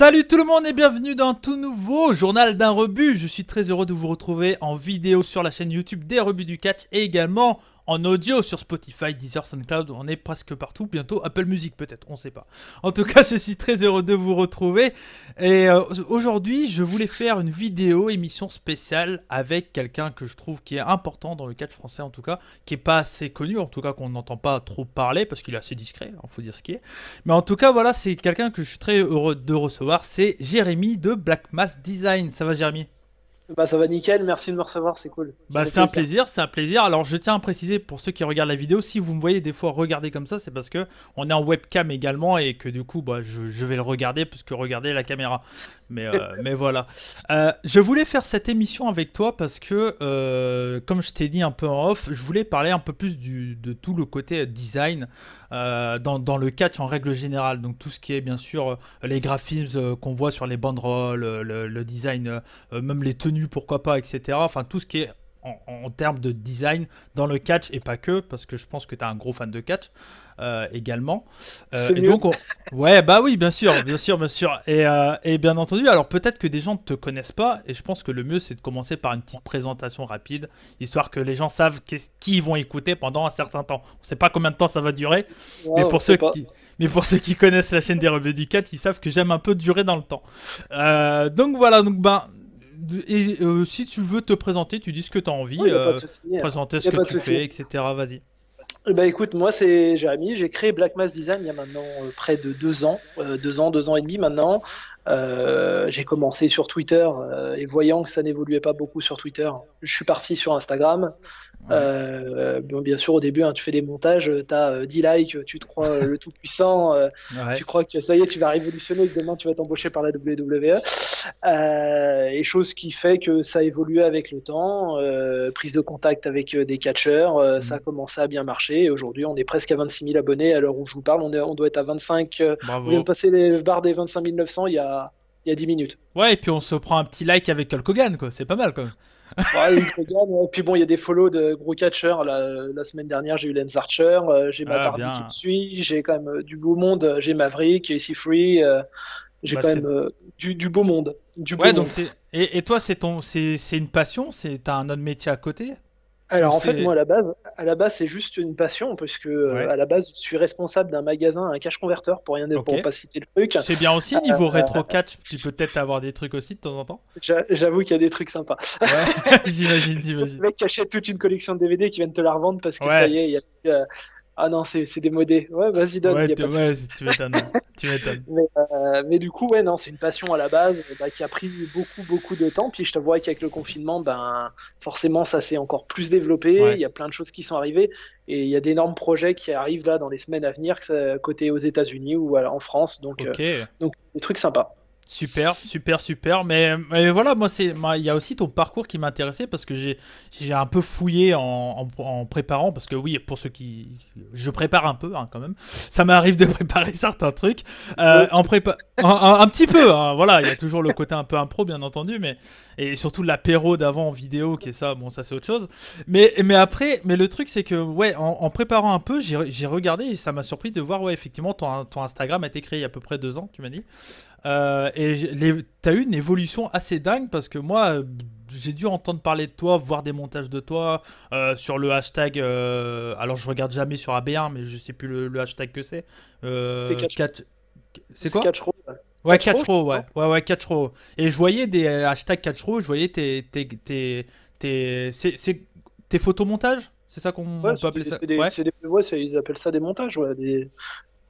Salut tout le monde et bienvenue dans un tout nouveau journal d'un rebut. Je suis très heureux de vous retrouver en vidéo sur la chaîne YouTube des rebuts du catch et également en audio sur Spotify, Deezer, SoundCloud. On est presque partout, bientôt Apple Music peut-être, on sait pas. En tout cas, je suis très heureux de vous retrouver. Et aujourd'hui, je voulais faire une vidéo émission spéciale avec quelqu'un que je trouve qui est important dans le catch français en tout cas, qui est pas assez connu, en tout cas qu'on n'entend pas trop parler parce qu'il est assez discret, il faut dire ce qui est. Mais en tout cas, voilà, c'est quelqu'un que je suis très heureux de recevoir, c'est Jérémy de Black Mass Design. Ça va, Jérémy? Bah ça va nickel, merci de me recevoir, c'est cool. Ça Bah fait c'est un plaisir. plaisir, c'est un plaisir. Alors je tiens à préciser pour ceux qui regardent la vidéo, si vous me voyez des fois regarder comme ça, c'est parce que on est en webcam également et que du coup bah, je vais le regarder parce que regardez la caméra. Mais voilà. Je voulais faire cette émission avec toi parce que comme je t'ai dit un peu en off, je voulais parler un peu plus de tout le côté design dans le catch en règle générale. Donc tout ce qui est bien sûr les graphismes qu'on voit sur les banderoles, le design, même les tenues pourquoi pas, etc. Enfin tout ce qui est en termes de design dans le catch et pas que, parce que je pense que tu es un gros fan de catch également. C'est Et mieux. donc, ouais, bah oui, bien sûr, bien sûr, bien sûr. Et bien entendu, alors peut-être que des gens ne te connaissent pas, et je pense que le mieux c'est de commencer par une petite présentation rapide, histoire que les gens savent qui ils vont écouter pendant un certain temps. On sait pas combien de temps ça va durer, Ouais, mais on pour sait ceux pas. qui, mais pour ceux qui connaissent la chaîne des revues du catch, ils savent que j'aime un peu durer dans le temps. Donc voilà, donc ben. Et si tu veux te présenter, tu dis ce que tu as envie, Ouais, y a pas de souci. présenter ce Y a que pas de tu souci. fais, etc. Vas-y. Bah écoute, moi c'est Jérémy, j'ai créé Black Mass Design il y a maintenant près de 2 ans, 2 ans et demi maintenant. J'ai commencé sur Twitter et voyant que ça n'évoluait pas beaucoup sur Twitter, je suis parti sur Instagram. Ouais. Bon, bien sûr, au début, hein, tu fais des montages, tu as 10 likes, tu te crois le tout-puissant, tu Ouais. crois que ça y est, tu vas révolutionner, que demain tu vas t'embaucher par la WWE. Et chose qui fait que ça a évolué avec le temps, prise de contact avec des catcheurs, ça a Mm. commencé à bien marcher. Et aujourd'hui, on est presque à 26 000 abonnés à l'heure où je vous parle. On doit être à 25, on vient de Bravo. passer les barres des 25 900 il y a 10 minutes. Ouais, et puis on se prend un petit like avec Hulk Hogan, quoi. C'est pas mal, quand même. Ouais, Hulk Hogan, ouais. Puis bon, il y a des follow de gros catcheurs. La semaine dernière, j'ai eu Lance Archer, j'ai Matt Ah, Hardy qui me bien. suit, j'ai quand même du beau monde, j'ai Maverick, AC Free, j'ai Bah, quand c'est... même du beau monde. Du beau Ouais, donc monde. c'est... Et toi, c'est une passion? T'as un autre métier à côté? Ou Alors en fait, c'est... moi à la base, c'est juste une passion, parce que Ouais. à la base, je suis responsable d'un magasin, un cash converteur, pour rien dire, Ok. pour pas citer le truc. C'est bien aussi, niveau rétro catch, tu peux peut-être avoir des trucs aussi de temps en temps? J'avoue qu'il y a des trucs sympas. Ouais, j'imagine, Le j'imagine. mec qui achète toute une collection de DVD qui viennent te la revendre parce que ça Ouais. y est, il y a ah non, c'est démodé. Ouais, vas-y, donne, il Ouais, n'y a pas de ouais, souci. tu m'étonnes, ouais. Tu m'étonnes. Mais du coup, ouais, non, c'est une passion à la base bah, qui a pris beaucoup, beaucoup de temps. Puis je t'avoue qu'avec le confinement, ben, forcément, ça s'est encore plus développé. Il Ouais. y a plein de choses qui sont arrivées et il y a d'énormes projets qui arrivent là dans les semaines à venir, que ça, côté aux États-Unis ou en France. Ok. Donc des trucs sympas. Super, super, super. Mais voilà, il y a aussi ton parcours qui m'intéressait parce que j'ai un peu fouillé en préparant parce que oui, pour ceux qui, je prépare un peu hein, quand même. Ça m'arrive de préparer certains trucs un petit peu. Hein, voilà, il y a toujours le côté un peu impro bien entendu, mais et surtout l'apéro d'avant en vidéo qui est ça. Bon, ça c'est autre chose. Mais après, mais le truc c'est que ouais, en préparant un peu, j'ai regardé et ça m'a surpris de voir ouais effectivement ton Instagram a été créé il y a à peu près 2 ans, tu m'as dit. T'as eu une évolution assez dingue parce que moi, j'ai dû entendre parler de toi, voir des montages de toi sur le hashtag. Alors, je regarde jamais sur AB1, mais je sais plus le hashtag que c'est. C'était Catch- c'est c'est quoi? Catch Row. Ouais, Catch Row, Catch je Row, crois. ouais. Ouais, ouais, Catch Row. Et je voyais des hashtags Catch Row, je voyais tes photomontages? C'est ça Ouais, qu'on peut appeler ça? Ouais. ouais, ils appellent ça des montages. Ouais,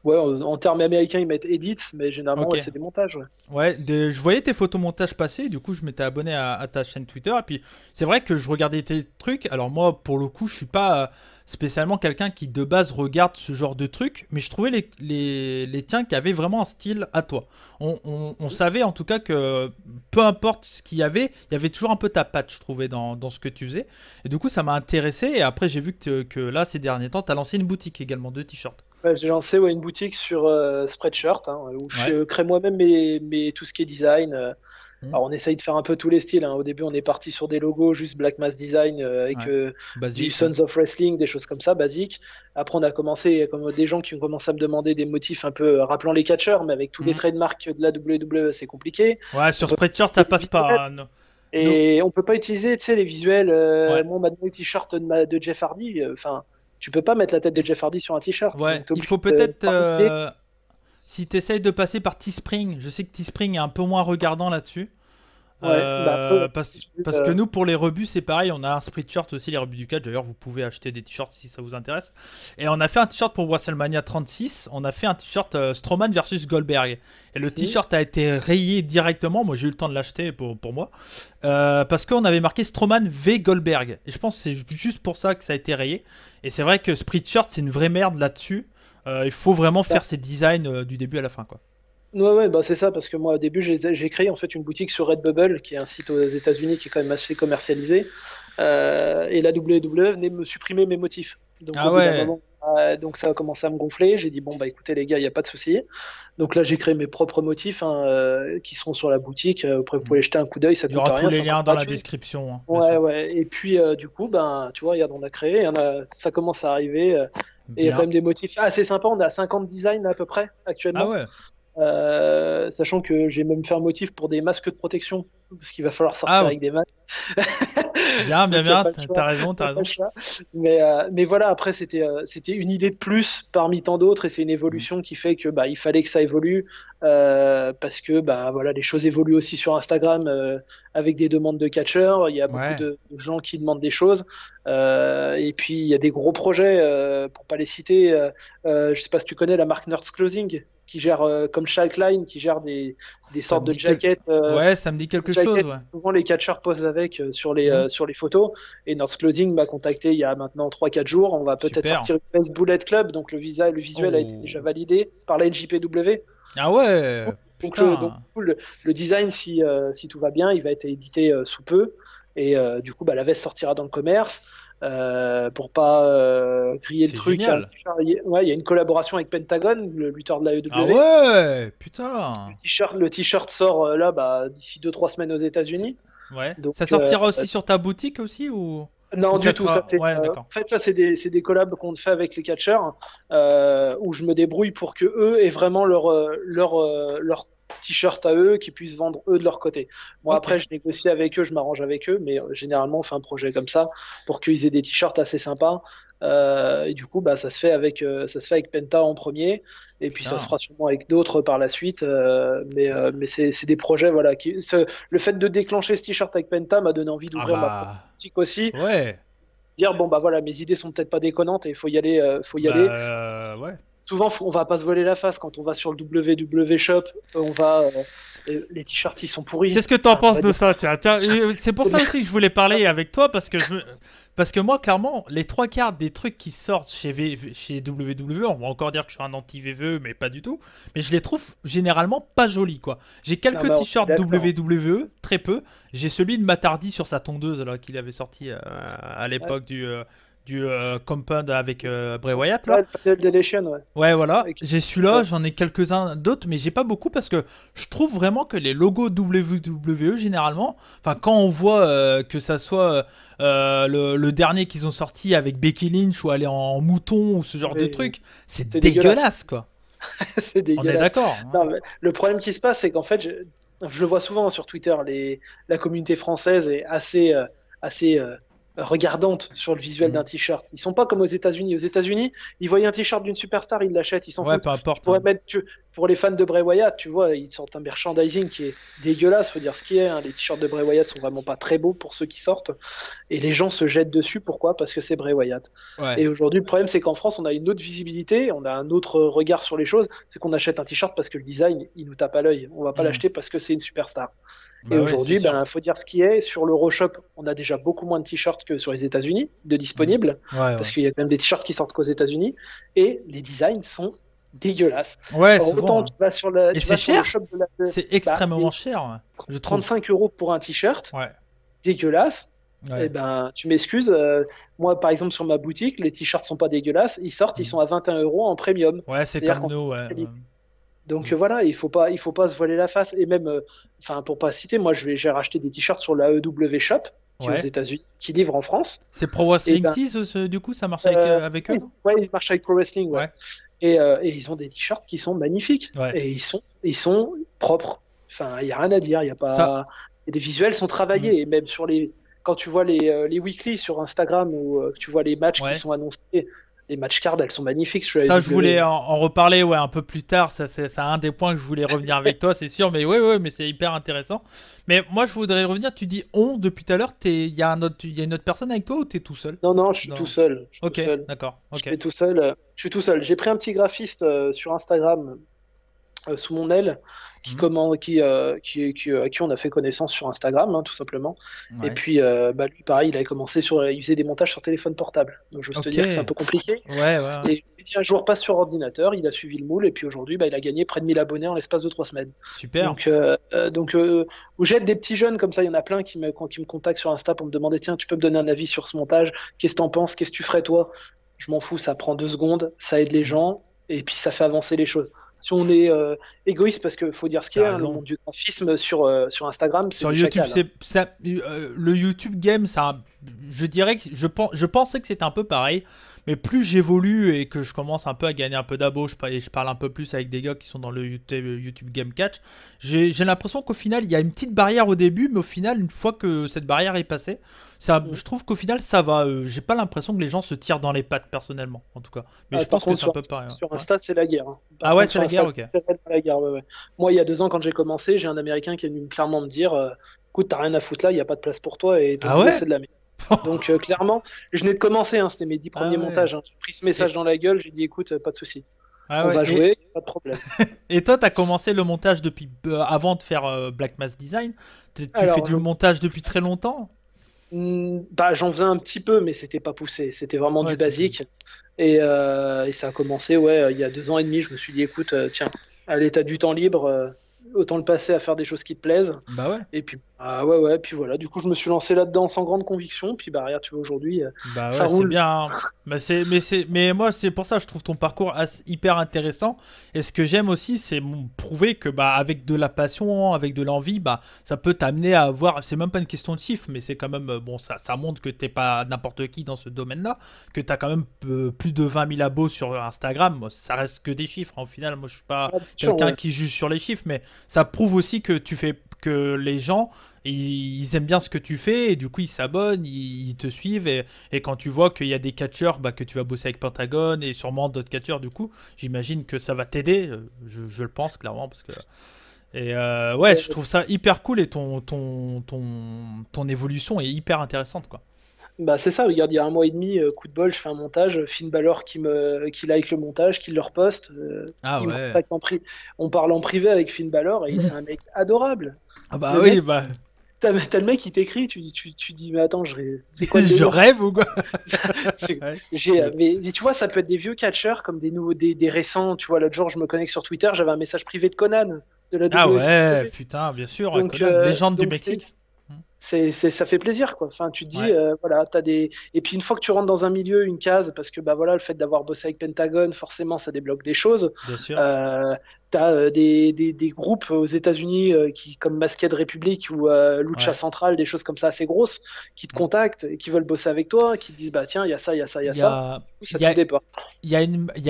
ouais, en termes américains, ils mettent edits, mais généralement, Ok. ouais, c'est des montages. Ouais. Ouais, je voyais tes photomontages passer, du coup je m'étais abonné à ta chaîne Twitter, et puis c'est vrai que je regardais tes trucs, alors moi pour le coup je suis pas spécialement quelqu'un qui de base regarde ce genre de trucs, mais je trouvais les tiens qui avaient vraiment un style à toi. On savait en tout cas que peu importe ce qu'il y avait toujours un peu ta patte je trouvais dans ce que tu faisais, et du coup ça m'a intéressé, et après j'ai vu que là ces derniers temps tu as lancé une boutique également de t-shirts. Ouais, j'ai lancé ouais, une boutique sur Spreadshirt, hein, où Ouais, je crée moi-même tout ce qui est design. Alors on essaye de faire un peu tous les styles, hein. Au début, on est parti sur des logos, juste Black Mass Design avec du Basique. Sons of Wrestling, des choses comme ça, basiques. Après, on a commencé, comme des gens qui ont commencé à me demander des motifs un peu rappelant les catcheurs, mais avec tous les trademarks de la WWE, c'est compliqué. Ouais, sur Spreadshirt, ça passe pas. Hein, et on peut pas utiliser, tu sais, les visuels. Ouais. Moi, on m'a donné le t-shirt de Jeff Hardy. Enfin, tu peux pas mettre la tête de Jeff Hardy sur un t-shirt. Ouais, donc t'es il obligé faut de peut-être. participer. Si tu essayes de passer par Teespring, je sais que Teespring est un peu moins regardant là-dessus. Ouais, bah après, Parce que nous, pour les rebuts, c'est pareil. On a un Spreadshirt aussi, les rebuts du catch. D'ailleurs, vous pouvez acheter des t-shirts si ça vous intéresse. Et on a fait un t-shirt pour WrestleMania 36. On a fait un t-shirt Strowman versus Goldberg. Et le t-shirt a été rayé directement. Moi, j'ai eu le temps de l'acheter pour moi. Parce qu'on avait marqué Strowman v Goldberg. Et je pense que c'est juste pour ça que ça a été rayé. Et c'est vrai que Spreadshirt, c'est une vraie merde là-dessus. Il faut vraiment faire ses designs du début à la fin, quoi. Ouais, bah c'est ça, parce que moi, au début, j'ai créé en fait une boutique sur Redbubble, qui est un site aux États-Unis qui est quand même assez commercialisé. Et la WWE venait me supprimer mes motifs. Donc, au bout d'un moment, donc ça a commencé à me gonfler. J'ai dit, bon, bah écoutez, les gars, il n'y a pas de souci. Donc là, j'ai créé mes propres motifs qui seront sur la boutique. Après, vous pouvez jeter un coup d'œil, ça Il y coûte aura rien. tous les liens dans la gratuit. description. Hein, Ouais. Et puis, du coup, ben, tu vois, regarde, on a créé, ça commence à arriver. Et il y a quand même des motifs assez sympas. On a 50 designs à peu près actuellement. Ah ouais. Sachant que j'ai même fait un motif pour des masques de protection, parce qu'il va falloir sortir avec des masques. Bien, t'as raison. Mais voilà, après, c'était une idée de plus parmi tant d'autres, et c'est une évolution qui fait que il fallait que ça évolue, parce que voilà, les choses évoluent aussi sur Instagram avec des demandes de catcheurs. Il y a beaucoup de gens qui demandent des choses. Et puis, il y a des gros projets, pour pas les citer. Je sais pas si tu connais la marque Nerds Clothing, qui gère comme Shaq Line, qui gère des sortes de jackets. Ouais, ça me dit quelque chose. Ouais. Souvent, les catcheurs posent avec sur les photos. Et Nerds Clothing m'a contacté il y a maintenant 3-4 jours. On va peut-être sortir une pièce Bullet Club. Donc le visuel a été déjà validé par la NJPW. Ah ouais. Donc le design, si tout va bien, il va être édité sous peu. Et du coup, la veste sortira dans le commerce. Pour pas griller le truc. Génial. Il y a une collaboration avec Pentagon, le lutteur de la EW. Ah ouais, putain. Le t-shirt sort d'ici 2-3 semaines aux États-Unis. Ouais. Donc, ça sortira aussi sur ta boutique aussi ou non, du tout. Ça, en fait, ça, c'est des collabs qu'on fait avec les catcheurs, où je me débrouille pour que eux aient vraiment leur t-shirt à eux, qu'ils puissent vendre eux de leur côté. Moi, après, je négocie avec eux, je m'arrange avec eux, mais généralement, on fait un projet comme ça pour qu'ils aient des t-shirts assez sympas. Et du coup, ça se fait avec Penta en premier, et puis ça se fera sûrement avec d'autres par la suite. Mais c'est des projets, voilà. Le fait de déclencher ce t-shirt avec Penta m'a donné envie d'ouvrir ma propre boutique aussi. Ouais. Dire voilà, mes idées sont peut-être pas déconnantes et il faut y aller. Ouais. Souvent, on va pas se voiler la face quand on va sur le WW Shop. On va les t-shirts ils sont pourris. Qu'est-ce que t'en penses de ça? Tiens, c'est pour ça aussi que je voulais parler avec toi, parce que moi, clairement, les 3/4 des trucs qui sortent chez WWE, on va encore dire que je suis un anti-VVE, mais pas du tout. Mais je les trouve généralement pas jolis, quoi. J'ai quelques t-shirts WWE, très peu. J'ai celui de Matardi sur sa tondeuse là qu'il avait sorti à l'époque du Compound avec Bray Wyatt là. Ouais, voilà. J'ai celui-là, j'en ai quelques-uns d'autres, mais j'ai pas beaucoup parce que je trouve vraiment que les logos WWE généralement, enfin quand on voit que ça soit le dernier qu'ils ont sorti avec Becky Lynch ou aller en mouton ou ce genre de truc, c'est dégueulasse quoi. C'est dégueulasse. On est d'accord. Non, le problème qui se passe, c'est qu'en fait, je le vois souvent sur Twitter, la communauté française est assez regardante sur le visuel d'un t-shirt. Ils sont pas comme aux États-Unis. Aux États-Unis, ils voient un t-shirt d'une superstar, ils l'achètent, ils s'en foutent. Peu importe. Pour les fans de Bray Wyatt, tu vois, ils sortent un merchandising qui est dégueulasse, faut dire ce qui est. Hein. Les t-shirts de Bray Wyatt sont vraiment pas très beaux pour ceux qui sortent. Et les gens se jettent dessus. Pourquoi? Parce que c'est Bray Wyatt. Ouais. Et aujourd'hui, le problème, c'est qu'en France, on a une autre visibilité, on a un autre regard sur les choses. C'est qu'on achète un t-shirt parce que le design, il nous tape à l'œil. On va pas l'acheter parce que c'est une superstar. Et aujourd'hui, faut dire ce qui est. Sur l'Euroshop, on a déjà beaucoup moins de t-shirts que sur les États-Unis de disponibles, parce qu'il y a quand même des t-shirts qui sortent qu'aux États-Unis, et les designs sont dégueulasses. Ouais, alors, souvent. Autant tu vas sur le, et c'est cher. Shop de c'est extrêmement cher. Je 35 € pour un t-shirt, dégueulasse. Ouais. Et tu m'excuses. Moi, par exemple, sur ma boutique, les t-shirts sont pas dégueulasses. Ils sortent, ils sont à 21 € en premium. Ouais, c'est comme nous. Ouais. Donc voilà, il faut pas se voiler la face. Et même, enfin, pour pas citer, moi, j'ai racheté des t-shirts sur l'AEW Shop, qui est aux Ouais. États-Unis, qui livre en France. C'est Pro Et Wrestling ben, Tees, du coup, ça marche avec eux? ouais, ils marchent avec Pro Wrestling, ouais. Ouais. Et ils ont des t-shirts qui sont magnifiques. Ouais. Et ils sont propres. Enfin, il y a rien à dire. Il y a Ça. pas. Et les visuels sont Hmm. travaillés. Et même sur quand tu vois les weekly sur Instagram ou tu vois les matchs qui Ouais. sont annoncés, les match cards, elles sont magnifiques sur la Ça, je voulais AEW. en reparler ouais, un peu plus tard. Ça, c'est un des points que je voulais revenir avec toi, c'est sûr. Mais ouais, mais c'est hyper intéressant. Mais moi, je voudrais revenir. Tu dis on depuis tout à l'heure. Il y a une autre personne avec toi ou t'es tout seul? Non, non, je suis tout Non. seul. Je suis tout Ok, seul. d'accord. Je Ok. fais tout seul. Je suis tout seul. J'ai pris un petit graphiste sur Instagram sous mon aile Hmm. à qui on a fait connaissance sur Instagram, hein, tout simplement. Et Ouais. puis, bah, lui, pareil, il avait commencé il faisait des montages sur téléphone portable. Donc, j'ose te Ok. dire que c'est un peu compliqué. Ouais. Et je lui ai dit un jour, passe sur ordinateur. Il a suivi le moule. Et puis aujourd'hui, bah, il a gagné près de 1000 abonnés en l'espace de 3 semaines. Super. Donc, où j'aide des petits jeunes comme ça, il y en a plein qui me contactent sur Insta pour me demander, tiens, tu peux me donner un avis sur ce montage? Qu'est-ce que t'en penses? Qu'est-ce que tu ferais toi? Je m'en fous, ça prend 2 secondes, ça aide les Hmm. gens et puis ça fait avancer les choses. Si on est égoïste, parce qu'il faut dire ce qu'il y T'as a, hein, le raison. monde du graphisme sur Instagram, c'est Sur des YouTube, chacals, hein. le YouTube game, je dirais que je pensais que c'était un peu pareil, mais plus j'évolue et que je commence un peu à gagner un peu d'abos, je parle un peu plus avec des gars qui sont dans le YouTube Game Catch, j'ai l'impression qu'au final, il y a une petite barrière au début, mais au final, une fois que cette barrière est passée, Mm. je trouve qu'au final, ça va. J'ai pas l'impression que les gens se tirent dans les pattes, personnellement, en tout cas. Mais je Par pense que contre, c'est un peu pareil. sur Ouais. Insta, c'est la guerre, hein. Par Ah ouais, contre, c'est sur la guerre, Insta, ok. c'est vraiment la guerre. Ouais, ouais. Moi, il y a 2 ans, quand j'ai commencé, j'ai un Américain qui est venu clairement me dire, écoute, t'as rien à foutre là, il n'y a pas de place pour toi et ton Ah vidéo, ouais? c'est de la merde. Donc, clairement, je venais de commencer, hein, c'était mes 10 Ah premiers ouais. montages, hein. J'ai pris ce message Et, dans la gueule, j'ai dit, écoute, pas de souci. ah On ouais. va jouer, pas de problème. Et toi, t'as commencé le montage depuis avant de faire Black Mass Design. Tu fais Alors, du montage depuis très longtemps? bah, j'en faisais un petit peu, mais c'était pas poussé. C'était vraiment Ouais, du c'était. basique. Et ça a commencé, ouais, il y a 2 ans et demi. Je me suis dit, écoute, tiens, allez, t'as du temps libre, autant le passer à faire des choses qui te plaisent. Bah ouais. Et puis, ah ouais, ouais, puis voilà. Du coup, je me suis lancé là-dedans sans grande conviction. Puis, bah, regarde, tu vois, aujourd'hui, Bah ça ouais, c'est roule. bien, hein. Mais moi, c'est pour ça que je trouve ton parcours hyper intéressant. Et ce que j'aime aussi, c'est prouver que bah avec de la passion, avec de l'envie, bah ça peut t'amener à avoir. C'est même pas une question de chiffres, mais c'est quand même bon. Ça montre que t'es pas n'importe qui dans ce domaine-là, que t'as quand même plus de 20 000 abos sur Instagram. Moi, ça reste que des chiffres, hein. Au final, moi, je suis pas Ah, bien sûr, quelqu'un ouais. qui juge sur les chiffres, mais ça prouve aussi que tu fais que les gens ils aiment bien ce que tu fais et du coup ils s'abonnent, ils te suivent et quand tu vois qu'il y a des catcheurs bah, que tu vas bosser avec Pentagone et sûrement d'autres catcheurs du coup, j'imagine que ça va t'aider, je le pense clairement parce que et ouais, je trouve ça hyper cool et ton évolution est hyper intéressante quoi. Bah, c'est ça, regarde, il y a 1 mois et demi, coup de bol, je fais un montage, Finn Balor qui like le montage, qui le reposte, Ah il me ouais. contacte on parle en privé avec Finn Balor et c'est un mec adorable. Ah bah Le oui, mec, bah t'as le mec qui t'écrit, tu dis, mais attends, c'est quoi le je délire? rêve ou quoi? Ouais. Mais tu vois, ça peut être des vieux catcheurs comme des nouveaux, des récents. Tu vois, l'autre jour, je me connecte sur Twitter, j'avais un message privé de Conan, de la Ah ouais, WCW. putain, bien sûr, Donc, Conan, légende du donc Mexique. ça fait plaisir, quoi. Enfin, tu te dis, Ouais, voilà, t'as des. Et puis, une fois que tu rentres dans un milieu, une case, parce que, bah voilà, le fait d'avoir bossé avec Pentagone, forcément, ça débloque des choses. bien sûr. Euh, T'as des groupes aux États-Unis comme Masked Republic ou Lucha Ouais. Central, des choses comme ça assez grosses, qui te contactent et qui veulent bosser avec toi, qui te disent, bah tiens, il y a ça, il y a ça, il y a Il y ça. a, Du coup, il ça y a, t'ouvre des portes. il y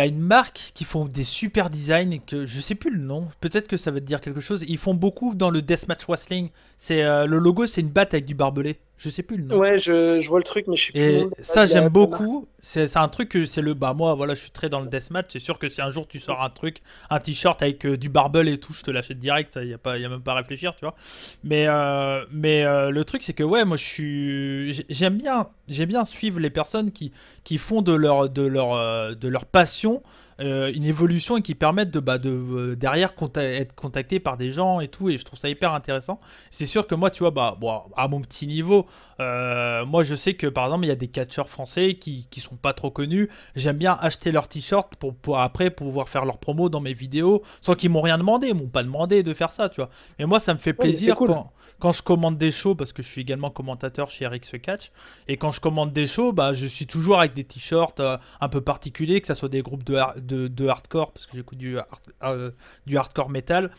a une marque qui font des super designs et que je sais plus le nom. Peut-être que ça va te dire quelque chose. Ils font beaucoup dans le deathmatch wrestling. C'est le logo, c'est une batte avec du barbelé. Je sais plus le nom. Ouais, je vois le truc, mais je sais plus le nom Et de ça, la j'aime marque. beaucoup. C'est un truc que c'est le. Bah, moi, voilà, je suis très dans le deathmatch. C'est sûr que si un jour tu sors un truc, un t-shirt avec du barbel et tout, je te l'achète direct. Il y a même pas à réfléchir, tu vois. Mais le truc, c'est que, ouais, moi, j'aime bien suivre les personnes qui font de leur passion une évolution et qui permettent derrière être contactés par des gens et tout. Et je trouve ça hyper intéressant. C'est sûr que moi, tu vois, bah, bon, à mon petit niveau, moi, je sais que par exemple, il y a des catcheurs français qui sont pas trop connus. J'aime bien acheter leurs t-shirts pour après pouvoir faire leur promo dans mes vidéos sans qu'ils m'ont rien demandé. Ils m'ont pas demandé de faire ça, tu vois. Mais moi, ça me fait Ouais, mais c'est plaisir cool. quand je commande des shows parce que je suis également commentateur chez RX Catch. Et quand je commande des shows, bah, je suis toujours avec des t-shirts un peu particuliers, que ce soit des groupes de de hardcore, parce que j'écoute du hardcore metal.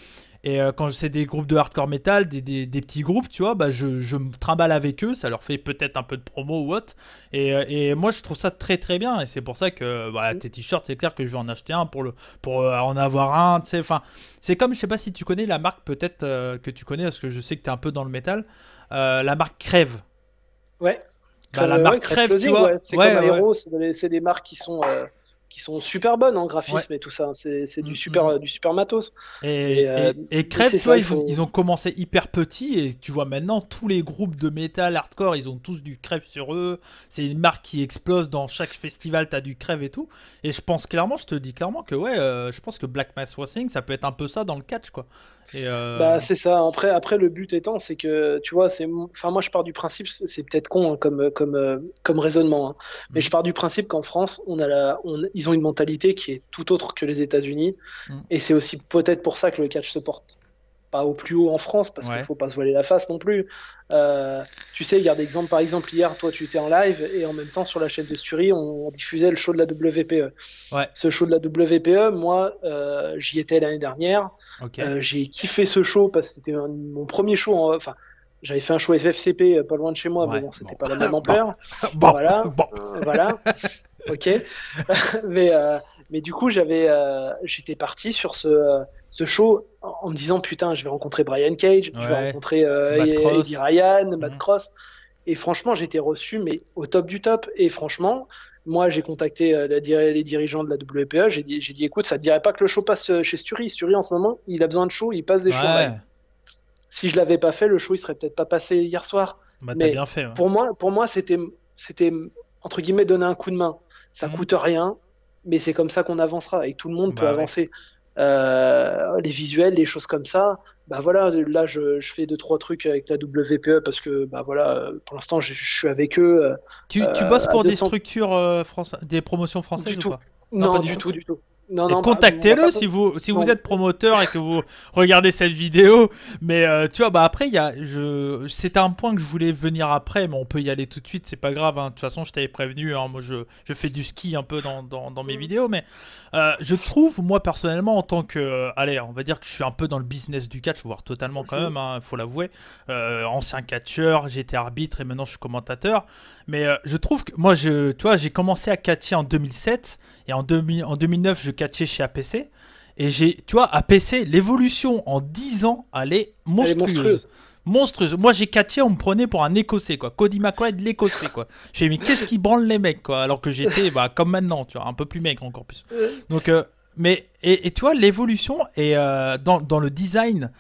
Et quand c'est des groupes de hardcore metal, des petits groupes, tu vois, bah je me trimballe avec eux, ça leur fait peut-être un peu de promo ou autre. Et moi, je trouve ça très très bien. Et c'est pour ça que bah, tes t-shirts, c'est clair que je vais en acheter un pour en avoir un. Tu sais, enfin, c'est comme, je sais pas si tu connais la marque, peut-être que tu connais, parce que je sais que tu es un peu dans le métal. La marque Crève. Ouais. Bah, la marque Crève Crève, tu Closing, vois. ouais. C'est Ouais, comme ouais. Aero, c'est des marques qui sont super bonnes en Ouais. graphisme et tout ça. C'est Mm, mm. du super matos. Et, et, et Mais Crève, c'est tu vois, ça, il faut. ils ont commencé hyper petits et tu vois maintenant tous les groupes de métal hardcore, ils ont tous du Crève sur eux. C'est une marque qui explose dans chaque festival, t'as du Crève et tout. Et je pense clairement, je te dis clairement que ouais, je pense que Black Mass Wrestling, ça peut être un peu ça dans le catch, quoi. Et Bah, c'est ça. Après, le but étant, c'est que, tu vois, enfin, moi, je pars du principe, c'est peut-être con hein, comme raisonnement, hein, mais mm, je pars du principe qu'en France, ils ont une mentalité qui est tout autre que les États-Unis, mm, et c'est aussi peut-être pour ça que le catch se porte pas au plus haut en France, parce qu'il ouais, faut pas se voiler la face non plus. Tu sais, regarde exemple, par exemple, hier, toi, tu étais en live, et en même temps, sur la chaîne de Sturie, on diffusait le show de la WPE. ouais, Ce show de la WPE, moi, j'y étais l'année dernière. ok. J'ai kiffé ce show parce que c'était mon premier show. Enfin, j'avais fait un show FFCP pas loin de chez moi, mais Ouais, bon, c'était bon. pas la même Bon, ampleur. bon, Voilà, bon. voilà. Ok. Mais du coup, j'étais parti sur ce show en me disant putain, je vais rencontrer Brian Cage, je vais Ouais, rencontrer Matt Eddie Cross. Ryan, Matt Mm, Cross. Et franchement, j'ai été reçu, mais au top du top. Et franchement, moi, j'ai contacté les dirigeants de la WPA. J'ai dit, écoute, ça te dirait pas que le show passe chez Sturie. Sturie, en ce moment, il a besoin de show, il passe des shows en live. ouais, Si je l'avais pas fait, le show, il serait peut-être pas passé hier soir. bah t'as Mais bien fait. Ouais. pour moi, c'était entre guillemets donner un coup de main. Ça Mm, coûte rien, mais c'est comme ça qu'on avancera et tout le monde peut bah ouais. avancer. Les visuels, les choses comme ça. Bah voilà, là je fais deux trois trucs avec la WPE parce que bah voilà, pour l'instant je suis avec eux Tu bosses à pour des 200 structures des promotions françaises du ou tout. pas? Non, pas Non, du du tout. tout, du tout. Non, Et non, bah, on va contactez-le pas. si vous Non. êtes promoteur et que vous regardez cette vidéo. Mais tu vois, bah après, c'était un point que je voulais venir après, mais on peut y aller tout de suite, c'est pas grave. Hein. De toute façon, je t'avais prévenu. Hein. Moi, je fais du ski un peu dans mes vidéos, mais je trouve, moi personnellement, en tant que, allez, on va dire que je suis un peu dans le business du catch, voire totalement quand même, hein, faut l'avouer. Ancien catcheur, j'étais arbitre et maintenant je suis commentateur. Mais je trouve que moi, tu vois, j'ai commencé à catcher en 2007 et en 2009, je catchais chez APC. Et tu vois, APC, l'évolution en 10 ans, elle est Elle est monstrueuse. monstrueuse. Monstrueuse. Moi, j'ai catché, on me prenait pour un écossais, quoi. Cody McLeod, l'écossais, quoi. Je me mais qu'est-ce qui branle les mecs, quoi. Alors que j'étais, bah, comme maintenant, tu vois, un peu plus mec, encore plus. Donc, et tu vois, l'évolution est dans le design.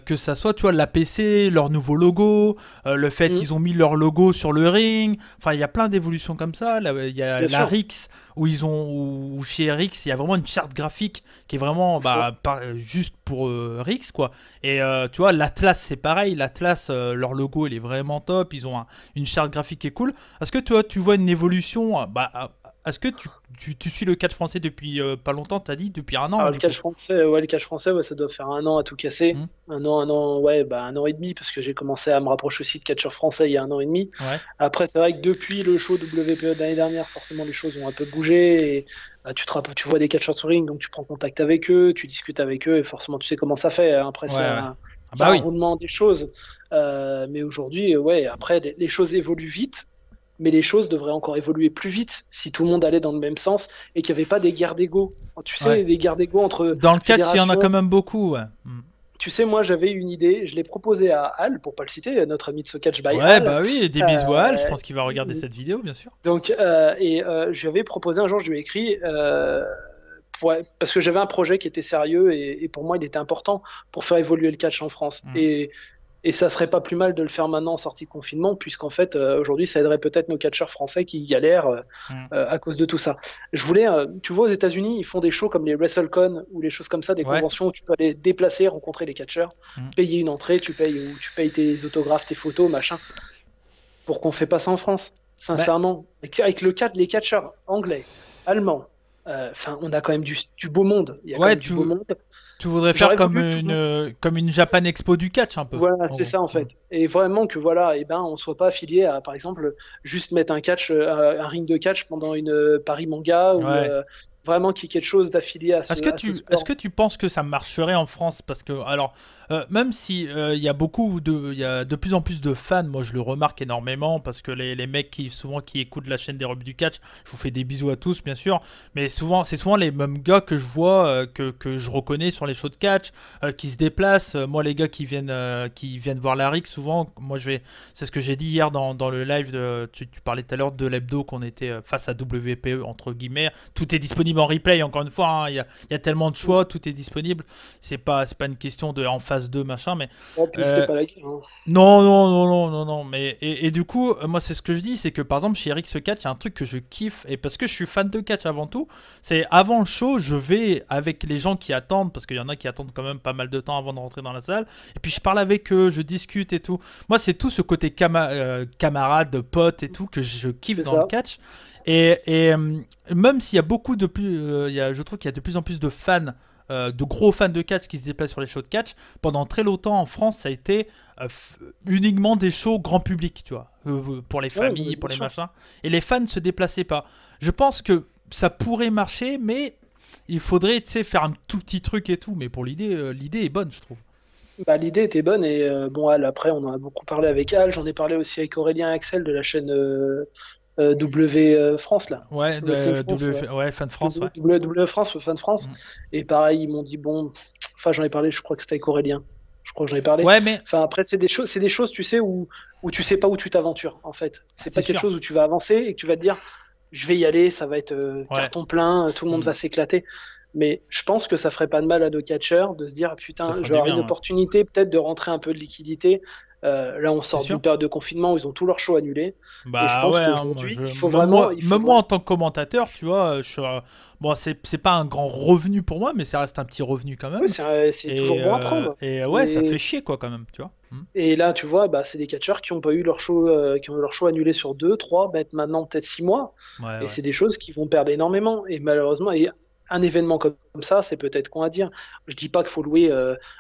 Que ça soit, tu vois, l'APC, leur nouveau logo, le fait Mm, qu'ils ont mis leur logo sur le ring. Enfin, il y a plein d'évolutions comme ça. Là, il y a bien la sûr, Rix, où chez Rix, il y a vraiment une charte graphique qui est vraiment c'est ça. juste pour Rix, quoi. Et tu vois, l'Atlas, c'est pareil. L'Atlas, leur logo, il est vraiment top. Ils ont une charte graphique qui est cool. Est-ce que toi, tu vois une évolution est-ce que tu suis le catch français depuis pas longtemps, t'as dit, depuis un an, Alors du coup? le catch français, ouais, ça doit faire un an à tout casser. Hmm. Un an, ouais, bah un an et demi, parce que j'ai commencé à me rapprocher aussi de catcheur français il y a un an et demi. Ouais. Après, c'est vrai que depuis le show WPE de l'année dernière, forcément les choses ont un peu bougé. Et bah, tu vois des catcheurs sur ring, donc tu prends contact avec eux, tu discutes avec eux, et forcément tu sais comment ça fait. Après, Ouais, ouais. Ah c'est bah un oui. roulement des choses. Mais aujourd'hui, ouais, après, les choses évoluent vite. Mais les choses devraient encore évoluer plus vite si tout le monde allait dans le même sens et qu'il n'y avait pas des guerres d'ego. Tu Ouais. sais, des guerres d'ego entre Dans le catch, il y en a quand fédérations. même beaucoup, ouais. Hmm. Tu sais, moi, j'avais une idée, je l'ai proposée à Al, pour pas le citer, notre ami de So Catch by Ouais, Al. bah oui, des bisous à Al, je Euh, pense qu'il va regarder cette vidéo, bien sûr. donc, je lui avais proposé un jour, je lui ai écrit, parce que j'avais un projet qui était sérieux et pour moi, il était important pour faire évoluer le catch en France. Hmm. Et ça serait pas plus mal de le faire maintenant en sortie de confinement, puisqu'en fait, aujourd'hui, ça aiderait peut-être nos catcheurs français qui galèrent Hmm. à cause de tout ça. Je voulais, tu vois, aux États-Unis, ils font des shows comme les WrestleCon ou les choses comme ça, des Ouais. conventions où tu peux aller déplacer, rencontrer les catcheurs, Hmm. payer une entrée, tu payes tes autographes, tes photos, machin. Pourquoi on fait pas ça en France? Bah, Sincèrement, avec les catcheurs anglais, allemands, enfin, on a quand même du beau monde. Il y a quand ouais, même du beau monde. tu voudrais faire J'aurais voulu tout. comme une Japan Expo du catch, un peu. Voilà, En c'est gros. ça en Hmm. fait. Et vraiment que voilà, et ben on soit pas affilié à, par exemple, juste mettre un ring de catch pendant une Paris Manga ou Ouais. vraiment qu'il y ait quelque chose d'affilié à Est-ce que ce est-ce sport. que tu penses que ça marcherait en France? Parce que, alors, même si il y a il y a de plus en plus de fans, moi je le remarque énormément, parce que les mecs souvent qui écoutent la chaîne des rebuts du catch, je vous fais des bisous à tous, bien sûr, mais souvent, c'est souvent les mêmes gars que je vois, que je reconnais sur les shows de catch, qui se déplacent. Moi, les gars qui viennent voir la RIC, souvent, c'est ce que j'ai dit hier dans le live, tu parlais tout à l'heure de l'hebdo qu'on était face à WPE, entre guillemets. Tout est disponible en replay, encore une fois, hein. Il y a tellement de choix, tout est disponible. C'est pas une question de en phase 2 machin, mais Oh, puis c'était euh, pas la guerre, hein. non. Mais et du coup, moi c'est ce que je dis, c'est que par exemple chez Eric ce catch, il y a un truc que je kiffe, et parce que je suis fan de catch avant tout, c'est avant le show, je vais avec les gens qui attendent, parce qu'il y en a qui attendent quand même pas mal de temps avant de rentrer dans la salle, et puis je parle avec eux, je discute et tout. Moi c'est tout ce côté camarade, pote et tout que je kiffe C'est dans le ça. catch. Même s'il y a beaucoup de plus, je trouve qu'il y a de plus en plus de fans, de gros fans de catch qui se déplacent sur les shows de catch. Pendant très longtemps en France, ça a été uniquement des shows grand public, tu vois, pour les Ouais, familles, bien pour les sûr. machins. Et les fans ne se déplaçaient pas. Je pense que ça pourrait marcher, mais il faudrait, tu sais, faire un tout petit truc et tout. Mais pour l'idée, l'idée est bonne, je trouve. Bah, l'idée était bonne et bon, Al, après, on en a beaucoup parlé avec Al. J'en ai parlé aussi avec Aurélien Axel de la chaîne W France, là. Ouais, Wrestling France, ouais, fan France, ouais. W France, Fan France. Mm. Et pareil, ils m'ont dit, bon, enfin, j'en ai parlé, je crois que c'était avec Aurélien. Je crois que j'en ai parlé. Ouais, mais Enfin, après, c'est des choses, tu sais, où tu sais pas où tu t'aventures, en fait. C'est c'est pas quelque sûr. chose où tu vas avancer et que tu vas te dire, je vais y aller, ça va être Ouais. carton plein, tout le monde Mm. va s'éclater. Mais je pense que ça ferait pas de mal à nos catcheurs de se dire, ah, Ça putain, fera du j'aurai une bien, ouais. opportunité peut-être de rentrer un peu de liquidité. Là, on C'est sort sûr. d'une période de confinement où ils ont tous leurs shows annulés. Et je Bah ouais, pense hein, qu'aujourd'hui, il faut même moi vraiment, en tant que commentateur, tu vois, bon, c'est pas un grand revenu pour moi, mais ça reste un petit revenu quand ouais, même. c'est toujours bon à prendre. Et ouais, ça fait C'est- chier quoi quand même, tu vois. Et là, tu vois, bah, c'est des catcheurs qui ont pas eu leur show, qui ont eu leur show annulé sur 2, 3, maintenant peut-être 6 mois. Ouais, Et ouais. c'est des choses qui vont perdre énormément. Et malheureusement, un événement comme ça, c'est peut-être con à dire. Je dis pas qu'il faut louer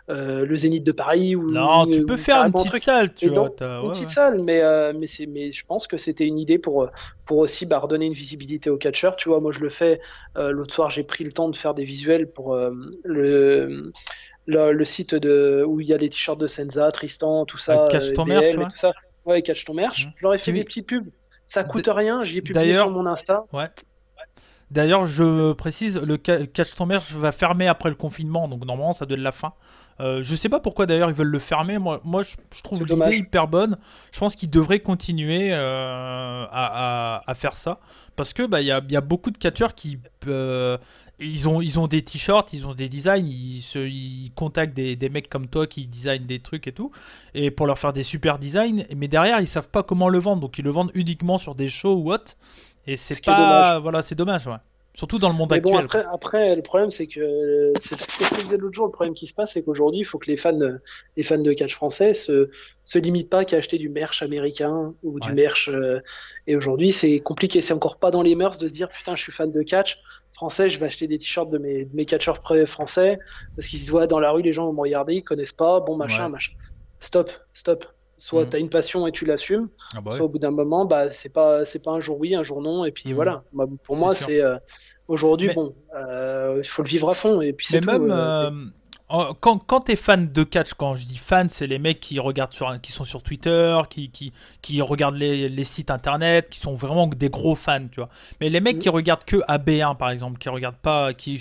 le Zénith de Paris Non, tu peux ou faire une carrément un petite truc. salle, tu Mais vois. non, une Ouais, petite ouais. salle. Mais je pense que c'était une idée pour aussi bah, redonner une visibilité aux catcheurs. Tu vois, moi je le fais. L'autre soir, j'ai pris le temps de faire des visuels pour le site où il y a les t-shirts de Senza, Tristan, tout ça, Catch ton merch, BM et ouais. tout ça. Ouais, catch ton merch. Je leur ai fait des Qui... petites pubs. Ça d- coûte rien. J'y ai publié sur D'ailleurs, mon Insta. ouais. D'ailleurs, je précise, Catch ton merch va fermer après le confinement, donc normalement ça doit être la fin. Je sais pas pourquoi d'ailleurs ils veulent le fermer. Moi je trouve C'est l'idée dommage. hyper bonne. Je pense qu'ils devraient continuer à faire ça. Parce que bah, il y a beaucoup de catcheurs qui. Ils ont des t-shirts, ils ont des designs, ils contactent des mecs comme toi qui designent des trucs et tout, et pour leur faire des super designs, mais derrière ils savent pas comment le vendre, donc ils le vendent uniquement sur des shows ou autre, et Ce c'est qui est dommage. pas. Voilà, c'est dommage, ouais. Surtout dans le monde Mais bon, actuel, quoi. après, le problème, c'est que c'est ce que je te disais l'autre jour. Le problème qui se passe, c'est qu'aujourd'hui, il faut que les fans de catch français se limitent pas qu'à acheter du merch américain ou du Ouais. merch. Et aujourd'hui, c'est compliqué. C'est encore pas dans les mœurs de se dire, putain, je suis fan de catch français, je vais acheter des t-shirts de mes catcheurs français parce qu'ils se voient dans la rue, les gens vont me regarder, ils connaissent pas, bon machin, Ouais. machin. Stop, stop. Soit Mhm. tu as une passion et tu l'assumes, Ah bah ouais. soit au bout d'un moment, bah, c'est pas un jour oui, un jour non, et puis Mhm. voilà. Bah, pour C'est moi, sûr. c'est aujourd'hui, Mais, bon, il faut le vivre à fond, et puis c'est mais tout. même quand t'es fan de catch, quand je dis fan, c'est les mecs qui regardent qui sont sur Twitter, qui regardent les sites internet, qui sont vraiment des gros fans, tu vois. Mais les mecs Mm. qui regardent que AB1 par exemple, qui regardent pas, qui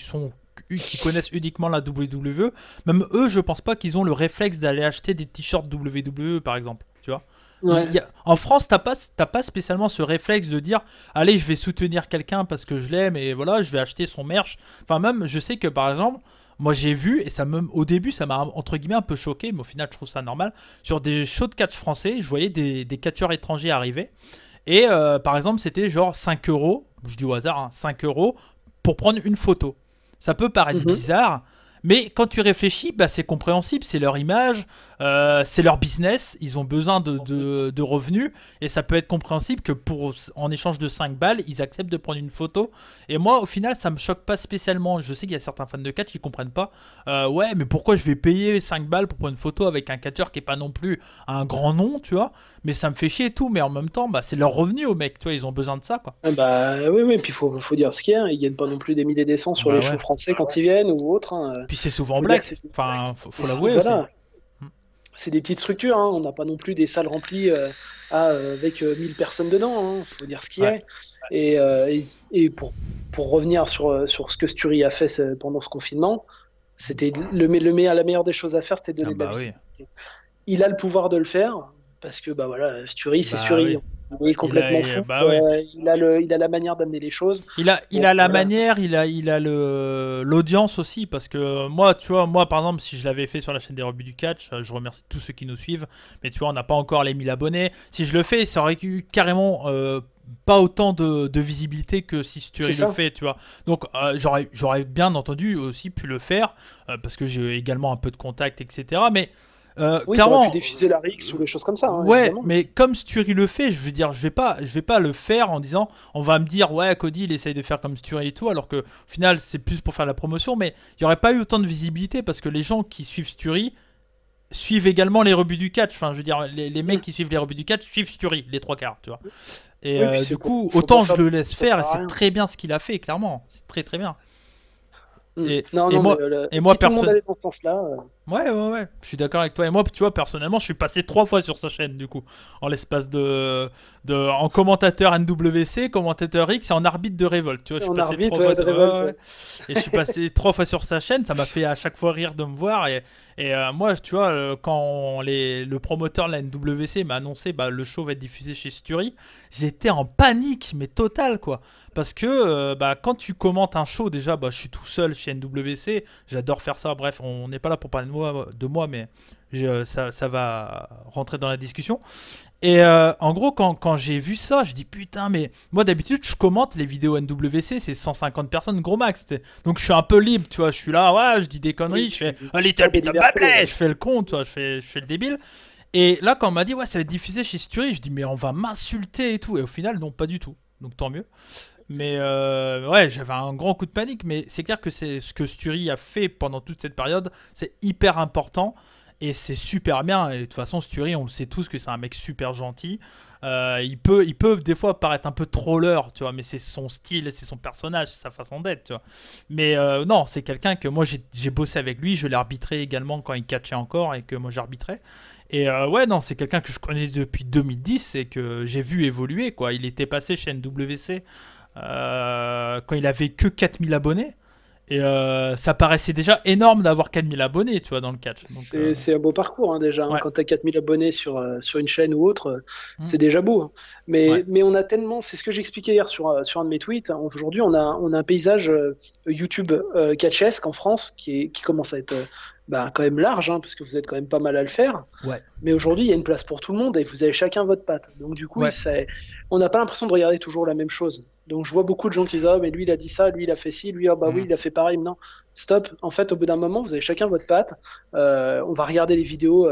connaissent uniquement la WWE, même eux, je pense pas qu'ils ont le réflexe d'aller acheter des t-shirts WWE par exemple, tu vois. Ouais. En France, t'as pas spécialement ce réflexe de dire allez, je vais soutenir quelqu'un parce que je l'aime et voilà, je vais acheter son merch. Enfin, même, je sais que par exemple, moi j'ai vu, et au début, ça m'a entre guillemets un peu choqué, mais au final, je trouve ça normal. Sur des shows de catch français, je voyais des catcheurs étrangers arriver. Et par exemple, c'était genre 5 euros, je dis au hasard, hein, 5 euros pour prendre une photo. Ça peut paraître Mhm. bizarre, Mais quand tu réfléchis, bah, c'est compréhensible, c'est leur image, c'est leur business, ils ont besoin de revenus, et ça peut être compréhensible que en échange de 5 balles, ils acceptent de prendre une photo. Et moi, au final, ça me choque pas spécialement. Je sais qu'il y a certains fans de catch qui comprennent pas. Ouais, mais pourquoi je vais payer 5 balles pour prendre une photo avec un catcheur qui est pas non plus un grand nom, tu vois? Mais ça me fait chier et tout, mais en même temps, bah, c'est leur revenu aux mecs, tu vois, ils ont besoin de ça, quoi. Ah bah oui, oui, puis faut dire ce qu'il y a, hein. Ils gagnent pas non plus des milliers des cents sur Bah les ouais. shows français quand ils viennent ou autres, hein. Puis c'est souvent Faut dire que black, enfin, faut l'avouer aussi. voilà, c'est des petites structures, hein. On n'a pas non plus des salles remplies avec 1000 personnes dedans, hein. Faut dire ce qu'il y Ouais. a. Et pour revenir sur ce que Sturi a fait pendant ce confinement, c'était la meilleure des choses à faire, c'était de Ah donner de la bah oui. visibilité. Il a le pouvoir de le faire, parce que bah voilà, Sturi, c'est Bah Sturi. oui. Il est complètement fou. Bah oui. Il a la manière d'amener les choses. Il Donc, a la voilà. manière, il a l'audience aussi, parce que moi, tu vois, moi par exemple, si je l'avais fait sur la chaîne des rebuts du catch, je remercie tous ceux qui nous suivent, mais tu vois, on n'a pas encore les 1000 abonnés. Si je le fais, ça aurait eu carrément pas autant de visibilité que si Sturi C'est le ça. fait, tu vois. Donc j'aurais bien entendu aussi pu le faire, parce que j'ai également un peu de contact, etc. Mais Oui, t'aurais pu clairement, diffuser la RX ou des choses comme ça, hein, ouais, évidemment. mais comme Sturi le fait, je veux dire, je vais pas le faire en disant, on va me dire, ouais, Cody, il essaye de faire comme Sturi et tout, alors que au final, c'est plus pour faire la promotion, mais il y aurait pas eu autant de visibilité parce que les gens qui suivent Sturi suivent également les rebuts du catch. Enfin, je veux dire, les mecs qui suivent les rebuts du catch suivent Sturi, les trois quarts, tu vois. Et Oui, puis du c'est coup, faut autant pas je faire, le laisse ça sert faire, et à c'est rien. très bien ce qu'il a fait, clairement. C'est très très bien. Et, Non, et non, mais moi, et moi si tout le monde personne. allait dans ce sens-là, Ouais, je suis d'accord avec toi. Et moi, tu vois, personnellement, je suis passé 3 fois sur sa chaîne, du coup, en l'espace en commentateur NWC, commentateur X et en arbitre de révolte. Tu vois, je suis en passé arbitre, 3 fois de sur. révolte. Ouais. Et je suis passé 3 fois sur sa chaîne. Ça m'a fait à chaque fois rire de me voir. Et moi, tu vois, quand le promoteur de la NWC m'a annoncé bah, le show va être diffusé chez Sturi, j'étais en panique, mais totale, quoi. Parce que bah, quand tu commentes un show, déjà, bah, je suis tout seul chez NWC. J'adore faire ça. Bref, on n'est pas là pour parler de moi mais ça va rentrer dans la discussion. Et en gros, quand j'ai vu ça, je dis putain, mais moi d'habitude, je commente les vidéos NWC, c'est 150 personnes, gros max. Donc je suis un peu libre, tu vois. Je suis là, ouais, je dis des conneries, Oui, je fais tu Little as des bit of libertés, Beyblade, ouais. je fais le con, tu vois, je fais le débile. Et là, quand on m'a dit, ouais, ça va être diffusé chez Sturi, je dis, mais on va m'insulter et tout. Et au final, non, pas du tout. Donc tant mieux. Mais ouais, j'avais un grand coup de panique. Mais c'est clair que c'est ce que Sturi a fait pendant toute cette période. C'est hyper important. Et c'est super bien. Et de toute façon, Sturi, on le sait tous que c'est un mec super gentil. Il peut des fois paraître un peu troller, tu vois. Mais c'est son style, c'est son personnage, c'est sa façon d'être, tu vois. Mais non, c'est quelqu'un que moi, j'ai bossé avec lui. Je l'ai arbitré également quand il catchait encore et que moi, j'arbitrais. Et ouais, non, c'est quelqu'un que je connais depuis 2010 et que j'ai vu évoluer, quoi. Il était passé chez NWC quand il avait que 4000 abonnés. Et ça paraissait déjà énorme d'avoir 4000 abonnés, tu vois, dans le catch. Donc, C'est un beau parcours, hein, déjà, hein. ouais. Quand tu as 4000 abonnés sur une chaîne ou autre, Mm. c'est déjà beau, hein. Ouais. Mais on a tellement, c'est ce que j'expliquais hier sur un de mes tweets, hein. Aujourd'hui, on a un paysage YouTube catchesque en France qui commence à être bah, quand même large, hein, parce que vous êtes quand même pas mal à le faire. Ouais. Mais aujourd'hui, il y a une place pour tout le monde et vous avez chacun votre patte. Donc du coup, Ouais. on n'a pas l'impression de regarder toujours la même chose. Donc je vois beaucoup de gens qui disent ah mais lui il a dit ça, lui il a fait ci, lui ah bah oui il a fait pareil. Non, stop. En fait, au bout d'un moment, vous avez chacun votre patte. On va regarder les vidéos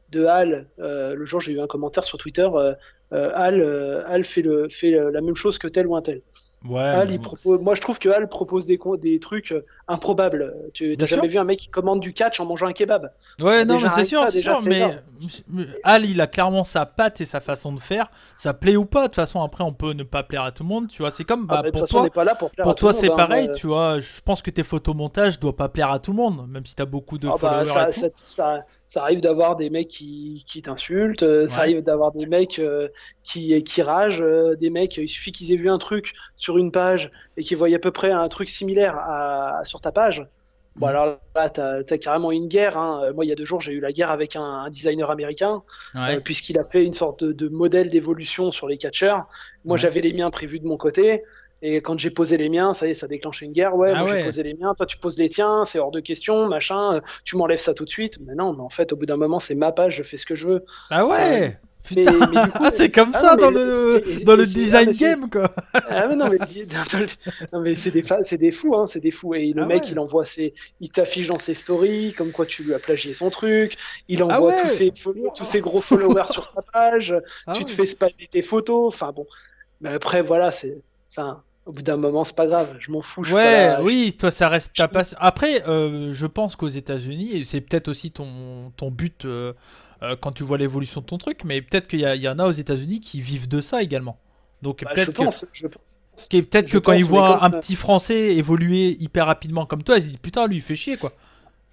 de Hal. Le jour, j'ai eu un commentaire sur Twitter. Hal fait la même chose que tel ou un tel. Ouais, Hal, mais il bon, propose... Moi, je trouve que Hal propose des trucs improbables. Tu bien n'as sûr. jamais vu un mec qui commande du catch en mangeant un kebab? Ouais, Bah, non, mais déjà, rien que ça, c'est déjà, sûr, c'est énorme. mais Al, il a clairement sa patte et sa façon de faire. Ça plaît ou pas, de toute façon, après, on peut ne pas plaire à tout le monde, tu vois. C'est comme, Ah, bah, bah, de toute pour façon, on toi, n'est pas là pour plaire à tout le monde, c'est hein. pareil, tu vois. Je pense que tes photomontages doivent pas plaire à tout le monde, même si t'as beaucoup de Ah bah, followers et tout. ça arrive d'avoir des mecs qui t'insultent, ça Ouais. arrive d'avoir des mecs qui ragent, des mecs, il suffit qu'ils aient vu un truc sur une page et qu'ils voient à peu près un truc similaire sur ta page. Bon, Mhm. alors là, t'as carrément une guerre, hein. Moi, il y a 2 jours, j'ai eu la guerre avec un designer américain, Ouais. puisqu'il a fait une sorte de modèle d'évolution sur les catcheurs. Moi, Ouais. j'avais les miens prévus de mon côté. Et quand j'ai posé les miens, ça y est, ça a déclenché une guerre. Ouais, Ah moi j'ai ouais. posé les miens, toi tu poses les tiens, c'est hors de question, machin, tu m'enlèves ça tout de suite. Mais non, mais en fait, au bout d'un moment, c'est ma page, je fais ce que je veux. Ah Enfin, ouais. Putain, du coup, c'est comme ah ça non, dans mais le design game, quoi. ah mais non mais, non, mais c'est des fous, hein, c'est des fous. Et le Ah mec, ouais. il t'affiche dans ses stories comme quoi tu lui as plagié son truc. Il Ah envoie ouais. tous ses gros followers sur ta page. Ah Tu te ouais. fais spammer tes photos. Enfin bon, mais après voilà, enfin, au bout d'un moment, c'est pas grave. Je m'en fous. Je suis pas Ouais, là. oui, toi ça reste Je- ta passion. Après, je pense qu'aux États-Unis, et c'est peut-être aussi ton but quand tu vois l'évolution de ton truc, mais peut-être il y en a aux États-Unis qui vivent de ça également. Donc Bah, je pense, peut-être que je quand ils pense, mais voient comme un petit Français évoluer hyper rapidement comme toi, ils se disent putain, lui il fait chier quoi.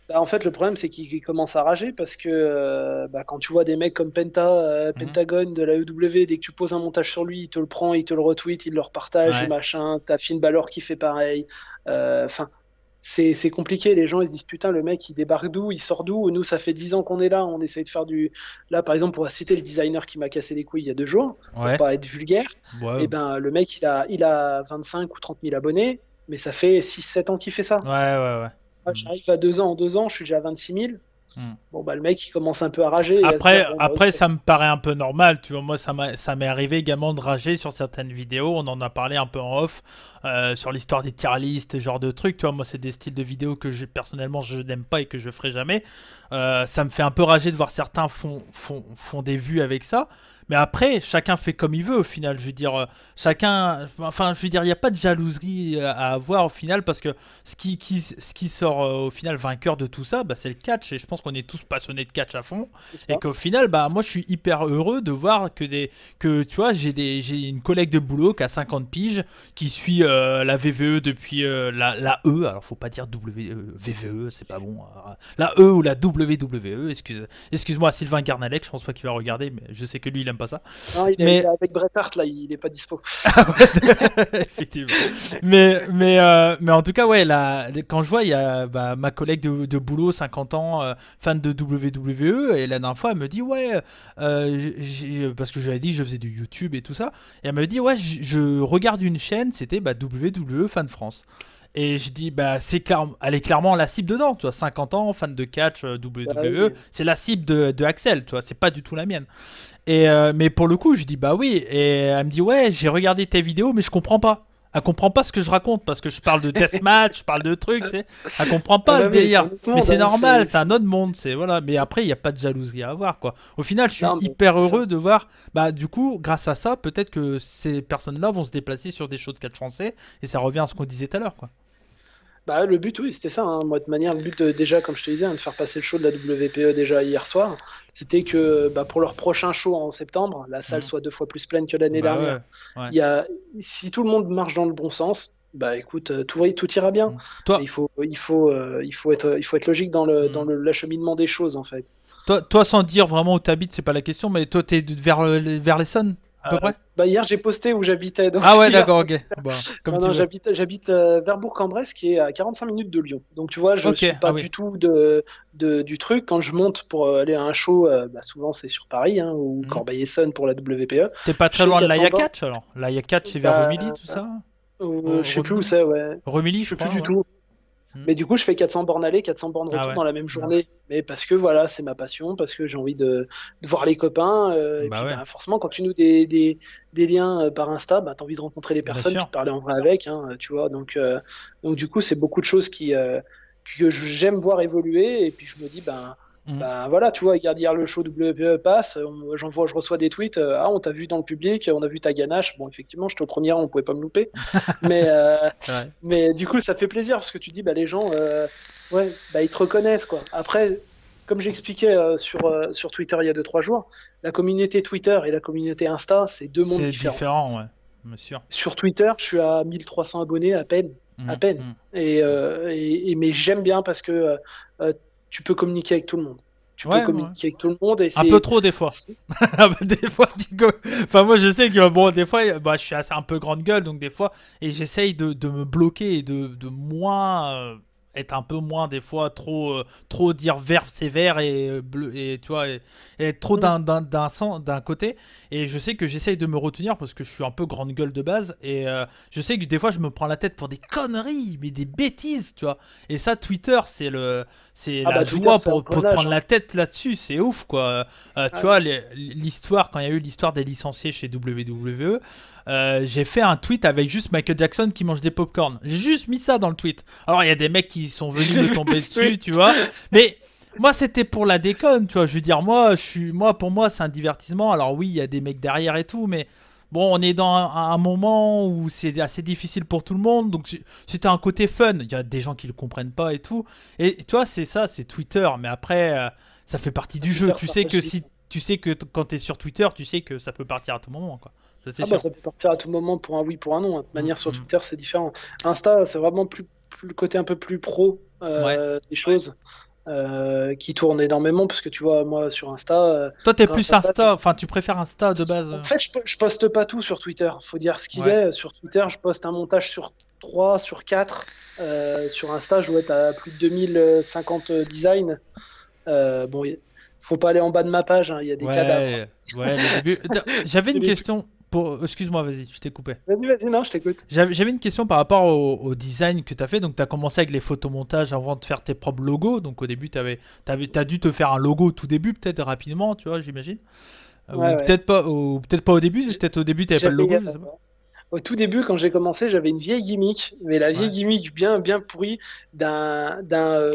bah, en fait, le problème, c'est qu'il commence à rager parce que bah, quand tu vois des mecs comme Mhm. Pentagon de la EW, dès que tu poses un montage sur lui, il te le prend, il te le retweet, il le repartage et Ouais. machin. T'as Finn Balor qui fait pareil. Enfin, c'est compliqué. Les gens, ils se disent putain, le mec, il débarque d'où? Il sort d'où? Nous, ça fait 10 ans qu'on est là. On essaye de faire du. Là, par exemple, pour citer le designer qui m'a cassé les couilles il y a 2 jours, pour Ouais. pas être vulgaire, Ouais. et ben, le mec, il a 25 ou 30 000 abonnés, mais ça fait 6 7 ans qu'il fait ça. Ouais, ouais, ouais. Moi, Mhm. j'arrive à 2 ans, en 2 ans, je suis déjà à 26 000. Mhm. Bon, bah, le mec, il commence un peu à rager et à se dire, bon, bah, Après, ok. ça me paraît un peu normal, tu vois. Moi, ça m'est arrivé également de rager sur certaines vidéos. On en a parlé un peu en off sur l'histoire des tier lists, ce genre de trucs. Tu vois, moi, c'est des styles de vidéos que personnellement je n'aime pas et que je ferai jamais. Ça me fait un peu rager de voir certains font des vues avec ça. Mais après, chacun fait comme il veut au final. Je veux dire, chacun. Enfin, je veux dire, il n'y a pas de jalousie à avoir au final parce que ce qui sort au final vainqueur de tout ça, bah, c'est le catch. Et je pense qu'on est tous passionnés de catch à fond. C'est Et ça. qu'au final, bah, moi, je suis hyper heureux de voir que tu vois, j'ai une collègue de boulot qui a 50 piges, qui suit la VVE depuis la E. Alors, faut pas dire VVE, c'est pas bon. La E ou la WWE, excuse-moi, Sylvain Garnalec, je pense pas qu'il va regarder, mais je sais que lui, il aime pas ça. Non, il est Mais, avec Bret Hart, là, il est pas dispo. effectivement. Mais en tout cas, ouais, quand je vois, il y a bah, ma collègue de boulot, 50 ans, fan de WWE, et la dernière fois, elle me dit, ouais, parce que je lui ai dit, je faisais du YouTube et tout ça, et elle me dit, ouais, je regarde une chaîne, c'était bah, WWE Fan France. Et je dis, bah, elle est clairement la cible dedans, tu vois, 50 ans, fan de catch, Bah WWE, oui. c'est la cible de Axel, tu vois, c'est pas du tout la mienne. Mais pour le coup, je dis bah oui. Et elle me dit ouais, j'ai regardé tes vidéos, mais je comprends pas. Elle comprend pas ce que je raconte parce que je parle de deathmatch, je parle de trucs, tu sais. Elle comprend Ah pas le bah oui, c'est un délire. autre Mais monde, c'est hein, normal, c'est un autre monde, c'est voilà. Mais après, il y a pas de jalousie à avoir quoi. Au final, je suis Non, mais hyper c'est ça. heureux de voir. Bah du coup, grâce à ça, peut-être que ces personnes-là vont se déplacer sur des shows de catch français et ça revient à ce qu'on disait tout à l'heure quoi. Bah, le but, oui, c'était ça, hein. Moi, de manière, le but, déjà, comme je te disais, hein, de faire passer le show de la WPE déjà hier soir, c'était que bah, pour leur prochain show en septembre, la salle Mhm. soit 2 fois plus pleine que l'année Bah dernière. ouais, ouais. Il y a, si tout le monde marche dans le bon sens, bah écoute, tout ira bien. Mhm. Mais Toi, il faut être logique dans mhm. l'acheminement des choses, en fait. Toi, sans dire vraiment où t'habites, c'est pas la question, mais toi, t'es vers l'Essonne, à peu près. Bah hier, j'ai posté où j'habitais. Donc, Ah ouais, hier, d'accord, ok. Bon, comme non, tu non, veux. j'habite vers Bourg-en-Bresse, qui est à 45 minutes de Lyon. Donc, tu vois, je Ok, suis ah pas oui. du tout du truc. Quand je monte pour aller à un show, bah, souvent c'est sur Paris, hein, ou Mhm. Corbeil-Essonnes pour la WPE. T'es pas Je très fais loin de 400 bornes. l'Aya Catch alors? L'Aya Catch, c'est vers Rumilly, Bah, tout ça? je sais plus où Remilly? c'est, ouais. Remilly, Je je sais plus crois, du ouais. tout. Mhm. Mais du coup, je fais 400 bornes aller, 400 bornes Ah retour ouais. dans la même Mhm. journée. Mais parce que voilà, c'est ma passion, parce que j'ai envie de voir les copains. Et Bah puis, ouais, bah, forcément, quand tu noues des liens par Insta, bah, tu as envie de rencontrer les bien personnes puis sûr. de parler en vrai avec. Hein, tu vois. Donc, du coup, c'est beaucoup de choses que j'aime voir évoluer. Et puis, je me dis, Mhm. ben voilà, tu vois, regarde, hier le show WPE passe, je reçois des tweets, ah, on t'a vu dans le public, on a vu ta ganache. Bon, effectivement, j'étais au premier rang, on pouvait pas me louper. Mais, Ouais. mais du coup, ça fait plaisir parce que tu dis, bah, les gens, ouais, bah, ils te reconnaissent, quoi. Après, comme j'expliquais sur Twitter il y a 2 3 jours, la communauté Twitter et la communauté Insta, c'est 2 mondes C'est différents. différent, ouais. Bien sûr. Sur Twitter, je suis à 1300 abonnés à peine, à Mhm. peine. Mhm. Mais j'aime bien parce que tu peux communiquer avec tout le monde. Tu peux Ouais, ouais. communiquer avec tout le monde et Un peu trop des fois. c'est- Ah bah, des fois, enfin, moi, je sais que, bon, des fois, bah, je suis assez un peu grande gueule, donc des fois, et j'essaye de me bloquer et de moins être un peu moins des fois trop dire vert c'est vert et bleu et tu vois et être trop d'un côté. Et je sais que j'essaye de me retenir parce que je suis un peu grande gueule de base et je sais que des fois je me prends la tête pour des conneries, mais des bêtises, tu vois. Et ça, Twitter, c'est la joie pour te prendre la tête là-dessus, c'est ouf quoi. Tu vois, l'histoire, quand il y a eu l'histoire des licenciés chez WWE, j'ai fait un tweet avec juste Michael Jackson qui mange des popcorn. J'ai juste mis ça dans le tweet. Alors il y a des mecs qui sont venus me tomber dessus, tu vois. Mais moi c'était pour la déconne, tu vois. Je veux dire, pour moi c'est un divertissement. Alors oui, il y a des mecs derrière et tout, mais bon, on est dans un moment où c'est assez difficile pour tout le monde, donc c'était un côté fun. Il y a des gens qui le comprennent pas et tout. Et tu vois, c'est ça, c'est Twitter. Mais après, ça fait partie du jeu. Tu sais que quand tu es sur Twitter, tu sais que ça peut partir à tout moment, quoi. Ça, c'est sûr. Ça peut partir à tout moment pour un oui, pour un non. De toute manière, sur Twitter, c'est différent. Insta, c'est vraiment plus le côté un peu plus pro des choses. Qui tournent énormément parce que tu vois moi sur Insta toi t'es plus Insta, enfin tu préfères Insta de base. En fait je poste pas tout sur Twitter, faut dire ce qu'il est. Sur Twitter je poste un montage sur 3 sur 4 sur Insta je dois être à plus de 2050 designs. Bon faut pas aller en bas de ma page, hein, il y a des cadavres. J'avais une question. Excuse-moi, vas-y, je t'ai coupé. Vas-y, non, je t'écoute. J'avais une question par rapport au design que tu as fait. Donc, tu as commencé avec les photomontages avant de faire tes propres logos. Donc, au début, t'as dû te faire un logo au tout début, peut-être rapidement, tu vois, j'imagine. Peut-être pas au début, peut-être au début, tu n'avais pas le logo. Au tout début, quand j'ai commencé, j'avais une vieille gimmick, mais la vieille gimmick bien pourrie d'un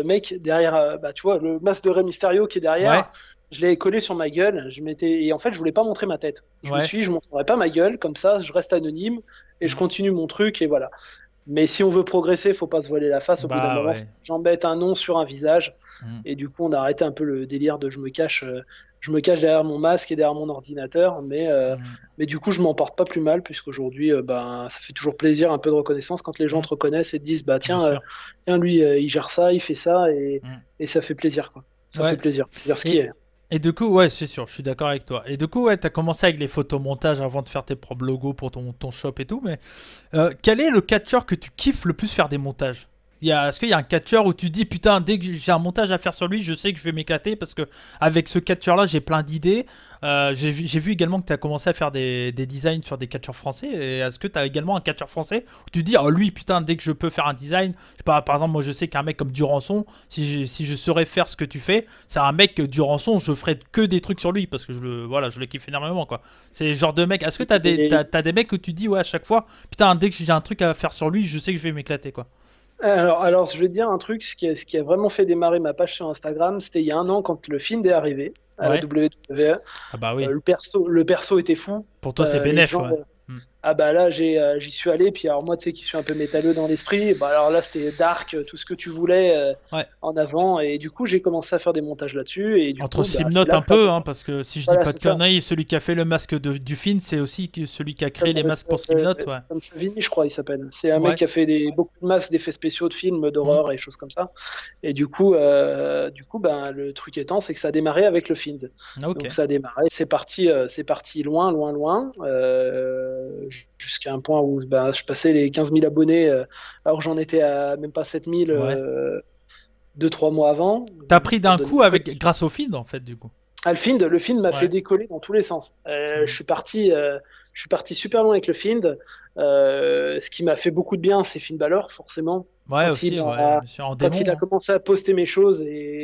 mec derrière, tu vois, le masque de Rey Mysterio qui est derrière. Ouais. Je l'ai collé sur ma gueule, et en fait je voulais pas montrer ma tête. Je montrerai pas ma gueule, comme ça je reste anonyme et je continue mon truc et voilà. Mais si on veut progresser, faut pas se voiler la face. Au bout d'un moment, j'embête un nom sur un visage et du coup on a arrêté un peu le délire de je me cache derrière mon masque et derrière mon ordinateur, mais du coup je m'en porte pas plus mal puisqu'aujourd'hui ça fait toujours plaisir, un peu de reconnaissance quand les gens te reconnaissent et te disent tiens lui il gère ça, il fait ça et ça fait plaisir quoi. Ça fait plaisir, dire ce qui est. Et du coup, c'est sûr, je suis d'accord avec toi. Et du coup, t'as commencé avec les photomontages avant de faire tes propres logos pour ton shop et tout, mais quel est le catcheur que tu kiffes le plus faire des montages ? Est-ce qu'il y a un catcheur où tu te dis putain, dès que j'ai un montage à faire sur lui, je sais que je vais m'éclater parce que avec ce catcheur là j'ai plein d'idées. J'ai vu également que tu as commencé à faire des designs sur des catcheurs français. Et est-ce que tu as également un catcheur français où tu te dis oh lui putain, dès que je peux faire un design, je sais pas, par exemple moi je sais qu'un mec comme Durançon, si je saurais faire ce que tu fais, c'est un mec Durançon, je ferais que des trucs sur lui parce que je le kiffe énormément quoi. C'est le genre de mec. Est-ce que t'as des mecs où tu te dis ouais à chaque fois putain, dès que j'ai un truc à faire sur lui, je sais que je vais m'éclater quoi. Alors, je vais te dire un truc, ce qui a vraiment fait démarrer ma page sur Instagram, c'était il y a un an quand le Find est arrivé à la WWE. Ah bah oui. Le perso était fou. Pour toi, c'est bénéf, Ah bah là, j'y suis allé, puis alors moi, tu sais, qui suis un peu métalleux dans l'esprit, alors là, c'était dark, tout ce que tu voulais en avant, et du coup, j'ai commencé à faire des montages là-dessus. Et entre Slipknot un peu, parce que si je dis pas de conneries, celui qui a fait le masque du film, c'est aussi celui qui a créé les masques pour Slipknot, Tom Savini, je crois, il s'appelle. C'est un mec qui a fait beaucoup de masques, d'effets spéciaux de films, d'horreur et choses comme ça. Et du coup, le truc étant, c'est que ça a démarré avec le Find. Donc ça a démarré, c'est parti loin, jusqu'à un point où je passais les 15 000 abonnés alors que j'en étais à même pas 7 000 2-3 mois avant. T'as pris d'un coup grâce au Find en fait du coup. Le Find m'a fait décoller dans tous les sens. Je suis parti super loin avec le Find. Ce qui m'a fait beaucoup de bien, c'est Finn Balor forcément. Quand il a commencé à poster mes choses et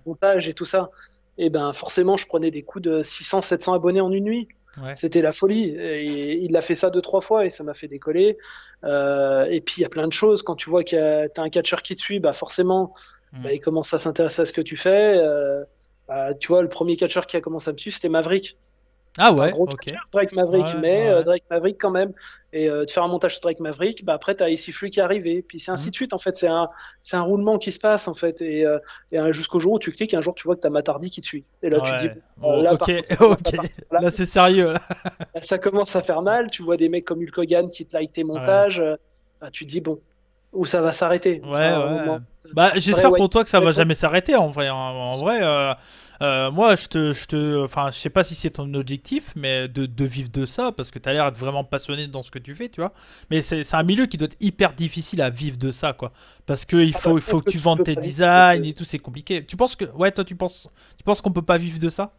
montage et tout ça, et forcément je prenais des coups de 600-700 abonnés en une nuit. C'était la folie et il a fait ça 2-3 fois et ça m'a fait décoller et puis il y a plein de choses quand tu vois que t'as un catcheur qui te suit forcément il commence à s'intéresser à ce que tu fais tu vois le premier catcheur qui a commencé à me suivre c'était Maverick. Drake Maverick Drake Maverick quand même et de faire un montage sur Drake Maverick après t'as Ici Flux qui est arrivé puis c'est ainsi de suite en fait c'est un roulement qui se passe en fait et jusqu'au jour où tu cliques un jour tu vois que t'as Matardi qui te suit et là tu te dis là c'est sérieux là. Ça commence à faire mal tu vois des mecs comme Hulk Hogan qui te like tes montages tu te dis bon où ça va s'arrêter j'espère pour toi que ça va jamais s'arrêter en vrai Moi, enfin, je sais pas si c'est ton objectif, mais de vivre de ça, parce que tu as l'air d'être vraiment passionné dans ce que tu fais, tu vois. Mais c'est un milieu qui doit être hyper difficile à vivre de ça, quoi. Parce que Ah bah, il je pense faut que que tu tu vendes peux tes pas vivre designs et tout, c'est compliqué. Tu penses que, ouais, toi, tu penses qu'on peut pas vivre de ça?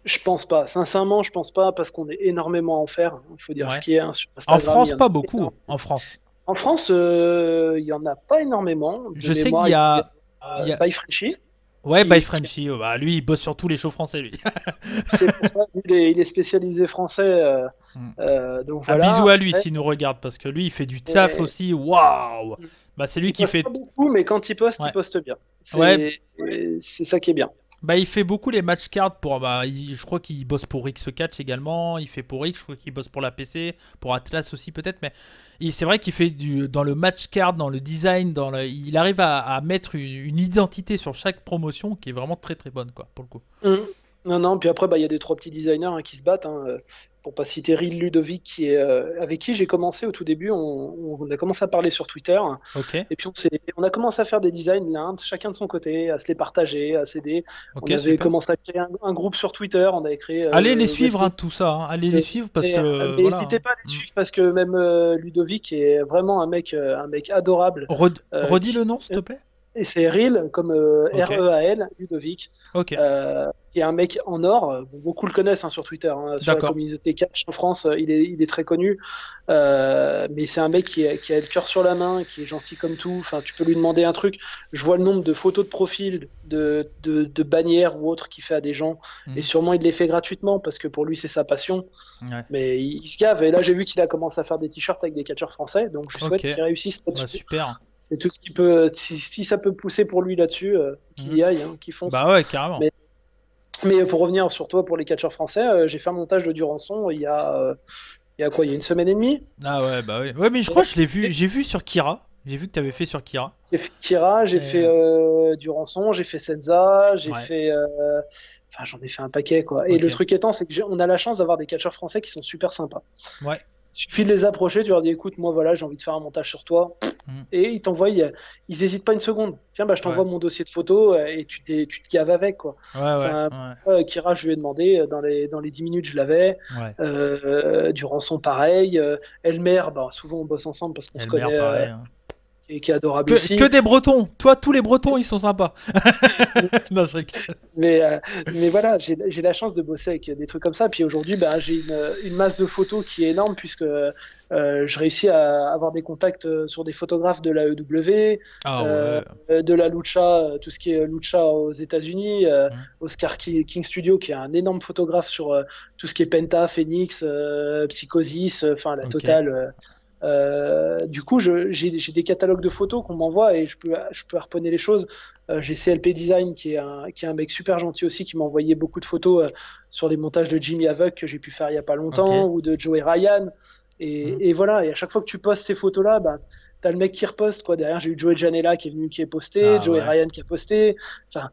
Je pense pas. Sincèrement, je pense pas parce qu'on est énormément à en faire. Il faut dire ce Ouais. qui est. Hein. Sur En Instagram, il France, y en pas a beaucoup. énormément. En France. En France, il y en a pas énormément. De Je sais qu'il mémoire, y il y a, il a y a... By Frenchy, Ouais, by qui Frenchy. Bah, lui, il bosse sur tous les shows français, lui. c'est pour ça. Il est spécialisé français. Hmm. Donc Un voilà. bisou à lui Après, s'il nous regarde, parce que lui, il fait du taf et- aussi. Waouh! Bah, c'est lui il qui poste fait. pas beaucoup, mais quand il Ouais. poste bien. Ouais, C'est ça qui est bien. bah, il fait beaucoup les match cards pour. Bah, je crois qu'il bosse pour X Catch également. Il fait pour X, je crois qu'il bosse pour la PC, pour Atlas aussi peut-être. Mais c'est vrai qu'il fait dans le match card, dans le design, il arrive à mettre une identité sur chaque promotion qui est vraiment très très bonne, quoi, pour le coup. Mhm. Non, non, puis après, bah, il y a des trois petits designers hein, qui se battent. Hein, pour pas citer Ril Ludovic, avec qui j'ai commencé au tout début. On a commencé à parler sur Twitter. Ok, Et puis on a commencé à faire des designs l'un, chacun de son côté, à se les partager, à s'aider. On ok, avait super. commencé à créer un groupe sur Twitter. On avait créé Allez les suivre, Westing. hein, tout ça. Hein. Allez les suivre parce Mais, que mais voilà. n'hésitez Hein. pas à les suivre parce que même Ludovic est vraiment un mec adorable. Redis Qui- le nom, s'il te plaît. et c'est Real, comme Ok, Real, Ludovic, ok, qui est un mec en or. Beaucoup le connaissent hein, sur Twitter, hein, sur la d'accord. communauté catch en France, il est très connu. Mais c'est un mec qui a le cœur sur la main, qui est gentil comme tout. Enfin, tu peux lui demander un truc. Je vois le nombre de photos de profil, de bannières ou autres qu'il fait à des gens. Et Mhm. sûrement, il les fait gratuitement parce que pour lui, c'est sa passion. Ouais. Mais il se gave. Et là, j'ai vu qu'il a commencé à faire des t-shirts avec des catcheurs français. Donc, je souhaite Ok, qu'il réussisse bah là-dessus. super. C'est tout ce qui peut, si ça peut pousser pour lui là-dessus, qu'il Mhm. y aille, hein, qu'il fonce. Bah ouais, carrément. Mais, mais pour revenir sur toi, pour les catcheurs français, j'ai fait un montage de Durançon il y a quoi, il y a une semaine et demie. Ah ouais, bah ouais. Ouais, mais je crois que je l'ai vu. J'ai vu sur Kira. J'ai vu que t'avais fait sur Kira. J'ai fait Kira, j'ai Et, fait Durançon, j'ai fait Senza, j'ai ouais, fait, enfin j'en ai fait un paquet quoi. Et le ok. truc étant, c'est que on a la chance d'avoir des catcheurs français qui sont super sympas. Ouais. Il suffit de les approcher, tu leur dis écoute, moi voilà, j'ai envie de faire un montage sur toi. Mhm. Et ils t'envoient, ils hésitent pas une seconde. Tiens, bah, je Ouais. t'envoie mon dossier de photos et tu te gaves avec, quoi. Ouais, ouais, Enfin, ouais. Kira, je lui ai demandé, dans les 10 minutes, je l'avais. Ouais. Durançon, pareil. Elmer, bah, souvent on bosse ensemble parce qu'on se Elmer, connaît, pareil. Hein. et qui est adorable Que aussi. des Bretons. Toi, tous les Bretons, ils sont sympas. Non, je rigole. Mais, euh, mais voilà, j'ai la chance de bosser avec des trucs comme ça. Puis aujourd'hui, ben, j'ai une masse de photos qui est énorme puisque je réussis à avoir des contacts sur des photographes de la EW, Ah euh, ouais. de la Lucha, tout ce qui est Lucha aux États-Unis, Mhm. Oscar King Studio qui est un énorme photographe sur tout ce qui est Penta, Phoenix, Psychosis, enfin la Ok. totale. Du coup, j'ai des catalogues de photos qu'on m'envoie et je peux harponner les choses. J'ai CLP Design qui est un mec super gentil aussi qui m'a envoyé beaucoup de photos sur les montages de Jimmy Havoc que j'ai pu faire il y a pas longtemps Ok. ou de Joey Ryan. Mhm. Et voilà, et à chaque fois que tu postes ces photos-là, bah, t'as le mec qui reposte. Quoi. Derrière, j'ai eu Joey Janela qui est venu, qui est posté, Ah Joey ouais. Ryan qui a posté. Enfin,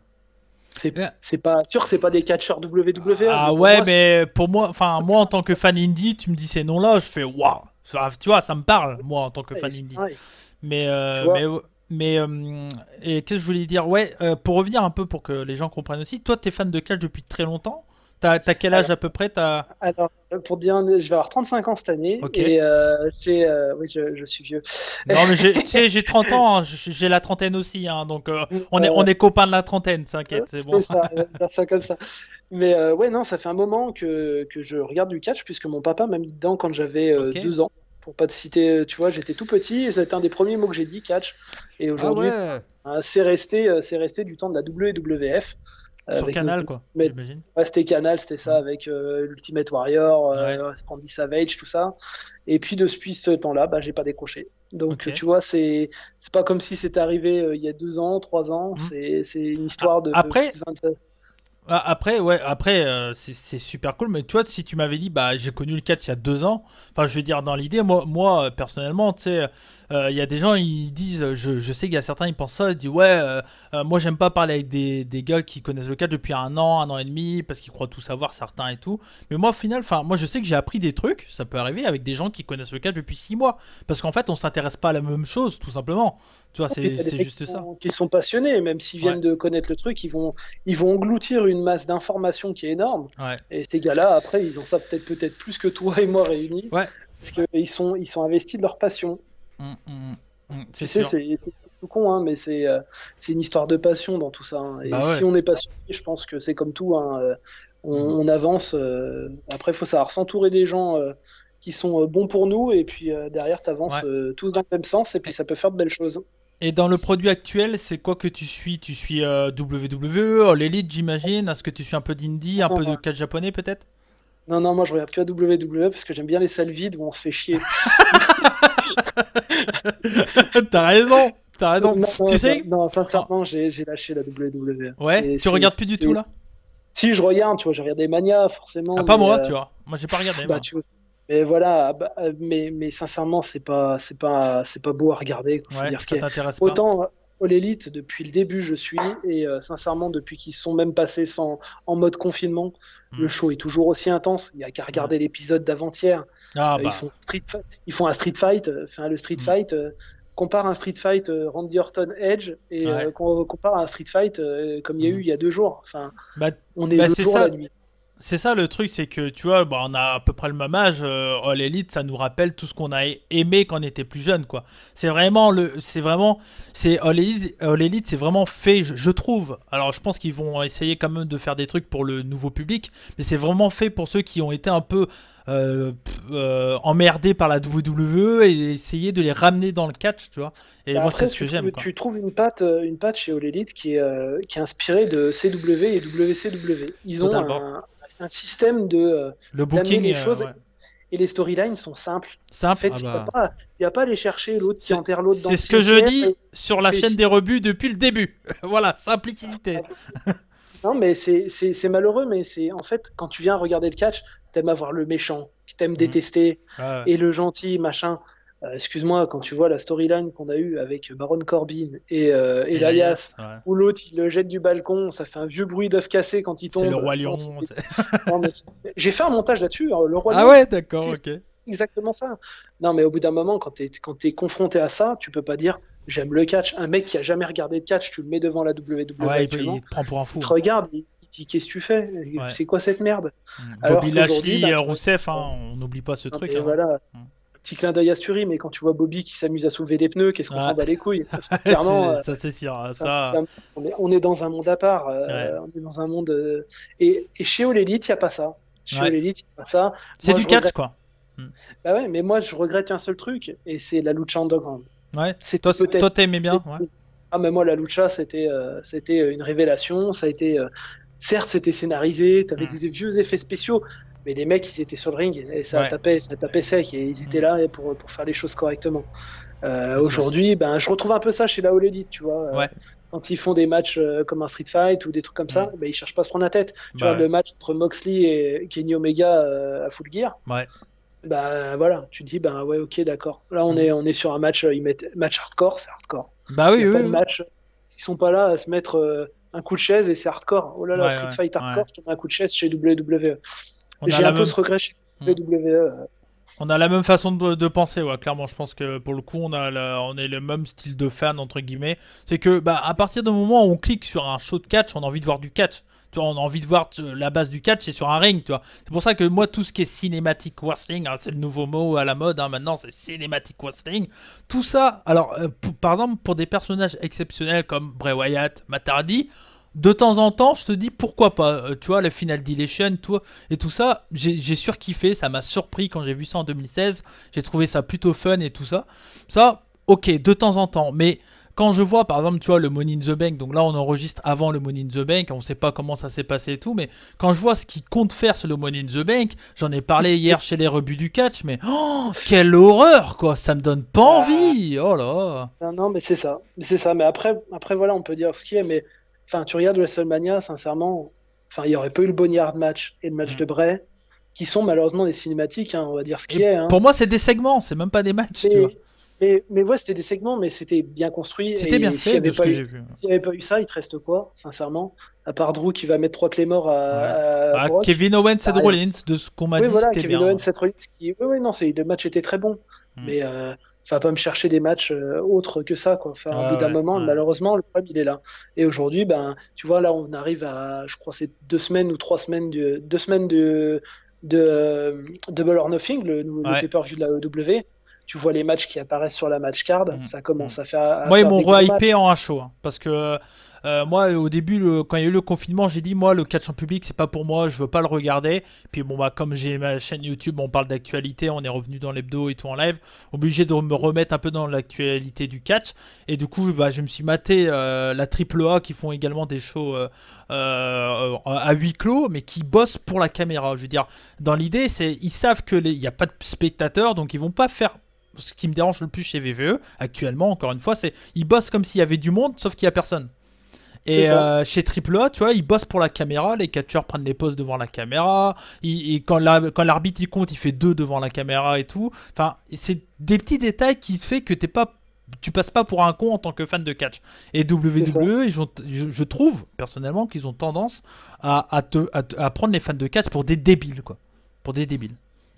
Yeah. c'est pas sûr, c'est pas des catcheurs WWE, mais Ah pour ouais, moi, mais pour moi, enfin, moi en tant que fan indie, tu me dis ces noms-là, je fais waouh. Enfin, tu vois, ça me parle, moi en tant que fan c'est indie. pareil. Mais, Tu vois, et qu'est-ce que je voulais dire? Ouais, pour revenir un peu pour que les gens comprennent aussi, toi, t'es fan de catch depuis très longtemps. T'as quel âge alors, à peu près? T'as... pour dire, je vais avoir 35 ans cette année Ok. et oui, je suis vieux. Non, mais tu sais, j'ai 30 ans, hein, j'ai la trentaine aussi, hein, donc on Euh, est copains de la trentaine, t'inquiète, c'est bon. c'est ça, on va dire ça comme ça. Mais ouais, non, ça fait un moment que je regarde du catch puisque mon papa m'a mis dedans quand j'avais Ok. 2 ans. Pour pas te citer, tu vois, j'étais tout petit et c'était un des premiers mots que j'ai dit, catch. Et Ah aujourd'hui, ouais. c'est resté du temps de la WWF. Sur Avec Canal, quoi, Ultimate- j'imagine. ouais, c'était Canal, c'était ça, Mm. avec Ultimate Warrior, Ouais. Randy Savage, tout ça. Et puis depuis ce temps-là, bah, j'ai pas décroché. Donc Ok. tu vois, c'est pas comme si c'était arrivé il y a 2 ans, 3 ans. Mm. C'est une histoire de Après, 27. Après, ouais, après c'est super cool, mais tu vois, si tu m'avais dit, bah, j'ai connu le catch il y a 2 ans, enfin, je veux dire, dans l'idée, moi personnellement, tu sais, il y a des gens, ils disent, je sais qu'il y a certains, ils pensent ça, ils disent, ouais, moi, j'aime pas parler avec des gars qui connaissent le catch depuis un an et demi, parce qu'ils croient tout savoir, certains et tout, mais moi, au final, enfin, moi, je sais que j'ai appris des trucs, ça peut arriver avec des gens qui connaissent le catch depuis 6 mois, parce qu'en fait, on s'intéresse pas à la même chose, tout simplement. Tu vois, Mais t'as des c'est mecs juste ça. qui sont passionnés, même s'ils Ouais, viennent de connaître le truc, ils vont engloutir une masse d'informations qui est énorme. ouais, Et ces gars-là, après, ils en savent peut-être plus que toi et moi réunis, ouais. parce ils sont investis de leur passion. C'est Tu sais, sûr. c'est tout con, hein, mais c'est une histoire de passion dans tout ça, hein. Et Bah si ouais. on est passionné, je pense que c'est comme tout, hein, Mm. on avance. Après, il faut savoir s'entourer des gens qui sont bons pour nous, et puis derrière, tu avances Ouais. tous dans le même sens, et puis ça peut faire de belles choses. Et dans le produit actuel, c'est quoi que tu suis? Tu suis WWE, All Elite, j'imagine. Est-ce que tu suis un peu d'indie, un peu de catch japonais peut-être? Non, non, moi je regarde que WWE parce que j'aime bien les salles vides où on se fait chier. T'as raison, t'as raison. Non, Tu non, sais? non, Oh, sincèrement, j'ai lâché la WWE. ouais, tu regardes plus du tout là? Si je regarde, tu vois, j'ai regardé Mania Ah, forcément, pas mais moi, tu vois. Moi, j'ai pas regardé, bah moi. tu vois. Mais voilà, bah, mais sincèrement, c'est pas beau à regarder, quoi. Faut Ouais, dire ce ça qu'il y a. t'intéresse pas? Autant All Elite, depuis le début, je suis, et sincèrement, depuis qu'ils sont même passés en mode confinement, le Hmm, show est toujours aussi intense. Il y a qu'à ouais. regarder l'épisode d'avant-hier. Ah Ils bah. font ils font un street fight, enfin le street Hmm, fight, compare un street fight Randy Orton Edge et ouais. compare un street fight comme il y a eu Hmm. il y a 2 jours. Enfin, Bah, on est bah, le c'est jour la ça. nuit. C'est ça le truc, c'est que tu vois, bah, on a à peu près le même âge. All Elite, ça nous rappelle tout ce qu'on a aimé quand on était plus jeune, quoi. C'est All Elite, c'est vraiment fait, je trouve. Alors, je pense qu'ils vont essayer quand même de faire des trucs pour le nouveau public, mais c'est vraiment fait pour ceux qui ont été un peu emmerdés par la WWE et essayer de les ramener dans le catch, tu vois. Et moi, c'est Après, ce que j'aime, quoi. tu trouves une patte chez All Elite qui est inspirée de CW et WCW. Ils ont Totalement. un système Le d'amener booking, les choses ouais. et les storylines sont simples. En Simple, ah fait, bah. y a pas à aller chercher l'autre qui C'est enterre l'autre dans c'est le ce que je cimetière dis et sur qui la fait chaîne ci. des rebuts depuis le début. Voilà, simplicité. Non, mais c'est malheureux, mais c'est en fait, quand tu viens regarder le catch, t'aimes avoir le méchant, qui t'aime Mm. détester, Ouais, ouais. et le gentil, machin. Excuse-moi, quand tu vois la storyline qu'on a eue avec Baron Corbin et Elias, Elias, ouais. où l'autre il le jette du balcon, ça fait un vieux bruit d'œuf cassé quand il C'est le tombe. roi Non, lion. non, mais j'ai fait un montage là-dessus, hein, le Roi Ah Lion, ouais, d'accord, c'est ok. exactement ça. Non, mais au bout d'un moment, quand t'es confronté à ça, tu peux pas dire j'aime le catch. Un mec qui a jamais regardé de catch, tu le mets devant la WWE Ouais, il actuellement, te prend pour un il fou, te hein. regarde, il dit qu'est-ce que tu fais? Ouais. C'est quoi cette merde? Alors Bobby qu'aujourd'hui, Lashley, bah, Rousseff, hein, on n'oublie pas ce non, truc, mais hein. voilà, petit clin d'œil à Sturi, mais quand tu vois Bobby qui s'amuse à soulever des pneus, qu'est-ce qu'on Ouais. s'en bat les couilles? Enfin, clairement, Ça c'est sûr, hein, enfin, ça. on est dans un monde à part. Ouais. On est dans un monde. Et chez All Elite, il n'y a pas ça. Chez Ouais. All Elite, il n'y a pas ça. C'est Moi, du je catch, regrette. quoi. Mm. Bah ouais, mais moi, je regrette un seul truc, et c'est la lucha underground. Ouais. C'était Toi, peut-être. t'aimais bien, ouais. Ah, mais moi, la lucha, c'était une révélation. Ça a été. Certes, c'était scénarisé, tu avais Mm. des vieux effets spéciaux, mais les mecs, ils étaient sur le ring et Ouais. ça tapait sec et ils étaient Mm. là pour faire les choses correctement. C'est sûr. Aujourd'hui, ben, je retrouve un peu ça chez la All Elite, tu vois. Ouais. Quand ils font des matchs comme un Street Fight ou des trucs comme Mm. ça, ben, ils cherchent pas à se prendre la tête. Tu Bah vois, ouais. le match entre Moxley et Kenny Omega à Full Gear, Ouais. ben voilà, tu te dis, ben ouais, ok, d'accord. Là, Mm. on est sur un match, match hardcore, c'est hardcore. Bah Il n'y oui, a pas oui, de oui. match, ils sont pas là à se mettre un coup de chaise et c'est hardcore. Oh là là, Ouais, Street ouais, Fight ouais. hardcore, je te mets un coup de chaise chez WWE. On a J'ai la un peu même. ce regret chez Mm. WWE. On a la même façon de penser, ouais, clairement. Je pense que pour le coup, on est le même style de fan, entre guillemets. C'est que, bah, à partir du moment où on clique sur un show de catch, on a envie de voir du catch. Tu vois, on a envie de voir la base du catch, c'est sur un ring, tu vois. C'est pour ça que moi, tout ce qui est cinématique wrestling, hein, c'est le nouveau mot à la mode, hein, maintenant, c'est cinématique wrestling. Tout ça, alors, par exemple, pour des personnages exceptionnels comme Bray Wyatt, Matt Hardy, de temps en temps, je te dis pourquoi pas. Tu vois, le Final Dilation, et tout ça, j'ai surkiffé. Ça m'a surpris quand j'ai vu ça en 2016. J'ai trouvé ça plutôt fun et tout ça. Ça, ok, de temps en temps. Mais quand je vois, par exemple, tu vois, le Money in the Bank, donc là, on enregistre avant le Money in the Bank. On sait pas comment ça s'est passé et tout. Mais quand je vois ce qu'ils comptent faire sur le Money in the Bank, j'en ai parlé hier chez les rebuts du catch. Mais oh, quelle horreur, quoi. Ça me donne pas Ah, envie. Oh là. non, non, mais c'est ça. C'est ça. Mais après, voilà, on peut dire ce qui est. Mais enfin, tu regardes WrestleMania, sincèrement, enfin, il y aurait pas eu le Boneyard match et le match Mm. de Bray, qui sont malheureusement des cinématiques, hein, on va dire ce Et qui est. Hein. pour moi, c'est des segments. C'est même pas des matchs, tu vois. Mais, mais ouais, c'était des segments, mais c'était bien construit. C'était bien Et fait de ce que j'ai vu. s'il n'y avait pas eu ça, il te reste quoi, sincèrement? À part Drew qui va mettre 3 Claymores Ouais. à Ah, Brock, Kevin Owens t'as et rien. Rollins, de ce qu'on m'a Oui, dit, voilà, c'était Kevin bien. Owens, Seth Rollins, qui... Oui, oui, non, le match était très bon. Mm. Mais va pas me chercher des matchs autres que ça, quoi. Enfin, au bout d'un moment, malheureusement, le problème, il est là. Et aujourd'hui, ben, tu vois, là, on arrive à, je crois, c'est 2 semaines ou 3 semaines, 2 semaines de Double or Nothing, le pay-per-view de la EW. Tu vois les matchs qui apparaissent sur la match card, ça commence à faire. Moi, ils m'ont re-hypé en un show, hein, parce que moi, au début, quand il y a eu le confinement, j'ai dit, moi, le catch en public, c'est pas pour moi, je veux pas le regarder. Puis bon, bah, comme j'ai ma chaîne YouTube, on parle d'actualité, on est revenu dans l'hebdo et tout en live, obligé de me remettre un peu dans l'actualité du catch. Et du coup, bah, je me suis maté la AAA qui font également des shows à huis clos, mais qui bossent pour la caméra. Je veux dire, dans l'idée, ils savent qu'il n'y a pas de spectateurs, donc ils vont pas faire. Ce qui me dérange le plus chez VVE, actuellement, encore une fois, c'est ils bossent comme s'il y avait du monde, sauf qu'il n'y a personne. Et chez AAA, tu vois, ils bossent pour la caméra, les catcheurs prennent les poses devant la caméra, quand l'arbitre il compte, il fait 2 devant la caméra et tout. Enfin, c'est des petits détails qui fait que tu passes pas pour un con en tant que fan de catch. Et WWE, je trouve, personnellement, qu'ils ont tendance à prendre les fans de catch pour des débiles, quoi. Pour des débiles.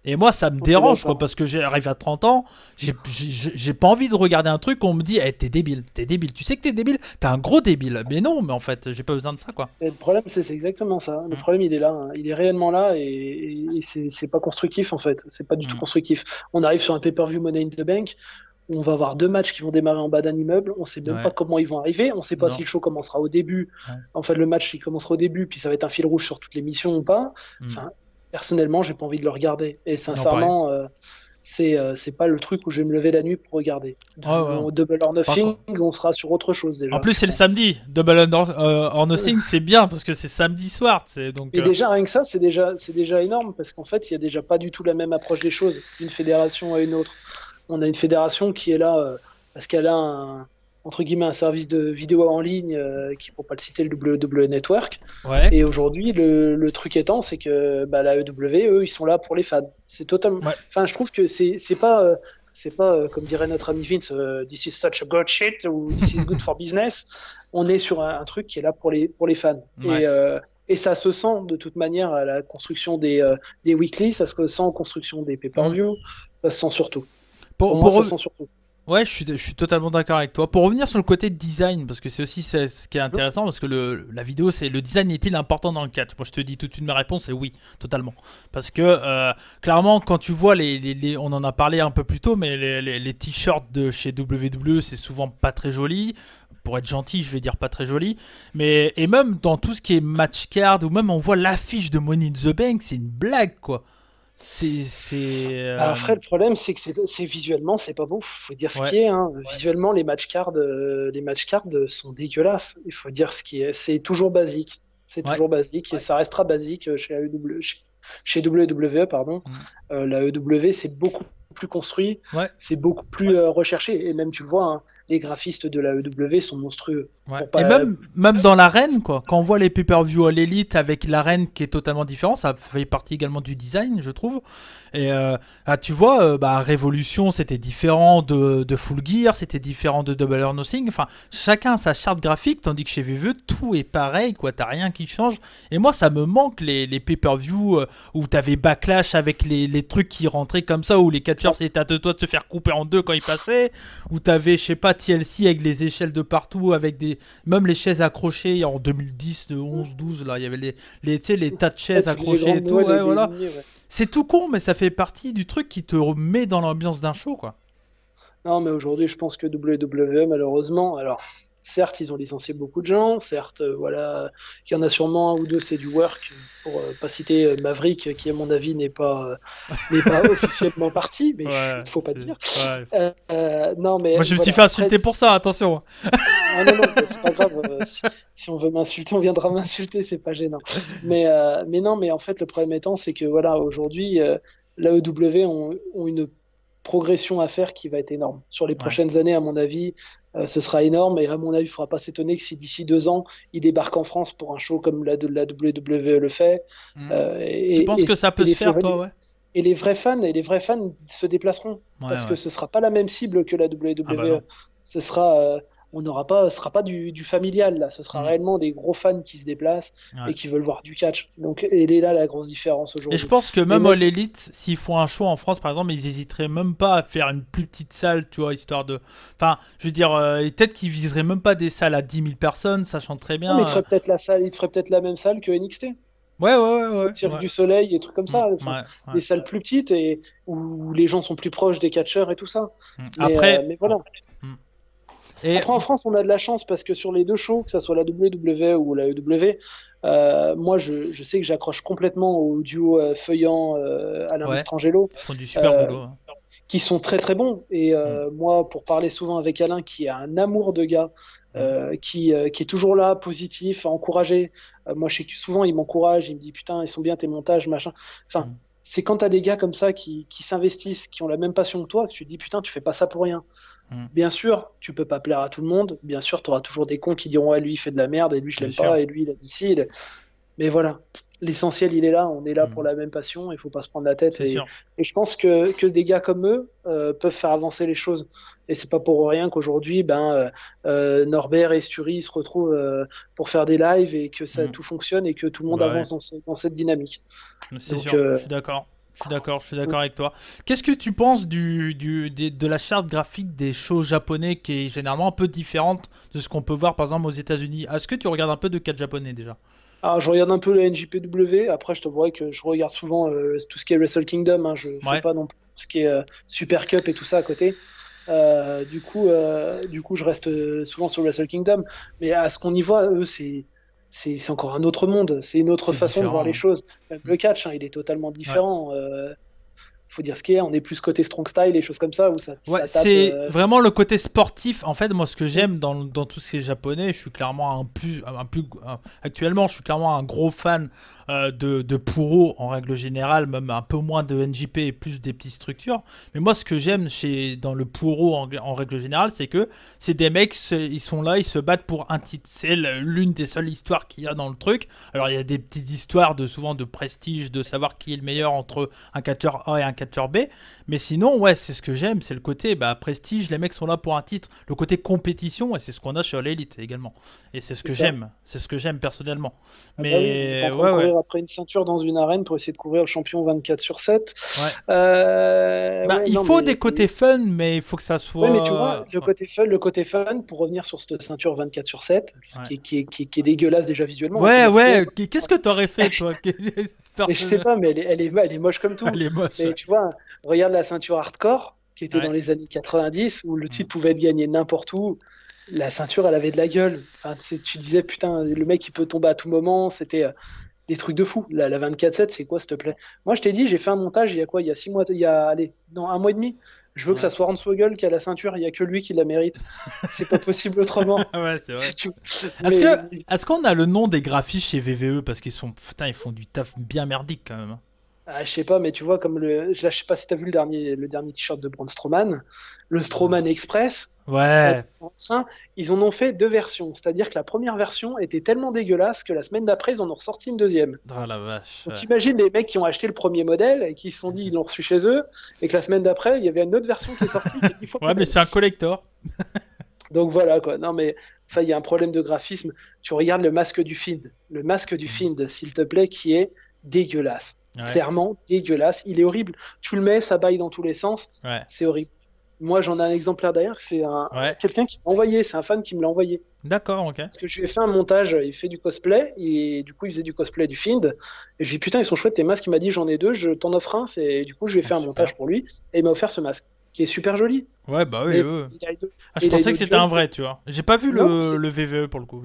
Et moi, ça me dérange, quoi, parce que j'arrive à 30 ans, j'ai pas envie de regarder un truc où on me dit, t'es débile, tu sais que t'es débile, t'es un gros débile. Mais non, mais en fait, j'ai pas besoin de ça, quoi. Et le problème, c'est exactement ça. Le problème, il est là, hein. Il est réellement là, et c'est pas constructif, en fait. C'est pas du tout constructif. On arrive sur un pay-per-view Money in the Bank, où on va avoir 2 matchs qui vont démarrer en bas d'un immeuble, on sait même pas comment ils vont arriver, on sait pas si le show commencera au début. En fait, le match, il commencera au début, puis ça va être un fil rouge sur toute l'émission ou pas. Enfin, personnellement, j'ai pas envie de le regarder. Et sincèrement, c'est pas le truc où je vais me lever la nuit pour regarder. Au Double or Nothing, on sera sur autre chose déjà. En plus, c'est le samedi. Double or Nothing, c'est bien parce que c'est samedi soir. Donc, et déjà, rien que ça, c'est déjà énorme parce qu'en fait, il y a déjà pas du tout la même approche des choses d'une fédération à une autre. On a une fédération qui est là parce qu'elle a entre guillemets un service de vidéo en ligne qui, pour pas le citer, le WWE Network. Et aujourd'hui, le truc étant, c'est que la EW, eux, ils sont là pour les fans. C'est totalement. Enfin, je trouve que c'est pas comme dirait notre ami Vince, this is such a good shit ou this is good for business. On est sur un truc qui est là pour les fans. Et ça se sent de toute manière à la construction des weekly, ça se sent en construction des pay-per-view, ça se sent surtout. Ça se sent surtout. Ouais, je suis totalement d'accord avec toi. Pour revenir sur le côté design, parce que c'est aussi ce qui est intéressant, parce que la vidéo, c'est le design est-il important dans le catch? Moi, je te dis tout de suite, ma réponse est oui, totalement. Parce que clairement, quand tu vois on en a parlé un peu plus tôt, mais les t-shirts de chez WWE, c'est souvent pas très joli. Pour être gentil, je vais dire pas très joli. Et même dans tout ce qui est match card, ou même on voit l'affiche de Money in the Bank, c'est une blague, quoi. Après, le problème, c'est que c'est visuellement, c'est pas beau. Faut dire ce qui est. Hein. Visuellement, les match cards sont dégueulasses. Il faut dire ce qui est. C'est toujours basique. C'est toujours basique et ça restera basique chez WWE, pardon. La EW, c'est beaucoup plus construit, c'est beaucoup plus recherché. Et même, tu le vois, hein, les graphistes de la EW sont monstrueux. Et même dans l'arène, quoi. Quand on voit les pay-per-view à l'élite avec l'arène qui est totalement différent, ça fait partie également du design, je trouve. Et tu vois, Révolution, c'était différent de Full Gear, c'était différent de Double or Nothing. Enfin, chacun a sa charte graphique, tandis que chez VVE, tout est pareil, quoi. T'as rien qui change. Et moi, ça me manque les pay-per-view où t'avais Backlash avec les trucs qui rentraient comme ça, où les catcheurs étaient à 2 doigts de se faire couper en 2 quand ils passaient, où t'avais, je sais pas, TLC avec les échelles de partout, avec même les chaises accrochées en 2010, de 11, 12, là, il y avait les tas de chaises accrochées et tout, voilà. C'est tout con, mais ça fait partie du truc qui te met dans l'ambiance d'un show, quoi. Non, mais aujourd'hui, je pense que WWE, malheureusement, alors, certes, ils ont licencié beaucoup de gens, certes, voilà, il y en a sûrement un ou deux, c'est du work, pour pas citer Maverick, qui, à mon avis, n'est pas officiellement parti, mais il ne faut pas dire. Non, mais, moi, je me suis fait insulter pour ça, attention. Non, c'est pas grave. Si on veut m'insulter, on viendra m'insulter, c'est pas gênant. Mais non, mais en fait, le problème étant, c'est que voilà, aujourd'hui, l'AEW ont une progression à faire qui va être énorme. Sur les prochaines années, à mon avis, ce sera énorme. Et à mon avis, il ne faudra pas s'étonner que si d'ici 2 ans, ils débarquent en France pour un show comme la WWE le fait. Tu penses que ça peut se faire, toi, Et les vrais fans se déplaceront parce que ce ne sera pas la même cible que la WWE. Ce sera on n'aura pas, ce sera pas du familial là, ce sera réellement des gros fans qui se déplacent et qui veulent voir du catch. Donc, elle est là la grosse différence aujourd'hui. Et je pense que même All Elite, s'ils font un show en France par exemple, ils hésiteraient même pas à faire une plus petite salle, tu vois, histoire de. Enfin, je veux dire, peut-être qu'ils viseraient même pas des salles à 10 000 personnes, sachant très bien. Non, mais ils feraient peut-être la même salle que NXT. Ouais. Cirque du Soleil, des trucs comme ça, des salles plus petites et où les gens sont plus proches des catcheurs et tout ça. Mais voilà. Après, en France, on a de la chance parce que sur les deux shows, que ce soit la WWE ou la EW, moi, je sais que j'accroche complètement au duo Feuillant Alain Mistrangelo. Ils font du super boulot. Qui sont très très bons. Et moi, pour parler souvent avec Alain, qui a un amour de gars, qui est toujours là, positif, à encourager. Moi, je sais que souvent, il m'encourage, il me dit putain, ils sont bien tes montages, machin. Enfin, c'est quand t'as des gars comme ça qui s'investissent, qui ont la même passion que toi, que tu te dis putain, tu fais pas ça pour rien. Bien sûr, tu peux pas plaire à tout le monde. Bien sûr, tu auras toujours des cons qui diront ah, lui, il fait de la merde, et lui, je l'aime pas, et lui, il a dit ci. Mais voilà, l'essentiel, il est là. On est là pour la même passion, il faut pas se prendre la tête. Et je pense que des gars comme eux peuvent faire avancer les choses. Et c'est pas pour rien qu'aujourd'hui, Norbert et Stury se retrouvent pour faire des lives et que ça tout fonctionne et que tout le monde avance dans cette dynamique. C'est sûr, je suis d'accord. Je suis d'accord avec toi. Qu'est-ce que tu penses de la charte graphique des shows japonais qui est généralement un peu différente de ce qu'on peut voir par exemple aux États-Unis? Est-ce que tu regardes un peu de catch japonais déjà? Alors, je regarde un peu le NJPW. Après, je te vois que je regarde souvent tout ce qui est Wrestle Kingdom. Hein. Je fais pas non plus tout ce qui est Super Cup et tout ça à côté. Du coup, je reste souvent sur Wrestle Kingdom. Mais à ce qu'on y voit, eux, c'est encore un autre monde. C'est une autre façon de voir les choses. Même le catch, hein, il est totalement différent. Faut dire ce qu'il y a, on est plus côté strong style et choses comme ça où ça tape, c'est vraiment le côté sportif. En fait, moi, ce que j'aime dans tout ce qui est japonais, je suis clairement actuellement, je suis clairement un gros fan de Puro en règle générale, même un peu moins de NJP et plus des petites structures. Mais moi, ce que j'aime dans le Puro en règle générale, c'est que c'est des mecs, ils sont là, ils se battent pour un titre. C'est l'une des seules histoires qu'il y a dans le truc. Alors, il y a des petites histoires souvent de prestige, de savoir qui est le meilleur entre un catcheur A et un catcheur B. Mais sinon, c'est ce que j'aime, c'est le côté prestige, les mecs sont là pour un titre. Le côté compétition, et c'est ce qu'on a sur l'élite également. Et c'est ce que j'aime. C'est ce que j'aime personnellement. Mais courir après une ceinture dans une arène pour essayer de couvrir le champion 24/7. Il faut des côtés fun, mais il faut que ça soit. Oui, mais tu vois, le côté fun, pour revenir sur cette ceinture 24/7, qui est dégueulasse déjà visuellement. Qu'est-ce que t'aurais fait, toi? Mais je sais pas, mais elle est moche comme tout. Elle est moche. Mais tu vois, regarde la ceinture hardcore, qui était dans les années 90, où le titre pouvait être gagné n'importe où. La ceinture, elle avait de la gueule. Enfin, tu disais, putain, le mec, il peut tomber à tout moment. C'était des trucs de fou. La 24/7, c'est quoi, s'il te plaît? Moi, je t'ai dit, j'ai fait un montage il y a quoi? Il y a 6 mois, un mois et demi. Je veux que ça soit Hornswoggle qui a la ceinture, il n'y a que lui qui la mérite. C'est pas possible autrement. C'est vrai. Est-ce qu'on a le nom des graphistes chez VVE? Parce qu'ils font du taf bien merdique quand même. Je sais pas, mais tu vois, je sais pas si t'as vu le dernier t-shirt de Braun Strowman, le Strowman Express. Ils en ont fait 2 versions. C'est-à-dire que la première version était tellement dégueulasse que la semaine d'après, ils en ont ressorti une deuxième. Oh la vache. Donc imagine les mecs qui ont acheté le premier modèle et qui se sont dit ils l'ont reçu chez eux et que la semaine d'après, il y avait une autre version qui est sortie. Mais c'est un collector. Donc voilà quoi. Non mais il y a un problème de graphisme. Tu regardes le masque du Fiend. Le masque du Fiend, s'il te plaît, qui est dégueulasse. Clairement dégueulasse. Il est horrible. Tu le mets, ça baille dans tous les sens. C'est horrible. Moi, j'en ai un exemplaire derrière. C'est quelqu'un qui m'a envoyé. C'est un fan qui me l'a envoyé. D'accord, ok. Parce que je lui ai fait un montage. Il fait du cosplay et du coup, il faisait du cosplay du Fiend. Et je lui ai dit putain, ils sont chouettes tes masques. Il m'a dit j'en ai 2. Je t'en offre un. Du coup, je lui ai fait un montage pour lui et il m'a offert ce masque qui est super joli. Je pensais que c'était un vrai, tu vois. J'ai pas vu le VVE pour le coup.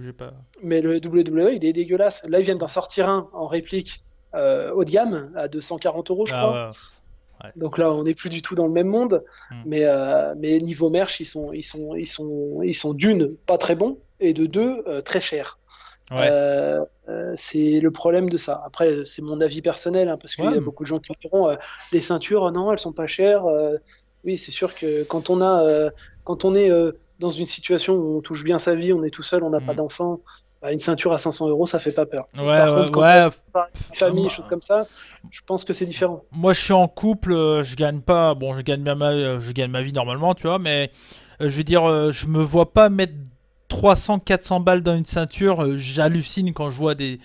Mais le WWE, il est dégueulasse. Là, ils viennent d'en sortir un en réplique. Haut de gamme à 240 €, je crois. Donc là, on n'est plus du tout dans le même monde. Mais niveau merch, ils sont d'une pas très bons et de 2 très chers. C'est le problème de ça. Après, c'est mon avis personnel, hein, parce qu'il y a beaucoup de gens qui diront les ceintures, non, elles sont pas chères. Oui, c'est sûr que quand on est dans une situation où on touche bien sa vie, on est tout seul, on n'a pas d'enfant. Une ceinture à 500 €, ça fait pas peur. Par contre, quand une famille, choses comme ça, je pense que c'est différent. Moi, je suis en couple, je gagne pas. Bon, je gagne ma vie normalement, tu vois, mais je veux dire, je me vois pas mettre 300-400 balles dans une ceinture, j'hallucine quand je vois des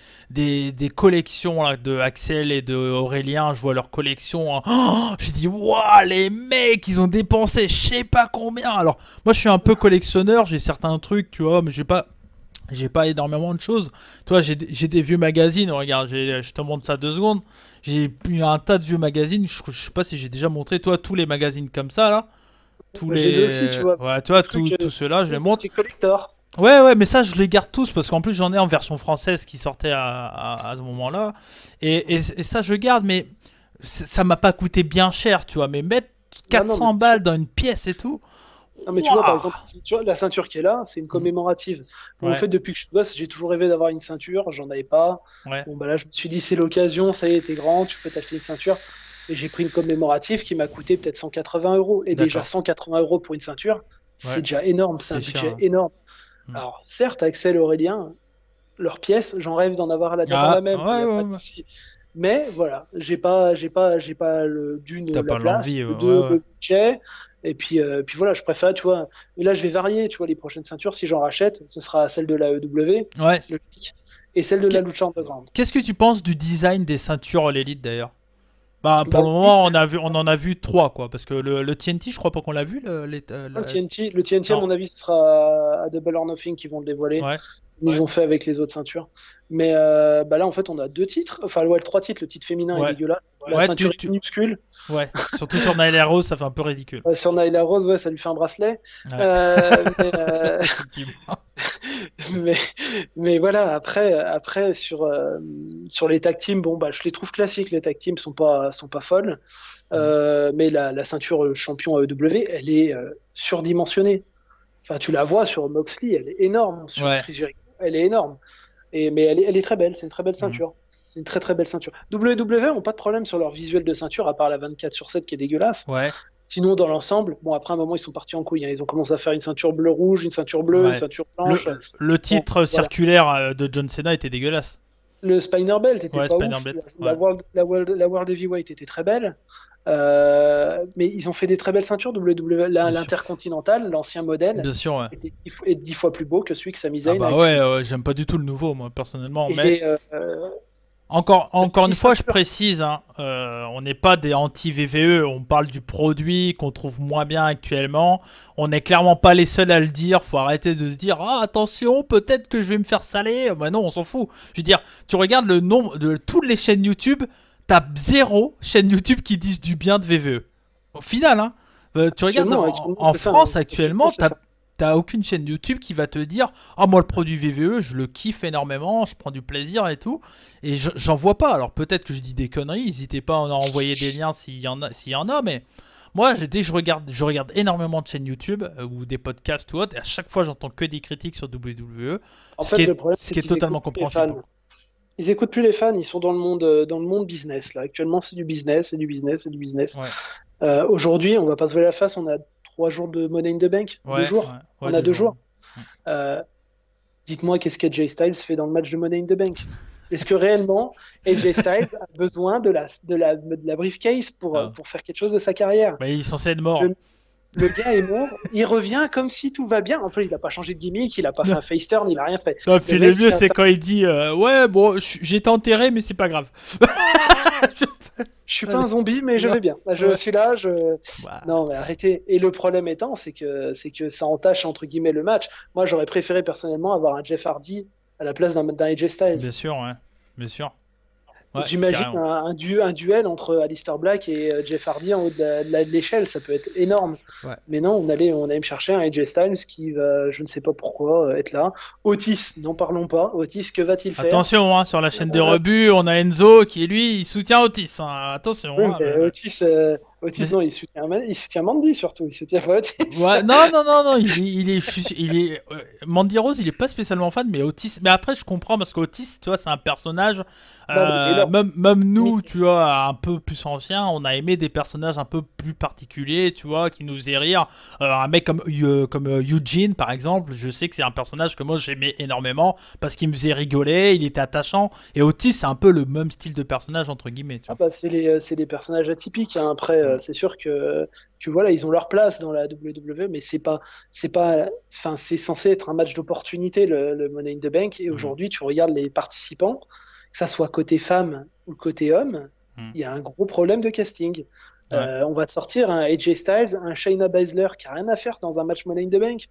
collections là, de Axel et de Aurélien, je vois leurs collections, hein. Oh, je dis waouh, les mecs ils ont dépensé je sais pas combien. Alors moi je suis un peu collectionneur, j'ai certains trucs tu vois, mais j'ai pas énormément de choses. Toi j'ai des vieux magazines, regarde, je te montre ça 2 secondes. J'ai un tas de vieux magazines, je sais pas si j'ai déjà montré toi tous les magazines comme ça là. Tous J'ai les. aussi, tu vois. Ouais, tu vois, Truc, tout ceux-là, je les montre. c'est collector. Ouais, mais ça, je les garde tous parce qu'en plus, j'en ai en version française qui sortait à ce moment-là. Et ça, je garde, mais ça m'a pas coûté bien cher, tu vois. Mais mettre Non, non, 400 balles dans une pièce et tout. non, mais tu vois, par Waouh. exemple, tu vois, la ceinture qui est là, c'est une commémorative. Bon, en Ouais, fait, depuis que je suis gosse, j'ai toujours rêvé d'avoir une ceinture, j'en avais pas. ouais, Bon, bah là, je me suis dit, c'est l'occasion, ça y est, t'es grand, tu peux t'acheter une ceinture. Et j'ai pris une commémorative qui m'a coûté peut-être 180 euros. Et déjà, d'accord. 180 euros pour une ceinture, c'est Ouais, déjà énorme, c'est un c'est cher, budget hein. énorme. Hmm. Alors, certes, Axel et Aurélien, leurs pièces, j'en rêve d'avoir la Ah, même, il ouais, n'y a pas ouais, de ouais. souci. Mais voilà, j'ai pas d'une T'as la pas place, l'envie, de ouais, deux ouais. le budget. Et puis voilà, je préfère, tu vois. Mais là, je vais varier, tu vois, les prochaines ceintures. Si j'en rachète, ce sera celle de la EW, Ouais. le pic, et celle de la Qu'est- Lucha Underground. Qu'est-ce que tu penses du design des ceintures l'élite d'ailleurs? Bah, pour Bah le oui, moment, on en a vu 3, quoi. Parce que le TNT, je crois pas qu'on l'a vu. le TNT, à Non. mon avis, ce sera à Double or Nothing qui vont le dévoiler. Ouais. Ils ont fait avec les autres ceintures. Mais bah là, en fait, on a 2 titres. Enfin, ouais, 3 titres. Le titre féminin est Ouais. dégueulasse. La Ouais, ceinture est minuscule. ouais. Surtout sur Nyla Rose, ça fait un peu ridicule. Sur Nyla Rose, ouais, ça lui fait un bracelet. Ouais. Euh, mais, Effectivement. mais, mais voilà, après sur les tag teams, bon, bah, je les trouve classiques. Les tag teams sont pas folles. Mais la ceinture champion AEW, elle est surdimensionnée. Enfin, tu la vois sur Moxley, elle est énorme. Sur Ouais. Chris Jericho, elle est énorme. Mais elle est très belle, c'est une très belle ceinture. C'est une très très belle ceinture. WWE ont pas de problème sur leur visuel de ceinture, à part la 24/7 qui est dégueulasse. Ouais. Sinon, dans l'ensemble, bon, après un moment, ils sont partis en couille, hein. Ils ont commencé à faire une ceinture bleu-rouge, une ceinture bleue, une Ouais. ceinture blanche. Le Bon, titre voilà. circulaire de John Cena était dégueulasse. Le Spiner Belt était Ouais, pas Spider ouf. Bet. La Ouais. World Heavyweight était très belle. Mais ils ont fait des très belles ceintures. Bien sûr. L'Intercontinental, l'ancien modèle, Bien sûr, ouais. est 10 fois plus beau que celui que Sami Ah Zayn a bah actuellement. ouais, j'aime pas du tout le nouveau, moi, personnellement. Mais Et encore une fois, je ceinture. précise, hein, on n'est pas des anti-VVE, on parle du produit qu'on trouve moins bien actuellement. On n'est clairement pas les seuls à le dire. Faut arrêter de se dire ah attention, peut-être que je vais me faire saler. Bah non, on s'en fout. Je veux dire, tu regardes le nombre de toutes les chaînes YouTube, t'as 0 chaîne YouTube qui disent du bien de VVE. Au final, hein, tu regardes Actuellement, en c'est ça, France hein. actuellement, C'est ça. t'as aucune chaîne YouTube qui va te dire ah moi le produit VVE je le kiffe énormément, je prends du plaisir et tout, et j'en vois pas. Alors peut-être que je dis des conneries, n'hésitez pas à en envoyer des liens s'il y en a, mais moi dès que je regarde énormément de chaînes YouTube ou des podcasts ou autres, et à chaque fois j'entends que des critiques sur WWE, En fait, le problème, ce c'est qui est qu'ils totalement écoutent plus les compréhensible. fans. Ils écoutent plus les fans, ils sont dans le monde business là. Actuellement, c'est du business, c'est du business, c'est du business. Ouais, Aujourd'hui, on va pas se voiler la face, on a 3 jours de Money in the Bank, ouais, 2 jours. ouais, On a 2 jours. ouais. Euh, Dites-moi qu'est-ce qu'AJ Styles fait dans le match de Money in the Bank. Est-ce que réellement AJ Styles a besoin de la briefcase Ah. pour faire quelque chose de sa carrière? Bah, il est censé être mort. Le gars est mort, il revient comme si tout va bien. En plus, il n'a pas changé de gimmick, il n'a pas fait un face turn, il n'a rien fait. Non, puis Le le mec, mieux, c'est quand il dit ouais, bon, j'ai été enterré, mais c'est pas grave. je suis pas un zombie, mais je vais bien. Je Ouais. suis là, Bah, non, mais arrêtez. Et le problème étant, c'est que ça entache entre guillemets le match. Moi, j'aurais préféré personnellement avoir un Jeff Hardy à la place d'un AJ Styles. bien sûr, ouais. Bien sûr. Ouais, J'imagine carrément. un duel entre Aleister Black et Jeff Hardy en haut de l'échelle, ça peut être énorme. Ouais. Mais non, on allait me chercher un AJ Styles qui va, je ne sais pas pourquoi, être là. Otis, n'en parlons pas. Otis, que va-t-il faire? Attention, hein, sur la chaîne des rebuts, on a Enzo qui, lui, il soutient Otis. Hein. Attention. Oui, Hein, mais Otis, non, il soutient Mandy surtout. Il soutient pas Otis. Ouais, non, il est Mandy Rose, il est pas spécialement fan, mais Otis. Mais après, je comprends parce qu'Otis, tu vois, c'est un personnage. Même nous, tu vois, un peu plus anciens, on a aimé des personnages un peu plus particuliers, tu vois, qui nous faisaient rire. Un mec comme Eugene, par exemple, je sais que c'est un personnage que moi j'aimais énormément parce qu'il me faisait rigoler, il était attachant. Et Otis, c'est un peu le même style de personnage entre guillemets. Tu vois. Ah bah, c'est des personnages atypiques. Hein. Après, c'est sûr que voilà, ils ont leur place dans la WWE, mais enfin, c'est censé être un match d'opportunité, le Money in the Bank. Et aujourd'hui, tu regardes les participants, que ça soit côté femmes ou côté hommes, il y a un gros problème de casting. On va te sortir un AJ Styles, un Shayna Baszler qui a rien à faire dans un match Money in the Bank.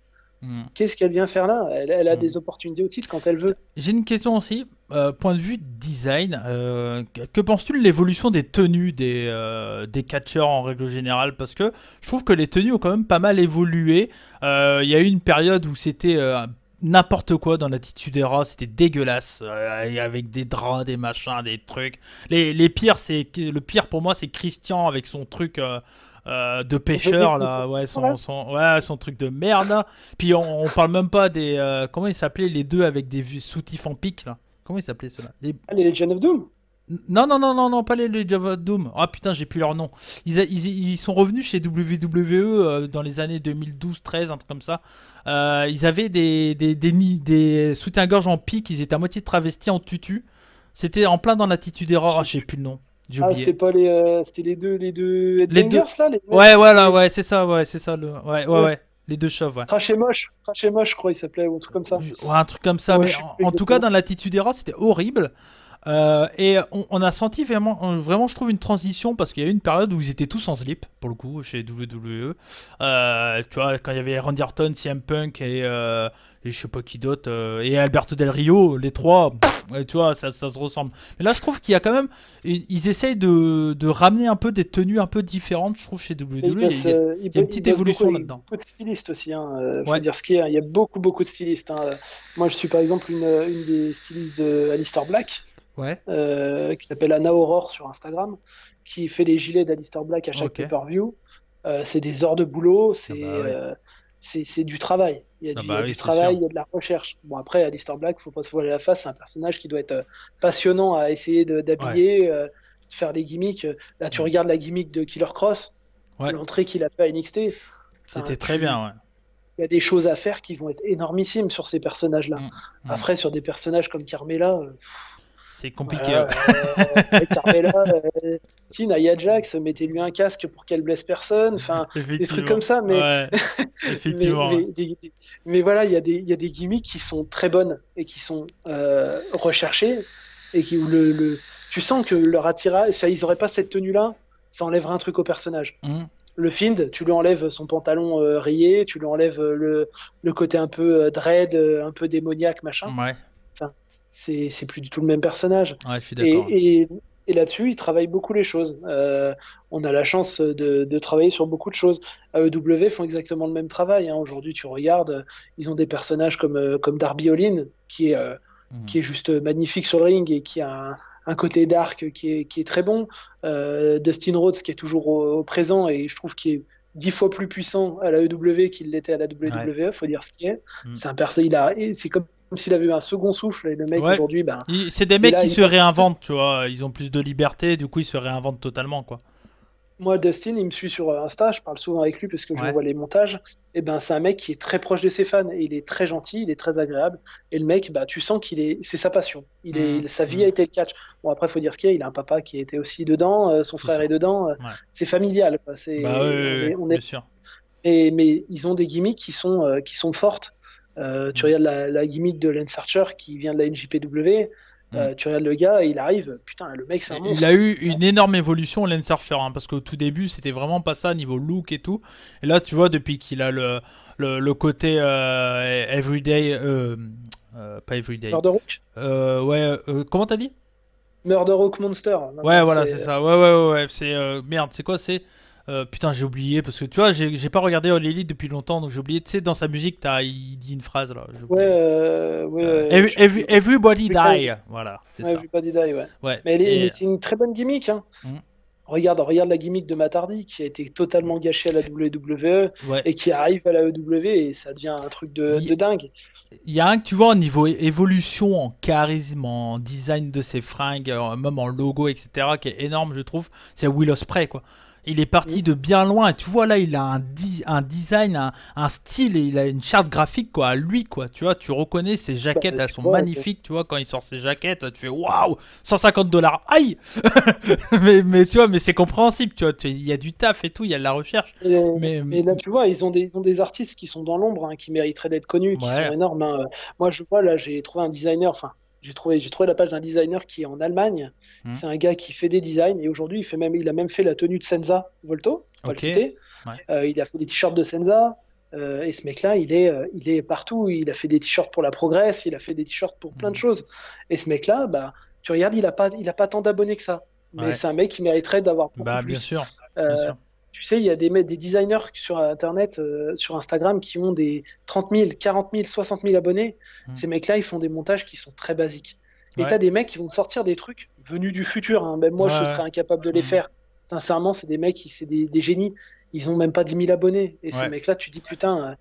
Qu'est-ce qu'elle vient faire là? Elle a des opportunités au titre quand elle veut. J'ai une question aussi, point de vue design. Que penses-tu de l'évolution des tenues des catcheurs en règle générale? Parce que je trouve que les tenues ont quand même pas mal évolué. Il y a eu une période où c'était n'importe quoi dans l'Attitude Era, c'était dégueulasse, avec des draps, des machins, des trucs. Le pire pour moi, c'est Christian avec son truc. De pêcheur là, ouais, son truc de merde là. Puis on parle même pas des comment ils s'appelaient les deux avec des soutifs en pique là. Comment ils s'appelaient ceux-là? Les Legend of Doom. Non, pas les Legend of Doom. Ah putain, j'ai plus leur nom. Ils sont revenus chez WWE dans les années 2012-13, un truc comme ça. Ils avaient des soutiens-gorge en pique, ils étaient à moitié travestis en tutu. C'était en plein dans l'attitude erreur. Ah, je sais plus le nom. J'ai oublié. C'était pas c'était les deux Headbangers là, Ouais, voilà, ouais, c'est ça, ouais. Les deux chauves, ouais. Crash et moche, je crois, il s'appelait, ou un truc comme ça. Ouais, un truc comme ça, mais en tout cas, dans l'attitude era, c'était horrible. Et on a senti vraiment, je trouve, une transition parce qu'il y a eu une période où ils étaient tous en slip, pour le coup, chez WWE. Tu vois, quand il y avait Randy Orton, CM Punk et je sais pas qui d'autre, et Alberto Del Rio, les trois, tu vois, ça se ressemble. Mais là, je trouve qu'il y a quand même, ils essayent de ramener un peu des tenues un peu différentes, je trouve, chez WWE. Il y a une petite évolution là-dedans. Il y a beaucoup de stylistes aussi, faut dire ce qu'il y a. Il y a beaucoup de stylistes. Moi, je suis par exemple une des stylistes de Aleister Black. Qui s'appelle Anna Aurore sur Instagram, qui fait les gilets d'Aleister Black à chaque pay-per-view. C'est des heures de boulot, c'est du travail. Il y a du travail, il y a de la recherche. Bon, après, Aleister Black, faut pas se voiler la face, c'est un personnage qui doit être passionnant à essayer d'habiller, de faire les gimmicks. Là, tu regardes la gimmick de Killer Cross, l'entrée qu'il a fait à NXT. C'était très bien, ouais. Il y a des choses à faire qui vont être énormissimes sur ces personnages-là. Après, sur des personnages comme Carmella... c'est compliqué. Carmella, Nia Jax, mettez-lui un casque pour qu'elle blesse personne. Enfin, des trucs comme ça. Mais, effectivement. mais voilà, il y a des gimmicks qui sont très bonnes et qui sont recherchées et où tu sens que leur attirage, ils n'auraient pas cette tenue-là, ça enlèverait un truc au personnage. Le Fiend, tu lui enlèves son pantalon rayé, tu lui enlèves le côté un peu dread, un peu démoniaque, machin. Ouais. Enfin, c'est plus du tout le même personnage. Ouais, je suis d'accord. Et là-dessus, ils travaillent beaucoup les choses. On a la chance de travailler sur beaucoup de choses. AEW font exactement le même travail. Aujourd'hui, tu regardes, ils ont des personnages comme Darby Allin, qui est juste magnifique sur le ring et qui a un côté dark qui est très bon. Dustin Rhodes, qui est toujours au présent et je trouve qu'il est 10 fois plus puissant à la AEW qu'il l'était à la WWE, faut dire ce qu'il est. C'est un personnage, c'est comme s'il avait eu un second souffle et le mec aujourd'hui c'est des mecs qui se réinventent, tu vois, ils ont plus de liberté, du coup ils se réinventent totalement, quoi. Moi, Dustin, il me suit sur Insta, je parle souvent avec lui parce que je vois les montages. Et ben, c'est un mec qui est très proche de ses fans et il est très gentil, il est très agréable. Et le mec, tu sens c'est sa passion. Sa vie a été le catch. Bon, après, faut dire ce qu'il y a, il a un papa qui était aussi dedans, son frère est dedans. C'est familial, quoi. Bien sûr. Mais ils ont des gimmicks qui sont fortes. Tu regardes la gimmick de Lance Archer qui vient de la NJPW. Tu regardes le gars, il arrive, putain, le mec c'est un monstre. Il a eu une énorme évolution, Lance Archer, parce qu'au tout début c'était vraiment pas ça niveau look et tout. Et là tu vois, depuis qu'il a le côté everyday, pas everyday. Murder Rock. Comment t'as dit? Murder Rock Monster. Ouais, voilà, c'est ça. Ouais. C'est merde, c'est quoi? C'est putain, j'ai oublié parce que tu vois, j'ai pas regardé All Elite depuis longtemps, donc j'ai oublié. Tu sais, dans sa musique, il dit une phrase là. Everybody die. Voilà, c'est ça. Everybody die, ouais. Mais c'est une très bonne gimmick. Regarde la gimmick de Matt Hardy qui a été totalement gâchée à la WWE et qui arrive à la EW et ça devient un truc de dingue. Il y a un que tu vois au niveau évolution, en charisme, en design de ses fringues, même en logo, etc., qui est énorme, je trouve. C'est Will Ospreay, quoi. Il est parti de bien loin. Et tu vois, là, il a un design, un style, et il a une charte graphique, quoi, à lui, quoi. Tu vois, tu reconnais ses jaquettes, elles sont magnifiques, tu vois, quand il sort ses jaquettes, tu fais waouh, $150. Aïe. mais tu vois, mais c'est compréhensible, tu vois. Il y a du taf et tout, il y a de la recherche. Mais là, tu vois, ils ont des artistes qui sont dans l'ombre, hein, qui mériteraient d'être connus, qui sont énormes, hein. Moi, je vois, là, j'ai trouvé un designer, enfin, j'ai trouvé la page d'un designer qui est en Allemagne. C'est un gars qui fait des designs, et aujourd'hui, il a même fait la tenue de Senza Volto, on va le citer. Il a fait des t-shirts de Senza, et ce mec-là, il est partout. Il a fait des t-shirts pour la Progress, il a fait des t-shirts pour plein de choses. Et ce mec-là, bah, tu regardes, il a pas tant d'abonnés que ça. Mais c'est un mec qui mériterait d'avoir beaucoup plus. Bien sûr. Bien sûr. Tu sais, il y a des designers sur Internet, sur Instagram, qui ont des 30 000, 40 000, 60 000 abonnés. Ces mecs-là, ils font des montages qui sont très basiques. Et t'as des mecs qui vont sortir des trucs venus du futur, hein. Même moi, je serais incapable de les faire. Sincèrement, c'est des mecs, c'est des génies. Ils ont même pas 10 000 abonnés. Et ces mecs-là, tu dis, putain,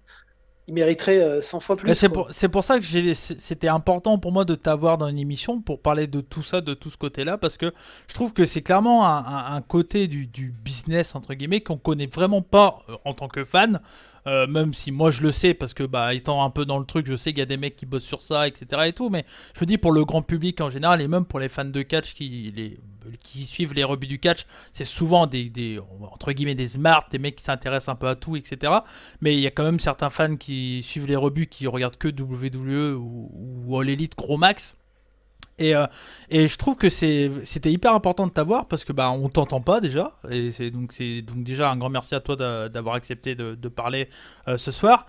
ils mériteraient 100 fois plus. C'est pour ça que c'était important pour moi de t'avoir dans une émission pour parler de tout ça, de tout ce côté-là, parce que je trouve que c'est clairement un côté du business, entre guillemets, qu'on connaît vraiment pas en tant que fan. Même si moi je le sais, parce que bah, étant un peu dans le truc, je sais qu'il y a des mecs qui bossent sur ça, etc. et tout, mais je me dis pour le grand public en général, et même pour les fans de catch qui suivent les rebuts du catch, c'est souvent entre guillemets des smarts, des mecs qui s'intéressent un peu à tout, etc. Mais il y a quand même certains fans qui suivent les rebuts, qui regardent que WWE ou All Elite Gros Max. Et je trouve que c'était hyper important de t'avoir, parce que bah on t'entend pas déjà, et c'est donc déjà un grand merci à toi d'avoir accepté de parler ce soir.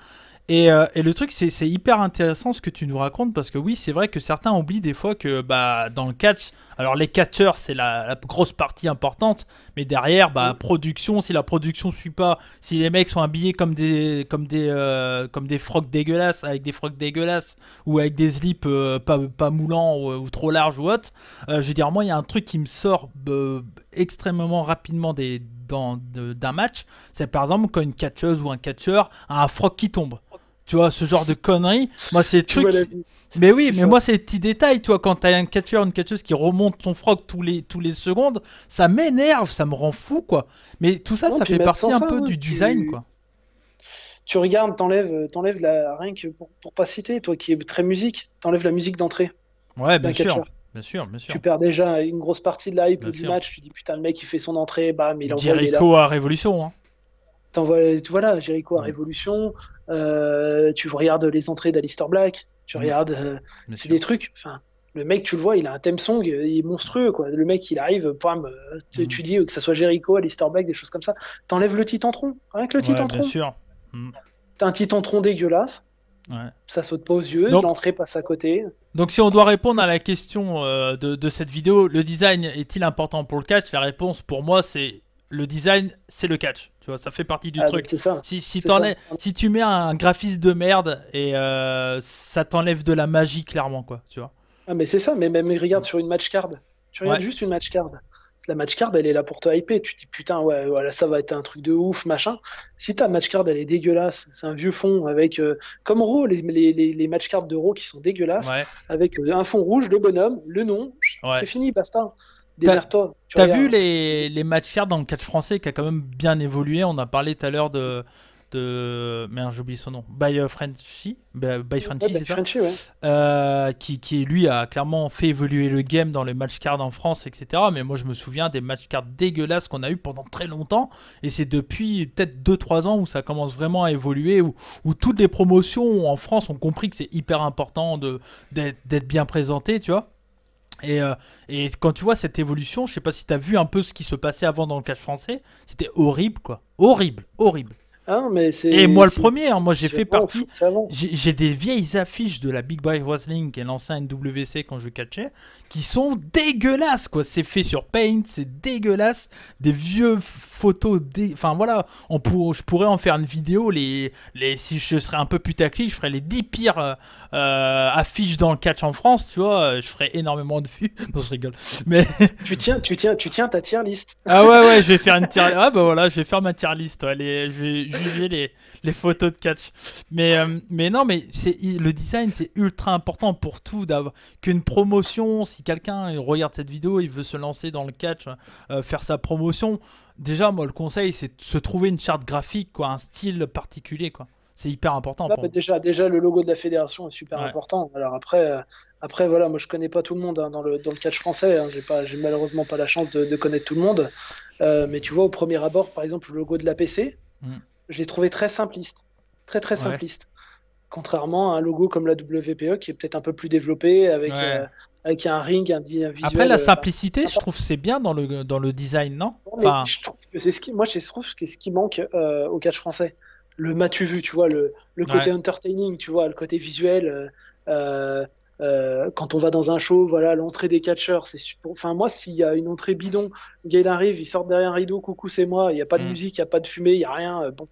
Et le truc, c'est hyper intéressant ce que tu nous racontes, parce que oui, c'est vrai que certains oublient des fois que bah, dans le catch, alors les catcheurs, c'est la grosse partie importante, mais derrière, bah, production, si la production suit pas, si les mecs sont habillés comme des frocs dégueulasses, avec des frocs dégueulasses, ou avec des slips pas moulants ou trop larges ou autre, je veux dire, moi, il y a un truc qui me sort extrêmement rapidement d'un match, c'est par exemple quand une catcheuse ou un catcheur a un froc qui tombe. Tu vois, ce genre de conneries. Moi, c'est le truc. Mais oui, mais moi, c'est les petits détails. Tu vois, quand t'as un catcheur, une catcheuse qui remonte son froc tous les secondes, ça m'énerve, ça me rend fou, quoi. Mais tout ça, ça fait partie un peu du design, quoi. Tu regardes, t'enlèves rien que pour pas citer, toi qui es très musique, t'enlèves la musique d'entrée. Ouais, bien sûr. Bien sûr. Tu perds déjà une grosse partie de la hype du match. Tu dis putain, le mec il fait son entrée, bam, il envoie. Jericho à Révolution, hein. Voilà, Jericho à Révolution. Tu regardes les entrées d'Aleister Black. Tu regardes, c'est des trucs. Enfin, le mec, tu le vois, il a un theme song, il est monstrueux, quoi. Le mec, il arrive, tu dis que ça soit Jericho, Aleister Black, des choses comme ça. T'enlèves le Titantron, rien que le Titantron. Bien sûr. T'as un Titantron dégueulasse. Ça saute pas aux yeux, l'entrée passe à côté. Donc si on doit répondre à la question de cette vidéo, le design est-il important pour le catch? La réponse pour moi c'est le design, c'est le catch. Tu vois, ça fait partie du truc. C'est ça. Si tu mets un graphiste de merde, et ça t'enlève de la magie clairement, quoi. Tu vois. Ah mais c'est ça. Mais même regarde sur une match card. Tu regardes juste une match card. La match card, elle est là pour te hyper. Tu te dis putain, ouais, voilà, ça va être un truc de ouf, machin. Si ta match card, elle est dégueulasse, c'est un vieux fond avec, comme Raw, les match cards de Raw qui sont dégueulasses, avec un fond rouge, le bonhomme, le nom, c'est fini, basta. Démerde-toi. T'as vu les match cards dans le catch français qui a quand même bien évolué. On a parlé tout à l'heure de merde, j'oublie son nom, By Frenchy, c'est ça, Frenchy, ouais. qui lui a clairement fait évoluer le game dans les match cards en France, etc. Mais moi je me souviens des match cards dégueulasses qu'on a eu pendant très longtemps, et c'est depuis peut-être 2-3 ans où ça commence vraiment à évoluer, où toutes les promotions en France ont compris que c'est hyper important d'être bien présenté, tu vois. Et quand tu vois cette évolution, je sais pas si tu as vu un peu ce qui se passait avant dans le catch français, c'était horrible, quoi. Horrible. Ah, mais et moi le premier, hein, moi j'ai fait partie, j'ai des vieilles affiches de la Big Boy Wrestling qui est l'ancien NWC quand je catchais, qui sont dégueulasses, quoi. C'est fait sur Paint, c'est dégueulasse, des vieux photos, enfin voilà, je pourrais en faire une vidéo, si je serais un peu putaclic, je ferais les 10 pires affiches dans le catch en France, tu vois, je ferais énormément de vues. Non, je rigole. Mais tu tiens ta tier list. Ah ouais, je vais faire une tier list. Ah bah voilà, je vais faire ma tier list. Ouais, je vais juger les photos de catch. Mais non, mais le design, c'est ultra important pour tout. Qu'une promotion, si quelqu'un regarde cette vidéo, il veut se lancer dans le catch, faire sa promotion, déjà, moi, le conseil, c'est de se trouver une charte graphique, quoi, un style particulier, quoi. C'est hyper important Là, pour bah, moi. déjà, le logo de la fédération est super Ouais, important. Alors après, voilà, moi je connais pas tout le monde, hein, dans le catch français. Hein. J'ai malheureusement pas la chance de connaître tout le monde. Mais tu vois, au premier abord, par exemple, le logo de l'APC, mm, je l'ai trouvé très simpliste, très très ouais, simpliste. Contrairement à un logo comme la WPE qui est peut-être un peu plus développé ouais. avec un ring, un Après, visuel la un peu simplicité, je sympa. trouve que c'est bien dans le design, non? Non, mais Enfin, je trouve que moi je trouve que c'est ce qui manque au catch français. Le m'as-tu vu, tu vois, le côté ouais. entertaining, tu vois, le côté visuel. Quand on va dans un show, voilà, l'entrée des catcheurs, c'est super. Enfin, moi, s'il y a une entrée bidon, le gars il arrive, il sort derrière un rideau, coucou, c'est moi, il n'y a pas de Mm. musique, il n'y a pas de fumée, il n'y a rien. Bon,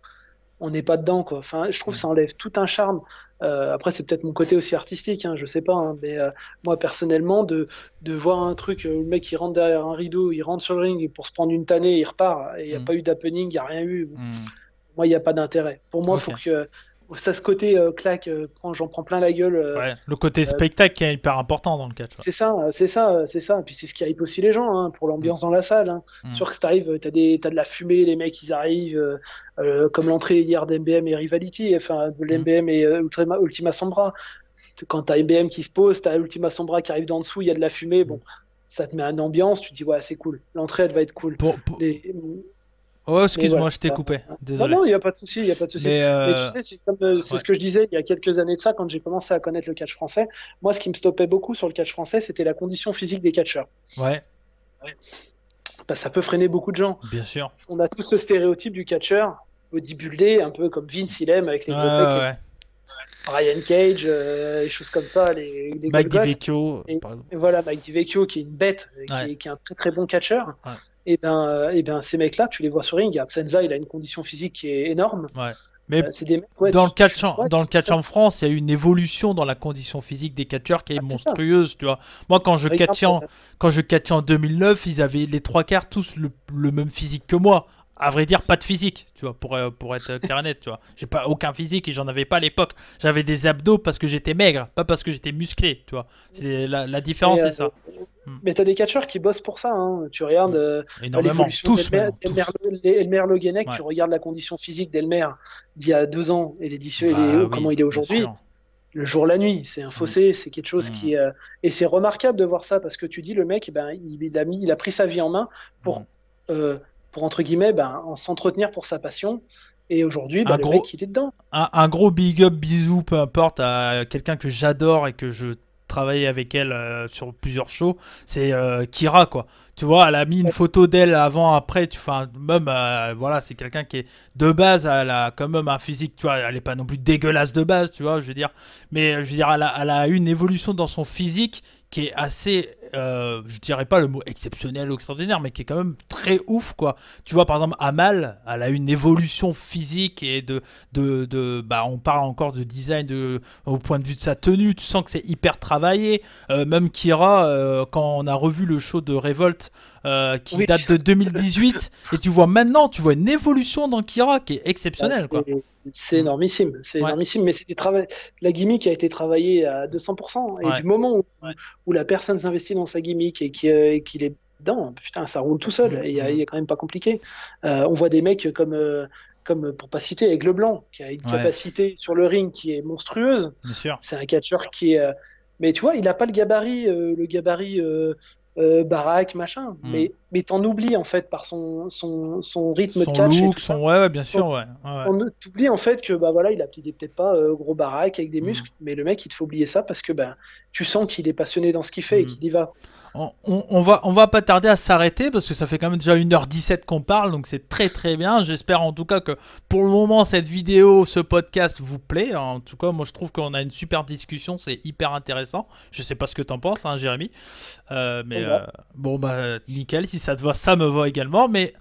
on n'est pas dedans, quoi. Enfin, je trouve que Mm. ça enlève tout un charme. Après, c'est peut-être mon côté aussi artistique, hein, je sais pas, hein, mais moi, personnellement, de voir un truc, le mec, il rentre derrière un rideau, il rentre sur le ring et pour se prendre une tannée, il repart, et il n'y a Mm. pas eu d'happening, il n'y a rien eu. Mm. Moi, il n'y a pas d'intérêt. Pour moi, il Ok. faut que ça, ce côté claque, j'en prends plein la gueule. Ouais. Le côté Euh, spectacle qui est hyper important dans le catch. Ouais. c'est ça, c'est ça, c'est ça. Et puis c'est ce qui hype aussi les gens, hein, pour Mm. l'ambiance dans la salle. Hein. Mm. Sûr que si t'arrives, t'as de la fumée, les mecs ils arrivent, comme l'entrée hier d'MBM et Rivality, enfin de Mm. l'MBM et Ultima Sombra. Quand t'as MBM qui se pose, t'as Ultima Sombra qui arrive d'en dessous, il y a de la fumée, Mm. bon, ça te met une ambiance, tu te dis ouais c'est cool, l'entrée elle va être cool. Les- Oh, mais voilà. excuse-moi, je t'ai coupé. Non, Désolé. non, il n'y a pas de souci, il n'y a pas de souci. Mais Mais tu sais, c'est ouais. ce que je disais il y a quelques années de ça, quand j'ai commencé à connaître le catch français. Moi, ce qui me stoppait beaucoup sur le catch français, c'était la condition physique des catcheurs. Ouais, Bah, ça peut freiner beaucoup de gens. bien sûr. On a tous ce stéréotype du catcheur bodybuildé, un peu comme Vince il aime, avec les Ouais, gros pecs, ouais, ouais. Brian Cage, les choses comme ça, les Mike Golgoth. DiVecchio, Et, par exemple. et voilà, Mike DiVecchio, qui est une bête, Ouais, qui est un très très bon catcheur. ouais, Et ben, ces mecs-là, tu les vois sur ring. Regarde, Senza, il a une condition physique qui est énorme. ouais. Mais C'est des mecs, ouais, ouais, dans le catch en France, il y a eu une évolution dans la condition physique des catcheurs qui est c'est ça. monstrueuse, tu vois. Moi, Regarde, quand je catchais en 2009, ils avaient les trois quarts tous le même physique que moi. À vrai dire, pas de physique, tu vois, pour être clair et net, tu vois. J'ai pas aucun physique et j'en avais pas à l'époque. J'avais des abdos parce que j'étais maigre, pas parce que j'étais musclé, tu vois. C'est la mais, différence, c'est ça. Hmm. mais t'as des catcheurs qui bossent pour ça. Hein. Tu regardes Énormément, l'évolution tous même, tous. Elmer Le Guenec, Ouais. tu regardes la condition physique d'Elmer d'il y a 2 ans et l'édition, Bah comment oui, il est bien aujourd'hui. sûr. Le jour, la nuit, c'est un Hmm. fossé, c'est quelque chose Hmm. qui. Et c'est remarquable de voir ça parce que tu dis, le mec, ben, il a pris sa vie en main Hmm. pour, euh, pour entre guillemets, ben, s'entretenir pour sa passion. Et aujourd'hui, ben, Un le gros, mec, il est dedans. un gros big up, bisous, peu importe, à quelqu'un que j'adore et que je travaille avec elle sur plusieurs shows, c'est Kira, quoi. Tu vois, elle a mis une Ouais, photo d'elle avant, après, enfin, même, voilà, c'est quelqu'un qui est de base, elle a quand même un physique, tu vois, elle est pas non plus dégueulasse de base, tu vois, je veux dire, mais je veux dire, elle a eu une évolution dans son physique qui est assez, je dirais pas le mot exceptionnel ou extraordinaire, mais qui est quand même très ouf, quoi. Tu vois, par exemple, Amal, elle a eu une évolution physique et bah, on parle encore de design au point de vue de sa tenue, tu sens que c'est hyper travaillé. Même Kira, quand on a revu le show de Revolt qui oui, date de 2018, et tu vois maintenant, tu vois une évolution dans Kira qui est bah, exceptionnelle, quoi. c'est Mm. énormissime, c'est Ouais, énormissime, mais la gimmick a été travaillée à 200%. Et ouais. du moment où la personne s'investit dans sa gimmick et qu'il est dedans, putain, ça roule tout seul. Mm, Et il mm. y a quand même pas compliqué. On voit des mecs comme pour pas citer, Aigle Blanc, qui a une Ouais, capacité sur le ring qui est monstrueuse. bien sûr. C'est un catcheur qui est. Mais tu vois, il n'a pas le gabarit baraque, machin. Mm. Mais t'en oublies, en fait, par son rythme de Son catch et look, tout ça. ouais, ouais, bien sûr, ouais. Ouais, ouais. On t'oublie en fait que bah voilà, il est peut-être pas gros baraque avec des Mm, muscles, mais le mec il te faut oublier ça parce que ben tu sens qu'il est passionné dans ce qu'il fait et mm. qu'il y va. On va pas tarder à s'arrêter parce que ça fait quand même déjà 1h17 qu'on parle, donc c'est très très bien. J'espère en tout cas que pour le moment cette vidéo, ce podcast vous plaît. En tout cas, moi je trouve qu'on a une super discussion, c'est hyper intéressant. Je sais pas ce que t'en penses, hein, Jérémy. Mais Voilà. bon, bah nickel, si ça te va, ça me va également. Mais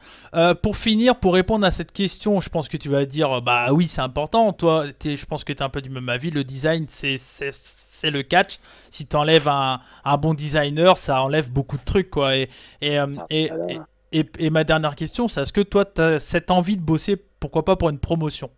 pour finir, pour répondre à cette question, je pense que tu vas dire, bah oui, c'est important. Toi, je pense que tu es un peu du même avis. Le design, c'est le catch. Si tu enlèves un bon designer, ça enlève beaucoup de trucs, quoi. Et, euh, Ah, et, voilà. et ma dernière question, c'est est-ce que toi, tu as cette envie de bosser, pourquoi pas pour une promotion?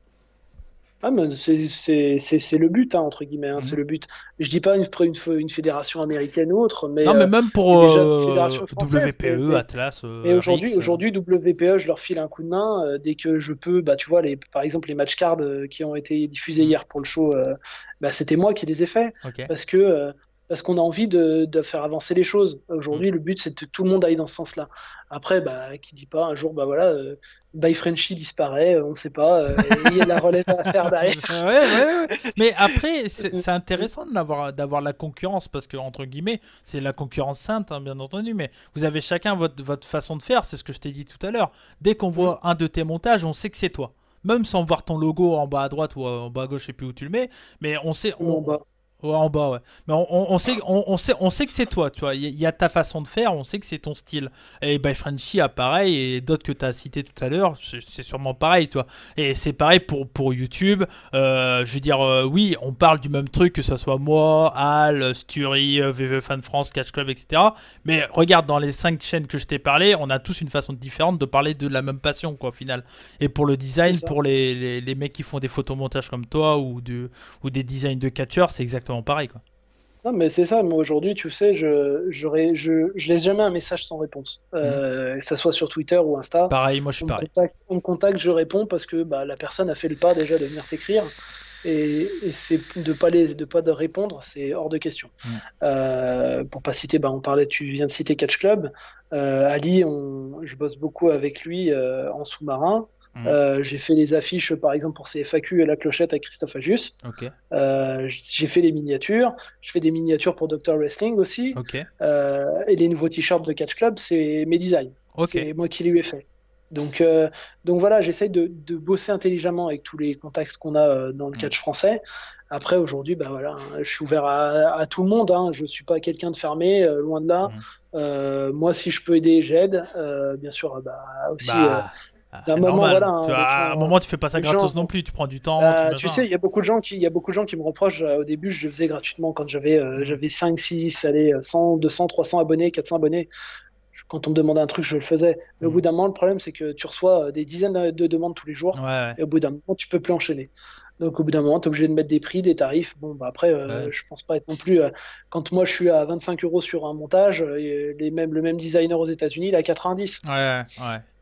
Ah, mais c'est le but, hein, entre guillemets, hein, c'est Mhm. le but. Je dis pas une fédération américaine ou autre, Non, mais même mais pour déjà une fédération française. WPE, Atlas, Mais RX. aujourd'hui, WPE, je leur file un coup de main dès que je peux. Bah, tu vois, par exemple, les match cards qui ont été diffusés Mhm. hier pour le show, bah, c'était moi qui les ai faits Ok. parce que parce qu'on a envie de faire avancer les choses. Mhm. Aujourd'hui, le but, c'est que tout le monde aille dans ce sens-là. Après, bah, qui dit pas un jour, bah voilà, By Frenchy disparaît, on ne sait pas, et il y a de la relève à faire derrière. Ouais. Mais après, c'est intéressant d'avoir la concurrence parce que, entre guillemets, c'est la concurrence sainte, hein, bien entendu. Mais vous avez chacun votre façon de faire, c'est ce que je t'ai dit tout à l'heure. Dès qu'on voit un de tes montages, on sait que c'est toi. Même sans voir ton logo en bas à droite ou en bas à gauche, je sais plus où tu le mets. Mais on sait. Non, bah, Ouais, en bas, ouais. Mais on sait que c'est toi, tu vois. Il y a ta façon de faire, on sait que c'est ton style. Et By Frenchy a pareil, et d'autres que tu as cités tout à l'heure, c'est sûrement pareil, tu vois. Et c'est pareil pour YouTube. Je veux dire, oui, on parle du même truc, que ce soit moi, Al, Sturi, VV Fan France, Catch Club, etc. Mais regarde, dans les 5 chaînes que je t'ai parlé, on a tous une façon différente de parler de la même passion, quoi, au final. Et pour le c'est design, ça. pour les mecs qui font des photomontages comme toi ou des designs de catcheurs, c'est exactement pareil, quoi. Non, mais c'est ça. Moi, aujourd'hui, tu sais, je laisse jamais un message sans réponse. Mhm. Que ça soit sur Twitter ou Insta. Pareil, moi je suis pareil. On me contacte, je réponds parce que bah, la personne a fait le pas déjà de venir t'écrire. Et c'est de pas de répondre, c'est hors de question. Mhm. Pour pas citer, bah, tu viens de citer Catch Club. Ali, je bosse beaucoup avec lui en sous-marin. Mhm. J'ai fait les affiches, par exemple, pour ses FAQ et la clochette avec Christophe Agius. Ok, J'ai fait les miniatures. Je fais des miniatures pour Dr. Wrestling aussi. ok, Et les nouveaux t-shirts de Catch Club, c'est mes designs. ok. C'est moi qui les ai fait. Donc, donc voilà, j'essaye de bosser intelligemment avec tous les contacts qu'on a dans le Mhm. catch français. Après, aujourd'hui, bah voilà, hein, je suis ouvert à tout le monde. Hein. Je ne suis pas quelqu'un de fermé, loin de là. Mhm. Moi, si je peux aider, j'aide. Bien sûr, bah, aussi, Bah, d'un moment, voilà, normal. hein, Tu vois, à un moment, tu fais pas ça les gens, gratos non plus. Tu prends du temps, tu tu machin. sais, il y a beaucoup de gens qui me reprochent. Au début, je le faisais gratuitement quand Mhm. j'avais 5, 6, allez, 100, 200, 300 abonnés, 400 abonnés. Quand on me demandait un truc, je le faisais. Mais au bout Mhm. d'un moment, le problème, c'est que tu reçois des dizaines de demandes tous les Ouais, jours. ouais. Et au bout d'un moment, tu peux plus enchaîner. Donc, au bout d'un moment, tu es obligé de mettre des prix, des tarifs. Bon, bah après, Ouais, je pense pas être non plus. Quand moi, je suis à 25 euros sur un montage, le même designer aux États-Unis, il est à 90. ouais.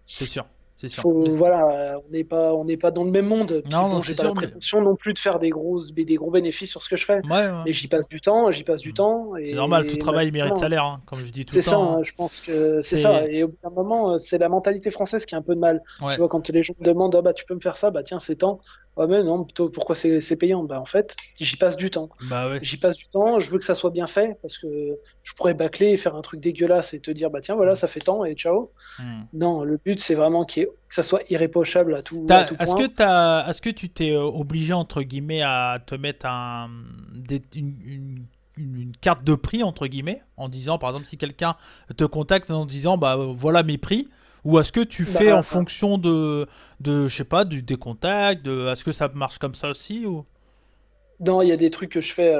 C'est sûr, c'est sûr. Faut, voilà, on n'est pas dans le même monde. Puis Non, non, bon, c'est j'ai pas la sûr, mais prétention non plus de faire des gros bénéfices sur ce que je fais. ouais. Mais j'y passe du Mhm. temps. C'est normal, tout Et travail mérite malheureusement, salaire, hein, comme je dis tout le c'est ça, temps, hein. hein, je pense que c'est ça. C'est Et au bout d'un moment, c'est la mentalité française qui a un peu de mal. Tu ouais, vois, quand les gens me demandent, ah bah tu peux me faire ça, bah tiens, c'est tant. Ouais, mais non, plutôt, pourquoi c'est payant? Bah en fait, j'y passe du temps. bah ouais. J'y passe du temps, je veux que ça soit bien fait, parce que je pourrais bâcler et faire un truc dégueulasse et te dire, bah tiens, voilà, ça fait tant et ciao. Mhm. Non, le but, c'est vraiment que ça soit irréprochable à tout point. Est-ce que tu t'es obligé entre guillemets à te mettre une carte de prix entre guillemets en disant par exemple si quelqu'un te contacte en disant bah voilà mes prix ou est-ce que tu fais en Bah, fonction je sais pas des contacts est-ce que ça marche comme ça aussi ou non, il y a des trucs que je fais.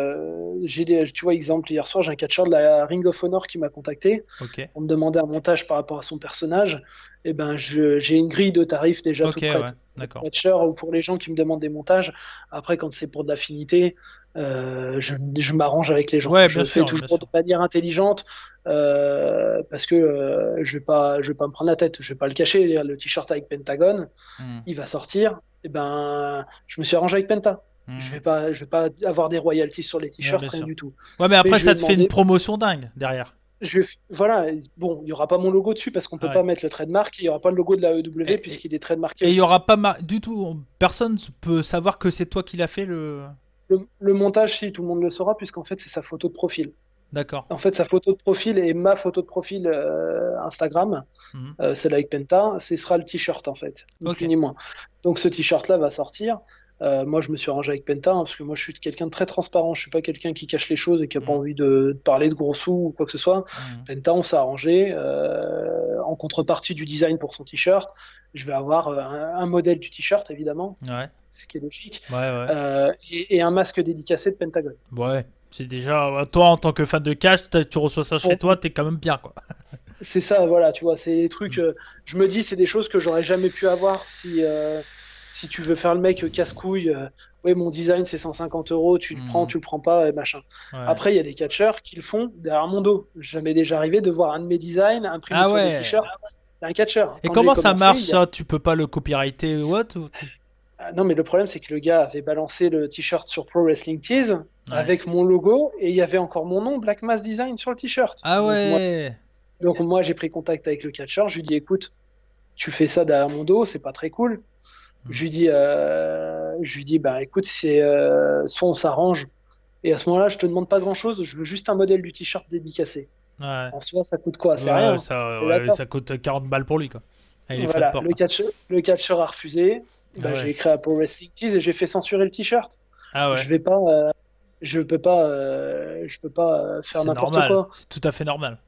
Tu vois, exemple, hier soir, j'ai un catcheur de la Ring of Honor qui m'a contacté. ok On me demandait un montage par rapport à son personnage. Et ben, j'ai une grille de tarifs déjà ok toute ouais prête. Pour les d'accord catcheurs ou pour les gens qui me demandent des montages. Après, quand c'est pour de l'affinité, je m'arrange avec les gens. ouais Je fais bien toujours de sûr manière intelligente parce que je vais pas me prendre la tête. Je vais pas le cacher. Le t-shirt avec Pentagon, Hmm. il va sortir. Et ben, je me suis arrangé avec Penta. Hmm. Je vais pas avoir des royalties sur les Ouais, t-shirts, bien rien sûr du tout. ouais mais Mais après je lui ça ai te fait une demandé, promotion dingue derrière voilà, bon, il y aura pas mon logo dessus parce qu'on peut ouais. pas mettre le trademark, il y aura pas le logo de la EW et, et, puisqu'il est trademarké et il y aussi. aura pas du tout personne peut savoir que c'est toi qui l'as fait le Le montage, si, tout le monde le saura puisqu'en fait, c'est sa photo de profil. d'accord. En fait, sa photo de profil et ma photo de profil Instagram, Mhm. celle avec Penta, ce sera le t-shirt en fait, ni Ok. plus ni moins. Donc ce t-shirt-là va sortir. Moi, je me suis arrangé avec Penta parce que moi, je suis quelqu'un de très transparent. Je suis pas quelqu'un qui cache les choses et qui a pas Mhm. envie de parler de gros sous ou quoi que ce soit. Mhm. Penta, on s'est arrangé. En contrepartie du design pour son t-shirt, je vais avoir un modèle du t-shirt, évidemment, Ouais, ce qui est logique, ouais. et un masque dédicacé de Pentagon. Ouais, c'est déjà. Toi, en tant que fan de cash, tu reçois ça chez Pour, toi, t'es quand même bien, quoi. C'est ça, voilà, tu vois, c'est des trucs. Mm. Je me dis, c'est des choses que j'aurais jamais pu avoir si. Si tu veux faire le mec casse-couille, ouais, mon design c'est 150 euros, tu le prends, tu le prends pas, et machin. Ouais. Après, il y a des catcheurs qui le font derrière mon dos. Jamais déjà arrivé de voir un de mes designs imprimé Ah sur des ouais. t-shirts d'un catcheur. Et Quand comment j'ai ça commencé, marche il y a- ça? Tu peux pas le copyrighter ou what? Ah, non, mais le problème, c'est que le gars avait balancé le t-shirt sur Pro Wrestling Tees Ouais. avec mon logo et il y avait encore mon nom, Black Mass Design, sur le t-shirt. Ah ouais. Donc moi, j'ai pris contact avec le catcheur. Je lui dis, écoute, tu fais ça derrière mon dos, c'est pas très cool. Hmm. Je lui dis, bah écoute, soit on s'arrange. Et à ce moment-là, je te demande pas grand-chose. Je veux juste un modèle du t-shirt dédicacé. Ouais. En soi, ça coûte quoi? C'est Ouais, rien. ça, T'es ouais, d'accord. ça coûte 40 balles pour lui, quoi. Et les frais de Voilà, port. le catcheur a refusé. Ah Bah, j'ai ouais. écrit à Pro Wrestling Tees et j'ai fait censurer le t-shirt. Ah ouais. Je vais pas, je peux pas faire C'est n'importe normal. quoi. C'est tout à fait normal.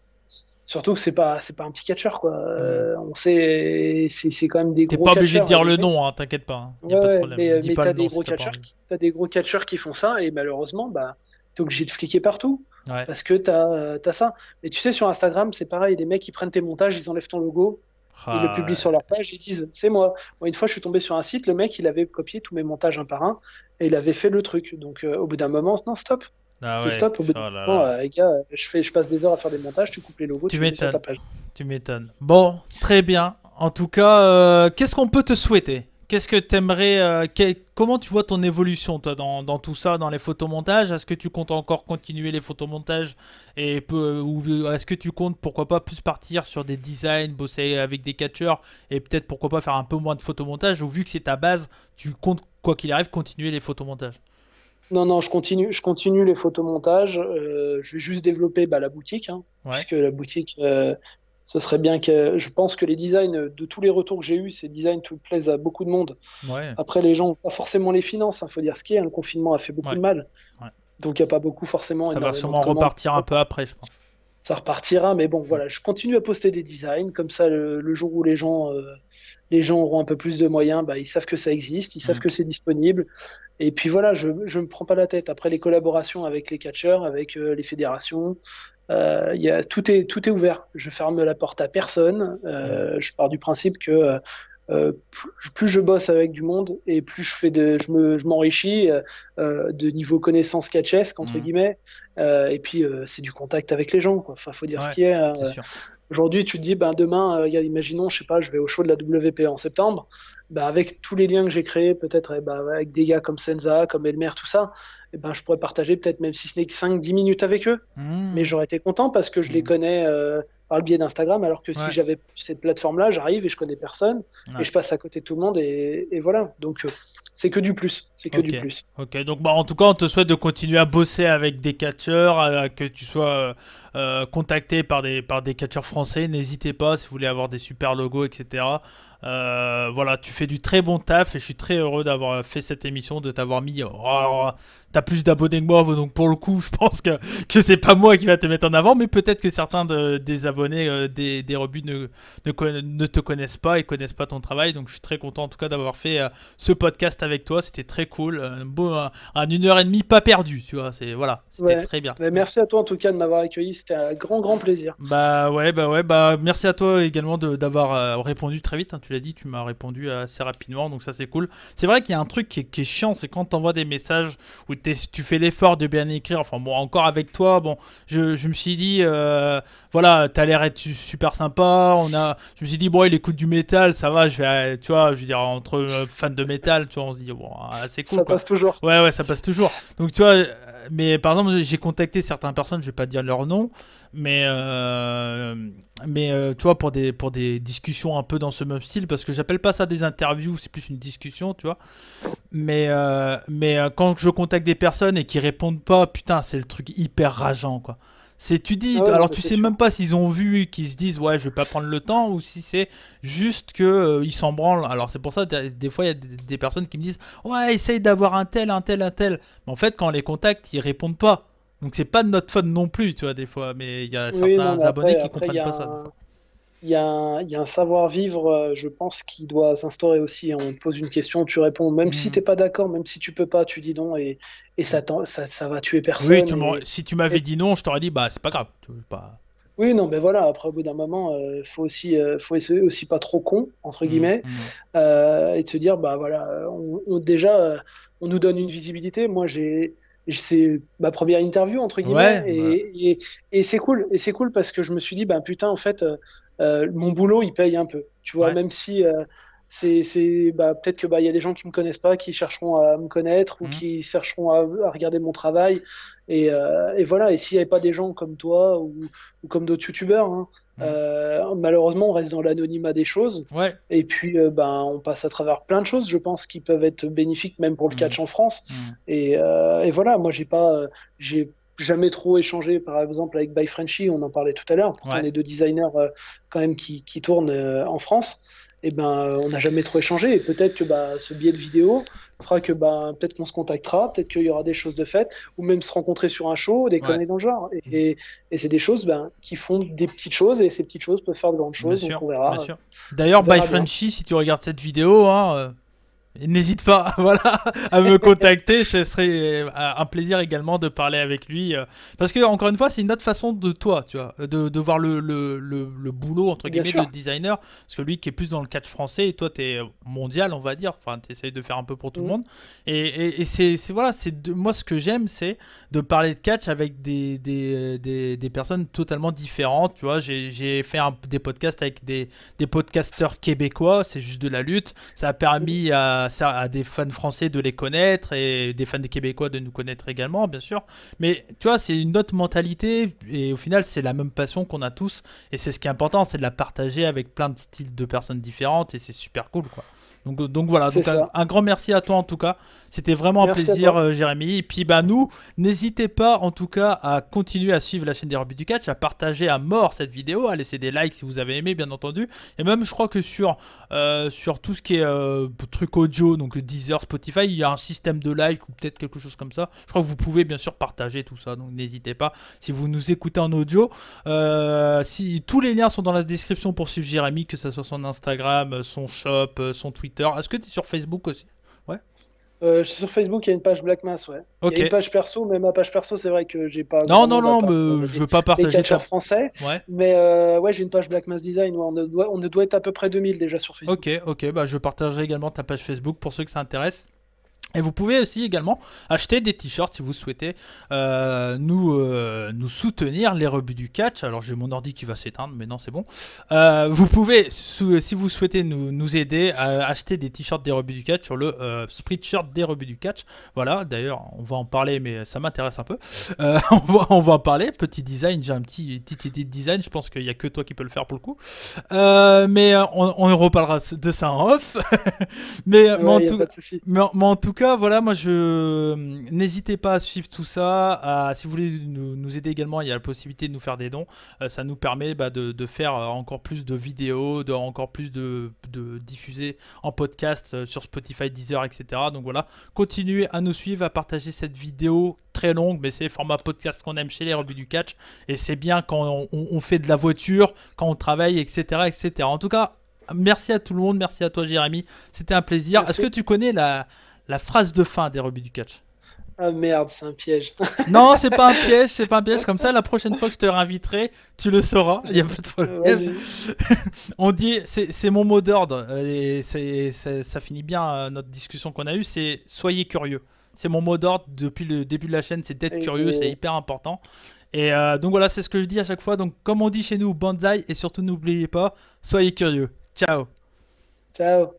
Surtout que c'est pas un petit catcheur quoi. Hmm. On sait, c'est quand même des T'es gros pas obligé de catcheurs. Et dire les le mecs, nom, hein, t'inquiète pas. Hein. Y a ouais, pas de ouais, problème. mais, Dis mais pas le nom si t'as pas envie. t'as des gros catcheurs qui font ça et malheureusement, bah, t'es obligé de fliquer partout Ouais. parce que t'as ça. Mais tu sais, sur Instagram, c'est pareil. Les mecs, ils prennent tes montages, ils enlèvent ton logo, ils le publient Ah, sur leur page, ils disent, c'est moi. Moi, une fois, je suis tombé sur un site, le mec, il avait copié tous mes montages un par un et il avait fait le truc. Donc, au bout d'un moment, non, stop. ah C'est ouais. stop. Au bout d'un Oh là moment, là. les gars, je passe des heures à faire des montages, tu coupes les logos, Tu tu les mets sur ta m'étonnes. page. Tu m'étonnes. Bon, très bien. En tout cas, qu'est-ce qu'on peut te souhaiter? Qu'est-ce que t'aimerais comment tu vois ton évolution, toi, dans tout ça, dans les photomontages? Est-ce que tu comptes encore continuer les photomontages ou est-ce que tu comptes, pourquoi pas, plus partir sur des designs, bosser avec des catcheurs et peut-être, pourquoi pas, faire un peu moins de photomontage? Ou vu que c'est ta base, tu comptes, quoi qu'il arrive, continuer les photomontages? Non, non, je continue les photomontages. Je vais juste développer bah, la boutique, hein, Ouais, puisque la boutique, ce serait bien que. Je pense que les designs, de tous les retours que j'ai eus, ces designs plaisent à beaucoup de monde. ouais, Après, les gens n'ont pas forcément les finances, il faut dire ce qui est. Hein, le confinement a fait beaucoup ouais, de mal. ouais. Donc, il n'y a pas beaucoup, forcément, Ça va énormément de sûrement commandes. repartir un peu après, je pense. Ça repartira, mais bon, Mm. voilà, je continue à poster des designs. Comme ça, le jour où les gens auront un peu plus de moyens, bah, ils savent que ça existe, ils savent Mm. que c'est disponible. Et puis voilà, je me prends pas la tête. Après les collaborations avec les catcheurs, avec les fédérations, tout est ouvert. Je ferme la porte à personne. Mm. Je pars du principe que plus je bosse avec du monde et plus je m'enrichis de niveau connaissance catchesque entre Mm. guillemets. Et puis c'est du contact avec les gens, quoi. Enfin, faut dire ce Ouais, qui est. Hein. c'est sûr. Aujourd'hui, tu te dis, ben, demain, imaginons, je sais pas, je vais au show de la WP en septembre. Ben, avec tous les liens que j'ai créés, peut-être ben, avec des gars comme Senza, comme Elmer, tout ça, ben, je pourrais partager peut-être même si ce n'est que 5-10 minutes avec eux. Mais Mm. j'aurais été content parce que je les Mm. connais par le biais d'Instagram, alors que si Ouais, j'avais cette plateforme-là, j'arrive et je connais personne et ouais. je passe à côté de tout le monde et voilà. Donc, c'est que du plus. C'est que du Ok, plus. ok. Donc, bah, en tout cas, on te souhaite de continuer à bosser avec des catcheurs, que tu sois contacté par des catcheurs français. N'hésitez pas si vous voulez avoir des super logos, etc. Voilà, tu fais du très bon taf et je suis très heureux d'avoir fait cette émission, de t'avoir mis. Oh, t'as plus d'abonnés que moi, donc pour le coup, je pense que c'est pas moi qui va te mettre en avant, mais peut-être que certains des abonnés des rebuts ne te connaissent pas et connaissent pas ton travail. Donc, je suis très content en tout cas d'avoir fait ce podcast avec toi, c'était très cool, un 1 heure et demie pas perdu, tu vois, c'était Ouais. très bien. Ben, merci à toi en tout cas de m'avoir accueilli. C'était un grand, grand plaisir. Bah ouais, merci à toi également d'avoir répondu très vite, hein, tu l'as dit, tu m'as répondu assez rapidement, donc ça c'est cool. C'est vrai qu'il y a un truc qui est chiant, c'est quand t'envoies des messages où tu fais l'effort de bien écrire, enfin bon, encore avec toi, bon, je me suis dit, voilà, t'as l'air être super sympa, je me suis dit, bon, il écoute du métal, ça va, tu vois, je veux dire, entre fans de métal, tu vois, on se dit, bon, c'est cool Ça quoi. passe toujours. Ouais, ça passe toujours. Donc, tu vois, mais par exemple, j'ai contacté certaines personnes, je vais pas dire leur nom, mais, tu vois, pour des discussions un peu dans ce même style, parce que j'appelle pas ça des interviews, c'est plus une discussion, tu vois. Mais quand je contacte des personnes et qui répondent pas, putain, c'est le truc hyper rageant, quoi. Tu dis, Ah ouais, non, alors mais tu c'est sais sûr. même pas s'ils ont vu, qu'ils se disent ouais je vais pas prendre le temps, ou si c'est juste que ils s'en branlent. Alors c'est pour ça des fois il y a des personnes qui me disent ouais essaye d'avoir un tel, un tel, un tel. Mais en fait quand on les contacte ils répondent pas. Donc c'est pas de notre faute non plus, tu vois, des fois. Mais il y a Oui, non, certains mais abonnés qui après, comprennent pas ça, des fois. il y a un savoir-vivre, je pense, qui doit s'instaurer aussi. On te pose une question, tu réponds, même si Mhm. t'es pas d'accord, même si tu peux pas, tu dis non, et ça va tuer Oui, personne. si tu m'avais Et dit non, je t'aurais dit bah c'est pas grave. Tu veux pas. Oui, non, mais voilà, après, au bout d'un moment, faut essayer aussi pas trop con, entre guillemets, et de se dire, bah voilà, déjà, on nous donne une visibilité. Moi, c'est ma première interview, entre guillemets, Ouais, bah, et c'est cool. Et c'est cool parce que je me suis dit, bah putain, en fait, mon boulot, il paye un peu. Tu vois, ouais. même si bah, peut-être que bah, il y a des gens qui me connaissent pas, qui chercheront à me connaître ou Mhm. qui chercheront à regarder mon travail. Et voilà, et s'il n'y avait pas des gens comme toi ou comme d'autres youtubeurs, hein, Mhm. malheureusement, on reste dans l'anonymat des choses. Ouais. Et puis, ben, on passe à travers plein de choses, je pense, qui peuvent être bénéfiques même pour le Mhm. catch en France. Mhm. Et voilà, moi, j'ai jamais trop échangé, par exemple, avec By Frenchy, on en parlait tout à l'heure. Pourtant, on Ouais. est deux designers quand même qui tournent en France. Et ben, on n'a jamais trop échangé. Et peut-être que bah, ce biais de vidéo fera que bah, peut-être qu'on se contactera, peut-être qu'il y aura des choses de faites, ou même se rencontrer sur un show, des Ouais. conneries dans le genre. Et c'est des choses ben, qui font des petites choses, et ces petites choses peuvent faire de grandes Bien choses, donc sûr, bien sûr. D'ailleurs, on by verra bien. Frenchy, si tu regardes cette vidéo, hein, n'hésite pas, voilà, à me contacter. Ce serait un plaisir également de parler avec lui, parce que encore une fois, c'est une autre façon de toi, tu vois, de voir le boulot entre Bien guillemets de sûr. designer, parce que lui qui est plus dans le catch français et toi t'es mondial, on va dire. Enfin, t'essayes de faire un peu pour tout le Mm. monde. Et voilà, moi ce que j'aime, c'est de parler de catch avec des personnes totalement différentes. Tu vois, j'ai fait des podcasts avec des podcasteurs québécois, c'est juste de la lutte. Ça a permis à des fans français de les connaître et des fans des Québécois de nous connaître également, bien sûr. Mais tu vois, c'est une autre mentalité et au final, c'est la même passion qu'on a tous. Et c'est ce qui est important, c'est de la partager avec plein de styles de personnes différentes et c'est super cool, quoi. Donc voilà, C'est donc ça. un grand merci à toi en tout cas. C'était vraiment un Merci à plaisir, toi. Jérémy. Et puis bah nous, n'hésitez pas en tout cas à continuer à suivre la chaîne des Rebus du Catch, à partager à mort cette vidéo, à laisser des likes si vous avez aimé, bien entendu. Et même, je crois que sur tout ce qui est truc audio, donc Deezer, Spotify, il y a un système de like ou peut-être quelque chose comme ça. Je crois que vous pouvez bien sûr partager tout ça, donc n'hésitez pas si vous nous écoutez en audio. Si tous les liens sont dans la description pour suivre Jérémy, que ce soit son Instagram, son shop, son Twitter. Est-ce que tu es sur Facebook aussi? Ouais. Je suis sur Facebook, il y a une page Black Mass, ouais. Il y a Ok. une page perso, mais ma page perso, c'est vrai que j'ai pas Non, grand non, monde à non, part mais je veux pas les partager ta. catcheurs français. Ouais. Mais ouais, j'ai une page Black Mass Design, ouais, on doit être à peu près 2000 déjà sur Facebook. Ok, ok, bah je partagerai également ta page Facebook pour ceux que ça intéresse. Et vous pouvez aussi également acheter des t-shirts si vous souhaitez nous soutenir les rebuts du catch. Alors j'ai mon ordi qui va s'éteindre, mais non c'est bon. Vous pouvez, si vous souhaitez nous aider à acheter des t-shirts des rebuts du catch sur le Spreadshirt des rebuts du catch. Voilà, d'ailleurs on va en parler, mais ça m'intéresse un peu. On va en parler. Petit design, j'ai un petit idée de design, je pense qu'il n'y a que toi qui peux le faire pour le coup. Mais on reparlera de ça en off. Mais en Ouais, il n'y a tout pas de souci. mais en tout cas, voilà, moi n'hésitez pas à suivre tout ça. Si vous voulez nous aider également, il y a la possibilité de nous faire des dons. Ça nous permet de faire encore plus de vidéos, encore plus de diffuser en podcast sur Spotify, Deezer, etc. Donc voilà, continuez à nous suivre, à partager cette vidéo très longue, mais c'est le format podcast qu'on aime chez les Rebuts du Catch. Et c'est bien quand on fait de la voiture, quand on travaille, etc., etc. En tout cas, merci à tout le monde, merci à toi Jérémy. C'était un plaisir. Est-ce que Merci. tu connais la phrase de fin des Rebuts du Catch? Ah merde, c'est un piège. Non, c'est pas un piège, c'est pas un piège. Comme ça, la prochaine fois que je te réinviterai, tu le sauras. Il n'y a pas de problème. Vas-y. On dit, c'est mon mot d'ordre. Et ça finit bien notre discussion qu'on a eue. C'est soyez curieux. C'est mon mot d'ordre depuis le début de la chaîne. C'est d'être curieux, c'est Et hyper important. Et donc voilà, c'est ce que je dis à chaque fois. Donc, comme on dit chez nous, banzai. Et surtout, n'oubliez pas, soyez curieux. Ciao. ciao.